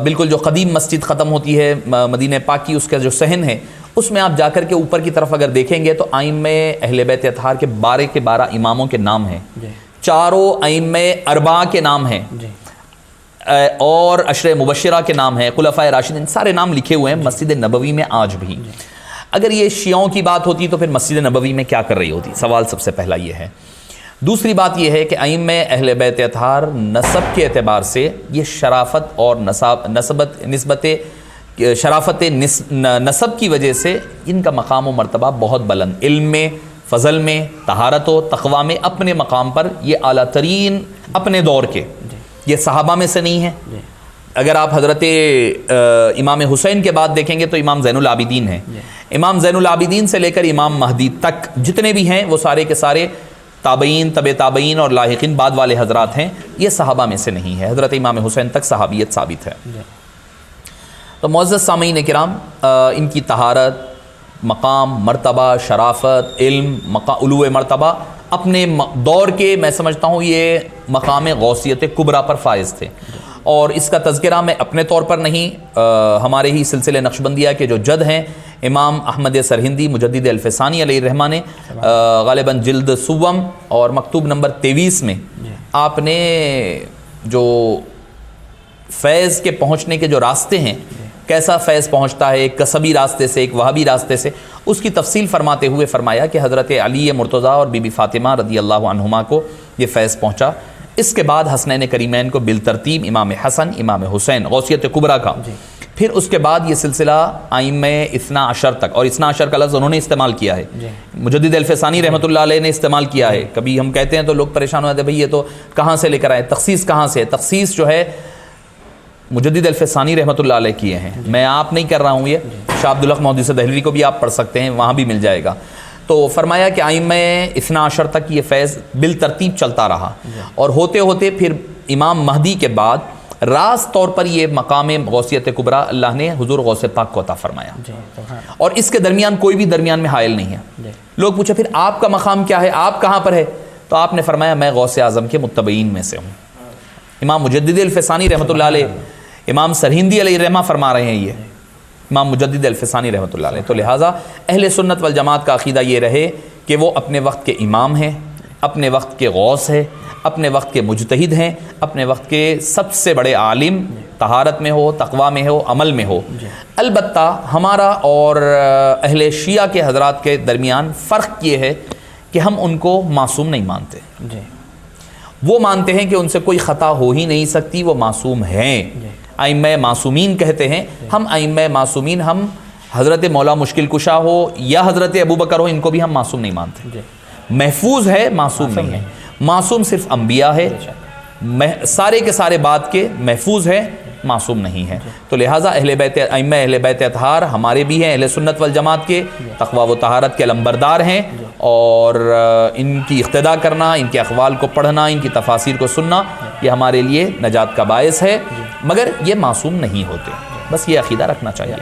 بالکل جو قدیم مسجد ختم ہوتی ہے مدینہ پاک کی, اس کا جو صحن ہے اس میں آپ جا کر کے اوپر کی طرف اگر دیکھیں گے تو ائمہ اہل بیت اطہار کے 12 کے 12 اماموں کے نام ہیں, چاروں ائمہ اربعہ کے نام ہیں, اور عشر مبشرہ کے نام ہیں, خلفائے راشدین, سارے نام لکھے ہوئے ہیں مسجد نبوی میں آج بھی. اگر یہ شیعوں کی بات ہوتی تو پھر مسجد نبوی میں کیا کر رہی ہوتی؟ سوال سب سے پہلا یہ ہے. دوسری بات یہ ہے کہ ائمہ اہل بیت اطہار نسب کے اعتبار سے یہ شرافت اور شرافت نسب کی وجہ سے ان کا مقام و مرتبہ بہت بلند, علم میں, فضل میں, طہارت و تقوی میں اپنے مقام پر یہ اعلیٰ ترین اپنے دور کے, یہ صحابہ میں سے نہیں ہے. اگر آپ حضرت امام حسین کے بعد دیکھیں گے تو امام زین العابدین ہیں, امام زین العابدین سے لے کر امام مہدی تک جتنے بھی ہیں وہ سارے کے سارے تابعین, طب تابعین اور لاحقین بعد والے حضرات ہیں, یہ صحابہ میں سے نہیں ہے. حضرت امام حسین تک صحابیت ثابت ہے. تو معزز سامعین کرام, ان کی طہارت, مقام, مرتبہ, شرافت, علم, علو مرتبہ اپنے دور کے میں سمجھتا ہوں یہ مقام غوثیت کبریٰ پر فائز تھے. اور اس کا تذکرہ میں اپنے طور پر نہیں, ہمارے ہی سلسلے نقشبندیہ کے جو جد ہیں امام احمد سرہندی مجدد الفسانی علیہ الرحمہ نے غالباً جلد 6 اور مکتوب نمبر 23 میں آپ نے جو فیض کے پہنچنے کے جو راستے ہیں, کیسا فیض پہنچتا ہے, ایک کسبی راستے سے, ایک وہابی راستے سے, اس کی تفصیل فرماتے ہوئے فرمایا کہ حضرت علی مرتضیٰ اور بی بی فاطمہ رضی اللہ عنہما کو یہ فیض پہنچا. اس کے بعد حسنین کریمین کو بالترتیب امام حسن, امام حسین, غوثیت کبریٰ کا, پھر اس کے بعد یہ سلسلہ ائمہ اثنا عشر تک, اور اثنا عشر کا لفظ انہوں نے استعمال کیا ہے, مجدد الفسانی رحمۃ اللہ علیہ نے استعمال کیا ہے. کبھی ہم کہتے ہیں تو لوگ پریشان ہو جاتے ہیں, بھئی یہ تو کہاں سے لے کر آئے, تخصیص کہاں سے؟ تخصیص جو ہے مجدد الفسانی رحمۃ اللہ علیہ کیے ہیں, میں آپ نہیں کر رہا ہوں, یہ شاہ عبدالحق محدث دہلوی کو بھی آپ پڑھ سکتے ہیں, وہاں بھی مل جائے گا. تو فرمایا کہ ائمہ اثنا عشر تک یہ فیض بالترتیب چلتا رہا، اور ہوتے ہوتے پھر امام مہدی کے بعد راز طور پر یہ مقام غوثیت کبریٰ اللہ نے حضور غوث پاک کو عطا فرمایا، اور اس کے درمیان کوئی بھی درمیان میں حائل نہیں ہے۔ لوگ پوچھا پھر آپ کا مقام کیا ہے، آپ کہاں پر ہے؟ تو آپ نے فرمایا میں غوث اعظم کے متبعین میں سے ہوں۔ امام مجدد الفسانی رحمۃ اللہ علیہ، امام سرہندی علیہ رحمہ فرما رہے ہیں، یہ امام مجدد الفسانی رحمۃ اللہ علیہ۔ تو لہٰذا اہل سنت والجماعت کا عقیدہ یہ رہے کہ وہ اپنے وقت کے امام ہیں، اپنے وقت کے غوث ہیں، اپنے وقت کے مجتہد ہیں، اپنے وقت کے سب سے بڑے عالم، طہارت میں ہو، تقویٰ میں ہو، عمل میں ہو۔ البتہ ہمارا اور اہل شیعہ کے حضرات کے درمیان فرق یہ ہے کہ ہم ان کو معصوم نہیں مانتے، وہ مانتے ہیں کہ ان سے کوئی خطا ہو ہی نہیں سکتی، وہ معصوم ہیں، ائمہ معصومین کہتے ہیں۔ ہم ائمہ معصومین، ہم حضرت مولا مشکل کشا ہو یا حضرت ابوبکر ہو، ان کو بھی ہم معصوم نہیں مانتے۔ محفوظ ہے، معصوم نہیں ہے۔ معصوم صرف انبیاء ہے، سارے کے سارے بات کے محفوظ ہے، معصوم نہیں ہے۔ تو لہٰذا اہل بیت، ائمہ اہل بیت اطہار ہمارے بھی ہیں، اہل سنت والجماعت کے تقویٰ و طہارت کے علمبردار ہیں، اور ان کی اقتداء کرنا، ان کے اقوال کو پڑھنا، ان کی تفاسیر کو سننا، یہ ہمارے لیے نجات کا باعث ہے، مگر یہ معصوم نہیں ہوتے۔ بس یہ عقیدہ رکھنا چاہیے۔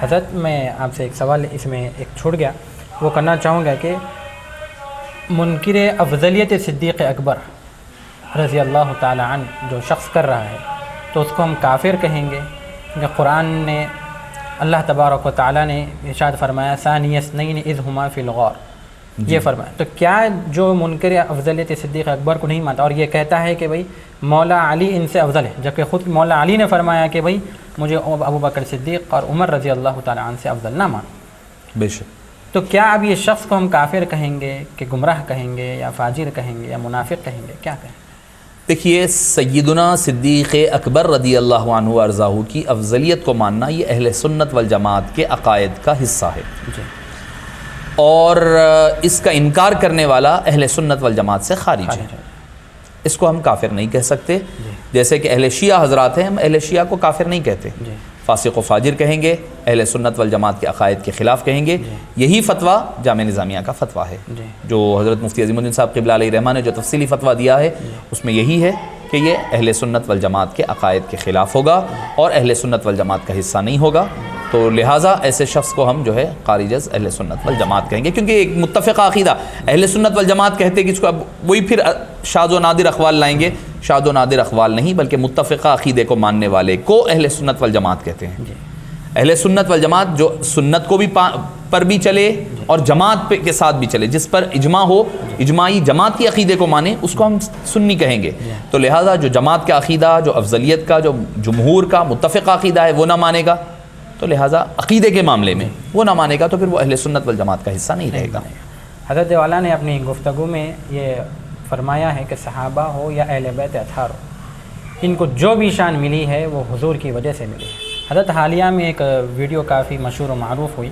حضرت میں آپ سے ایک سوال اس میں ایک چھوڑ گیا، وہ کرنا چاہوں گا کہ منکر افضلیت صدیق اکبر رضی اللہ تعالی عنہ جو شخص کر رہا ہے تو اس کو ہم کافر کہیں گے؟ کہ قرآن نے، اللہ تبارک و تعالیٰ نے ارشاد فرمایا ثانی اثنین اذ ہما فی الغار، یہ فرمایا۔ تو کیا جو منکر افضلیت صدیق اکبر کو نہیں مانتا اور یہ کہتا ہے کہ بھئی مولا علی ان سے افضل ہے، جبکہ خود مولا علی نے فرمایا کہ بھئی مجھے ابو بکر صدیق اور عمر رضی اللہ تعالیٰ عنہ سے افضل نہ مانو، بے شک۔ تو کیا اب یہ شخص کو ہم کافر کہیں گے کہ گمراہ کہیں گے یا فاجر کہیں گے یا منافق کہیں گے، کیا کہیں؟ دیکھیے، سیدنا صدیق اکبر رضی اللہ عنہ وارضاہ کی افضلیت کو ماننا یہ اہل سنت والجماعت کے عقائد کا حصہ ہے، اور اس کا انکار کرنے والا اہل سنت والجماعت سے خارج ہے، اس کو ہم کافر نہیں کہہ سکتے۔ جیسے کہ اہل شیعہ حضرات ہیں، ہم اہل شیعہ کو کافر نہیں کہتے، فاسق و فاجر کہیں گے، اہل سنت والجماعت کے عقائد کے خلاف کہیں گے۔ یہی فتویٰ جامعہ نظامیہ کا فتویٰ ہے، جو حضرت مفتی عظیم الدین صاحب قبلہ علیہ رحمہ نے جو تفصیلی فتویٰ دیا ہے، اس میں یہی ہے کہ یہ اہل سنت والجماعت کے عقائد کے خلاف ہوگا اور اہل سنت والجماعت کا حصہ نہیں ہوگا۔ تو لہٰذا ایسے شخص کو ہم جو ہے خارج از اہل سنت والجماعت کہیں گے، کیونکہ ایک متفقہ عقیدہ اہل سنت والجماعت کہتے کہ اس کو، اب وہی پھر شاذ و نادر اقوال لائیں گے، شاذ و نادر اقوال نہیں بلکہ متفقہ عقیدے کو ماننے والے کو اہل سنت والجماعت کہتے ہیں۔ اہل سنت والجماعت جو سنت کو بھی پر بھی چلے اور جماعت کے ساتھ بھی چلے، جس پر اجماع ہو، اجماعی جماعت کی عقیدے کو مانے، اس کو ہم سنی کہیں گے۔ تو لہٰذا جو جماعت کا عقیدہ، جو افضلیت کا، جو جمہور کا متفقہ عقیدہ ہے وہ نہ مانے گا، تو لہٰذا عقیدے کے معاملے میں وہ نہ مانے گا، تو پھر وہ اہل سنت والجماعت کا حصہ نہیں رہے گا۔ حضرت والا نے اپنی گفتگو میں یہ فرمایا ہے کہ صحابہ ہو یا اہل بیت اطہار ہو، ان کو جو بھی شان ملی ہے وہ حضور کی وجہ سے ملی ہے۔ حضرت حالیہ میں ایک ویڈیو کافی مشہور و معروف ہوئی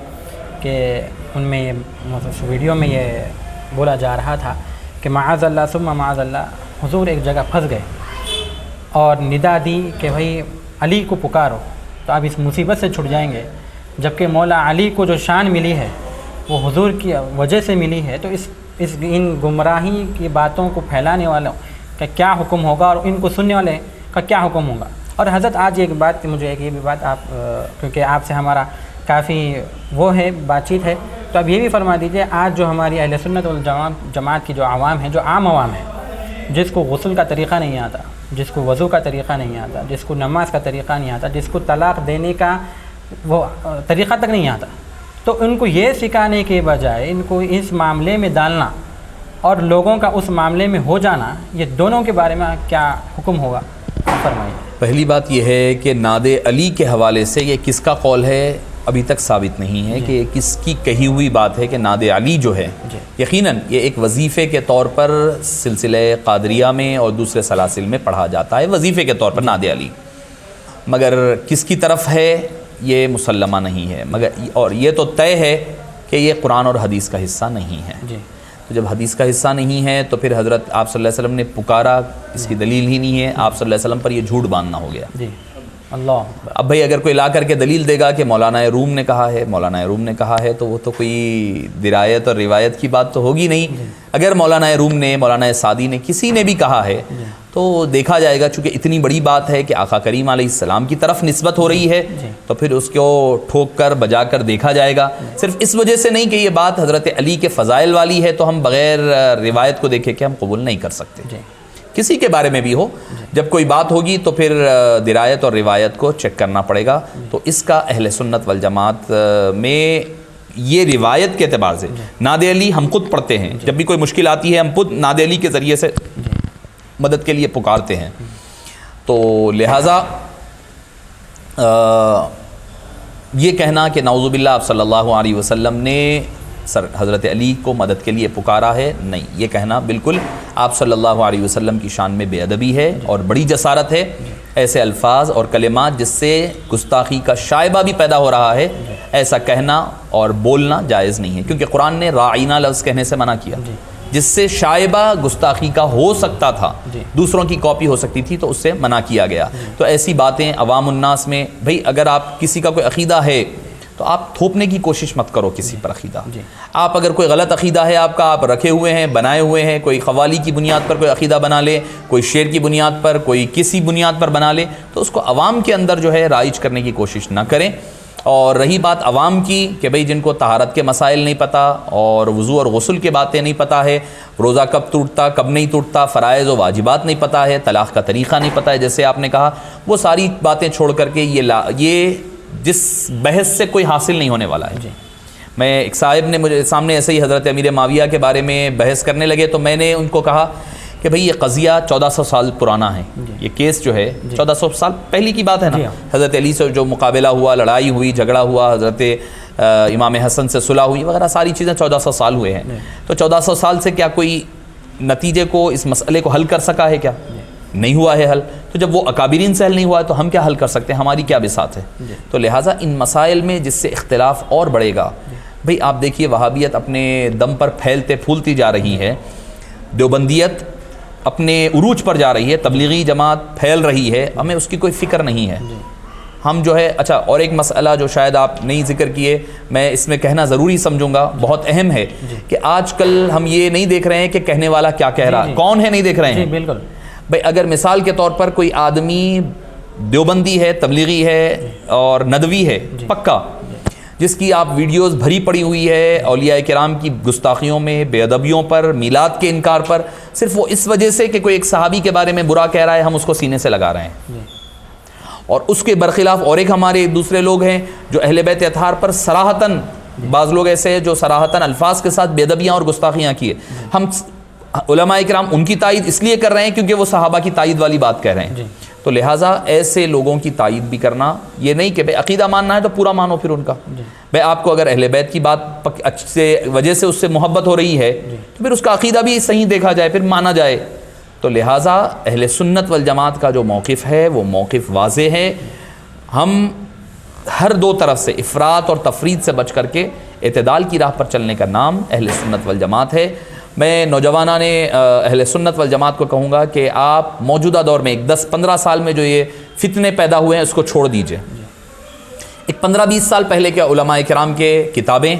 کہ ان میں اس ویڈیو میں یہ بولا جا رہا تھا کہ معاذ اللہ ثم معاذ اللہ، حضور ایک جگہ پھنس گئے اور ندا دی کہ بھائی علی کو پکارو تو آپ اس مصیبت سے چھٹ جائیں گے، جبکہ مولا علی کو جو شان ملی ہے وہ حضور کی وجہ سے ملی ہے۔ تو ان گمراہی کی باتوں کو پھیلانے والوں کا کیا حکم ہوگا اور ان کو سننے والے کا کیا حکم ہوگا؟ اور حضرت آج ایک بات، مجھے ایک یہ بھی بات آپ، کیونکہ آپ سے ہمارا کافی وہ ہے بات چیت ہے، تو اب یہ بھی فرما دیجئے، آج جو ہماری اہل سنت والجماعت کی جو عوام ہے، جو عام عوام ہے، جس کو غسل کا طریقہ نہیں آتا، جس کو وضو کا طریقہ نہیں آتا، جس کو نماز کا طریقہ نہیں آتا، جس کو طلاق دینے کا وہ طریقہ تک نہیں آتا، تو ان کو یہ سکھانے کے بجائے ان کو اس معاملے میں ڈالنا اور لوگوں کا اس معاملے میں ہو جانا، یہ دونوں کے بارے میں کیا حکم ہوگا فرمائیے۔ پہلی بات یہ ہے کہ ناد علی کے حوالے سے یہ کس کا قول ہے ابھی تک ثابت نہیں ہے کہ یہ کس کی کہی ہوئی بات ہے کہ ناد علی جو ہے، یقیناً یہ ایک وظیفے کے طور پر سلسلہ قادریہ میں اور دوسرے سلاسل میں پڑھا جاتا ہے، وظیفے کے طور پر ناد علی، مگر کس کی طرف ہے یہ مسلمہ نہیں ہے، مگر اور یہ تو طے ہے کہ یہ قرآن اور حدیث کا حصہ نہیں ہے۔ تو جب حدیث کا حصہ نہیں ہے تو پھر حضرت آپ صلی اللہ علیہ وسلم نے پکارا، اس کی دلیل ہی نہیں ہے، آپ صلی اللہ علیہ وسلم پر یہ جھوٹ باندھنا ہو گیا۔ اللہ اب بھائی اگر کوئی لا کر کے دلیل دے گا کہ مولانا روم نے کہا ہے، مولانا روم نے کہا ہے، تو وہ تو کوئی درایت اور روایت کی بات تو ہوگی نہیں. اگر مولانا روم نے، مولانا سعدی نے، کسی نے بھی کہا ہے تو دیکھا جائے گا. چونکہ اتنی بڑی بات ہے کہ آقا کریم علیہ السلام کی طرف نسبت ہو رہی ہے تو پھر اس کو ٹھوک کر بجا کر دیکھا جائے گا. صرف اس وجہ سے نہیں کہ یہ بات حضرت علی کے فضائل والی ہے تو ہم بغیر روایت کو دیکھے کہ ہم قبول نہیں کر سکتے. کسی کے بارے میں بھی ہو، جب کوئی بات ہوگی تو پھر درایت اور روایت کو چیک کرنا پڑے گا. تو اس کا اہل سنت والجماعت میں یہ روایت کے اعتبار سے ناد علی ہم خود پڑھتے ہیں. جب بھی کوئی مشکل آتی ہے ہم خود ناد علی کے ذریعے سے مدد کے لیے پکارتے ہیں. تو لہٰذا یہ کہنا کہ نعوذ باللہ آپ صلی اللہ علیہ وسلم نے حضرت علی کو مدد کے لیے پکارا ہے، نہیں، یہ کہنا بالکل آپ صلی اللہ علیہ وسلم کی شان میں بے ادبی ہے اور بڑی جسارت ہے. ایسے الفاظ اور کلمات جس سے گستاخی کا شائبہ بھی پیدا ہو رہا ہے، ایسا کہنا اور بولنا جائز نہیں ہے. کیونکہ قرآن نے راعینہ لفظ کہنے سے منع کیا، جس سے شائبہ گستاخی کا ہو سکتا تھا، دوسروں کی کاپی ہو سکتی تھی، تو اس سے منع کیا گیا. تو ایسی باتیں عوام الناس میں، بھئی اگر آپ کسی کا کوئی عقیدہ ہے تو آپ تھوپنے کی کوشش مت کرو کسی پر عقیدہ. آپ اگر کوئی غلط عقیدہ ہے آپ کا، آپ رکھے ہوئے ہیں، بنائے ہوئے ہیں، کوئی قوالی کی بنیاد پر کوئی عقیدہ بنا لے، کوئی شعر کی بنیاد پر، کوئی کسی بنیاد پر بنا لے، تو اس کو عوام کے اندر جو ہے رائج کرنے کی کوشش نہ کریں. اور رہی بات عوام کی کہ بھئی جن کو طہارت کے مسائل نہیں پتہ اور وضو اور غسل کے باتیں نہیں پتہ ہے، روزہ کب ٹوٹتا کب نہیں ٹوٹتا، فرائض و واجبات نہیں پتہ ہے، طلاق کا طریقہ نہیں پتہ ہے جیسے آپ نے کہا، وہ ساری باتیں چھوڑ کر کے یہ جس بحث سے کوئی حاصل نہیں ہونے والا ہے. میں ایک صاحب نے مجھے سامنے ایسے ہی حضرت امیر معاویہ کے بارے میں بحث کرنے لگے تو میں نے ان کو کہا کہ بھئی یہ قضیہ 1400 سال پرانا ہے. یہ کیس جو ہے 1400 سال پہلی کی بات ہے نا. حضرت علی سے جو مقابلہ ہوا، لڑائی ہوئی، جھگڑا ہوا، حضرت امام حسن سے صلح ہوئی وغیرہ، ساری چیزیں 1400 سال ہوئے ہیں. تو 1400 سال سے کیا کوئی نتیجے کو، اس مسئلے کو حل کر سکا ہے؟ کیا نہیں ہوا ہے حل. تو جب وہ اکابرین سے حل نہیں ہوا ہے تو ہم کیا حل کر سکتے ہیں؟ ہماری کیا بساط ہے؟ تو لہٰذا ان مسائل میں جس سے اختلاف اور بڑھے گا، بھئی آپ دیکھیے وہابیت اپنے دم پر پھیلتے پھولتی جا رہی ہے، دیوبندیت اپنے عروج پر جا رہی ہے، تبلیغی جماعت پھیل رہی ہے، ہمیں اس کی کوئی فکر نہیں ہے. ہم جو ہے اچھا، اور ایک مسئلہ جو شاید آپ نہیں ذکر کیے، میں اس میں کہنا ضروری سمجھوں گا، بہت اہم ہے کہ آج کل ہم یہ نہیں دیکھ رہے ہیں کہ کہنے والا کیا کہہ رہا ہے، کون ہے، نہیں دیکھ رہے ہیں. بالکل. بھئی اگر مثال کے طور پر کوئی آدمی دیوبندی ہے، تبلیغی ہے اور ندوی ہے پکا، جس کی آپ ویڈیوز بھری پڑی ہوئی ہے اولیاء کرام کی گستاخیوں میں، بے ادبیوں پر، میلاد کے انکار پر، صرف وہ اس وجہ سے کہ کوئی ایک صحابی کے بارے میں برا کہہ رہا ہے ہم اس کو سینے سے لگا رہے ہیں. اور اس کے برخلاف اور ایک ہمارے دوسرے لوگ ہیں جو اہل بیت اطہار پر صراحتاً، بعض لوگ ایسے ہیں جو صراحتاً الفاظ کے ساتھ بے ادبیاں اور گستاخیاں کیے. ہم علماء کرام ان کی تائید اس لیے کر رہے ہیں کیونکہ وہ صحابہ کی تائید والی بات کہہ رہے ہیں. تو لہٰذا ایسے لوگوں کی تائید بھی کرنا، یہ نہیں کہ بھئی عقیدہ ماننا ہے تو پورا مانو پھر ان کا. بھئی آپ کو اگر اہل بیت کی بات اچھے وجہ سے اس سے محبت ہو رہی ہے تو پھر اس کا عقیدہ بھی صحیح دیکھا جائے، پھر مانا جائے. تو لہٰذا اہل سنت والجماعت کا جو موقف ہے وہ موقف واضح ہے. ہم ہر دو طرف سے افراط اور تفرید سے بچ کر کے اعتدال کی راہ پر چلنے کا نام اہل سنت والجماعت ہے. میں نوجوانان اہل سنت والجماعت کو کہوں گا کہ آپ موجودہ دور میں 10-15 سال میں جو یہ فتنے پیدا ہوئے ہیں اس کو چھوڑ دیجئے. ایک 15-20 سال پہلے کے علماء کرام کے کتابیں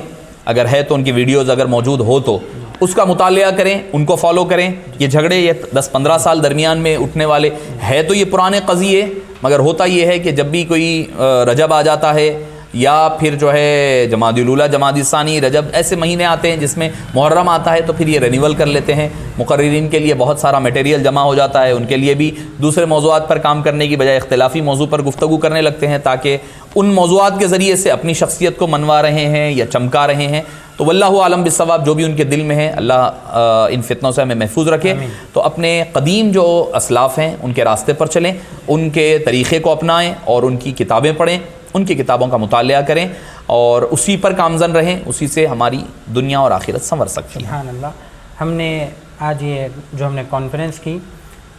اگر ہے تو ان کی ویڈیوز اگر موجود ہو تو اس کا مطالعہ کریں، ان کو فالو کریں. یہ جھگڑے یہ 10-15 سال درمیان میں اٹھنے والے ہے تو یہ پرانے قضیے، مگر ہوتا یہ ہے کہ جب بھی کوئی رجب آ جاتا ہے یا پھر جو ہے جمادی الاولیٰ، جمادی ثانی، رجب، ایسے مہینے آتے ہیں جس میں محرم آتا ہے تو پھر یہ رینیول کر لیتے ہیں. مقررین کے لیے بہت سارا میٹیریل جمع ہو جاتا ہے، ان کے لیے بھی دوسرے موضوعات پر کام کرنے کی بجائے اختلافی موضوع پر گفتگو کرنے لگتے ہیں تاکہ ان موضوعات کے ذریعے سے اپنی شخصیت کو منوا رہے ہیں یا چمکا رہے ہیں. تو واللہ عالم بالصواب، جو بھی ان کے دل میں ہے اللہ ان فتنوں سے ہمیں محفوظ رکھے. تو اپنے قدیم جو اسلاف ہیں ان کے راستے پر چلیں، ان کے طریقے کو اپنائیں اور ان کی کتابیں پڑھیں، ان کی کتابوں کا مطالعہ کریں اور اسی پر کامزن رہیں. اسی سے ہماری دنیا اور آخرت سنور سکتی ہے. سبحان اللہ. ہم نے آج یہ جو ہم نے کانفرنس کی،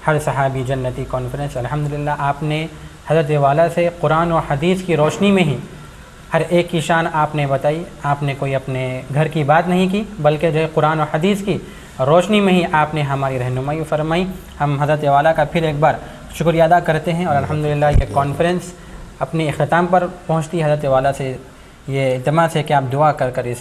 ہر صحابی جنتی کانفرنس، الحمدللہ آپ نے حضرت والا سے قرآن و حدیث کی روشنی میں ہی ہر ایک کی شان آپ نے بتائی. آپ نے کوئی اپنے گھر کی بات نہیں کی بلکہ جو ہے قرآن و حدیث کی روشنی میں ہی آپ نے ہماری رہنمائی فرمائی. ہم حضرت والا کا پھر ایک بار شکریہ ادا کرتے ہیں، اور الحمدللہ یہ کانفرنس اپنی اختتام پر پہنچتی ہے۔ حضرت والا سے یہ التماس ہے کہ آپ دعا کر اس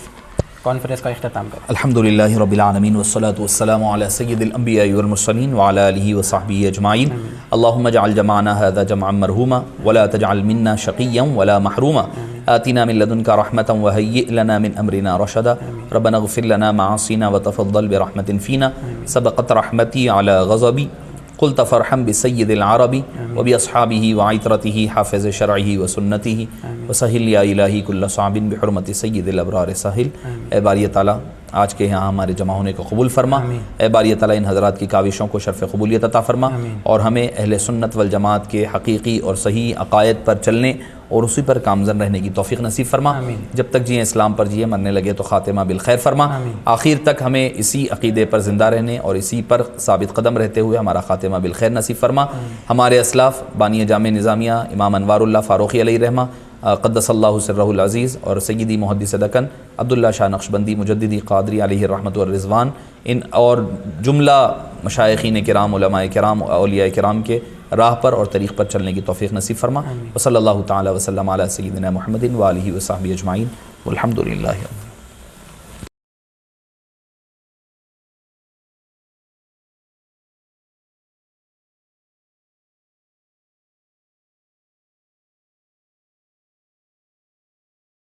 کانفرنس کا اختتام کریں۔ الحمدللہ رب العالمین والصلاة والسلام علی سید الانبیاء والمرسلین وعلی آلہ وصحبہ اجمعین۔ اللہم اجعل جمعنا ھذا جمعا مرحوما ولا تجعل منا شقیا ولا محروما، آتنا من لدنک رحمتا وہیئ لنا من امرنا رشدا، ربنا اغفر لنا معاصینا وتفضل برحمت فینا، سبقت رحمتی علی غضبی، قلت فرحم بسید العربی وباصحابہ وعطرتہ حافظ شرعہ وسنتہ، وسہل یا الہی کل صعب بحرمت سید الابرار سہل۔ اے باری تعالیٰ آج کے یہاں ہمارے جمع ہونے کو قبول فرما، اے باری تعالیٰ ان حضرات کی کاوشوں کو شرف قبولیت عطا فرما، اور ہمیں اہل سنت والجماعت کے حقیقی اور صحیح عقائد پر چلنے اور اسی پر کامزن رہنے کی توفیق نصیب فرما۔ جب تک جیے اسلام پر جیے، مرنے لگے تو خاتمہ بالخیر فرما۔ آخر تک ہمیں اسی عقیدے پر زندہ رہنے اور اسی پر ثابت قدم رہتے ہوئے ہمارا خاتمہ بالخیر نصیب فرما۔ ہمارے اسلاف بانی جامع نظامیہ امام انوار اللہ فاروقی علیہ رحمہ قدس اللہ سرہ العزیز، اور سیدی محدث دکن عبداللہ شاہ نقشبندی مجددی قادری علیہ الرحمۃ والرضوان، ان اور جملہ مشائخین کرام، علماء کرام، اولیاء کرام کے راہ پر اور طریق پر چلنے کی توفیق نصیب فرما۔ وصلی اللہ تعالی وسلم علی سیدنا محمد وآلہ وصحبہ اجمعین، والحمد للہ۔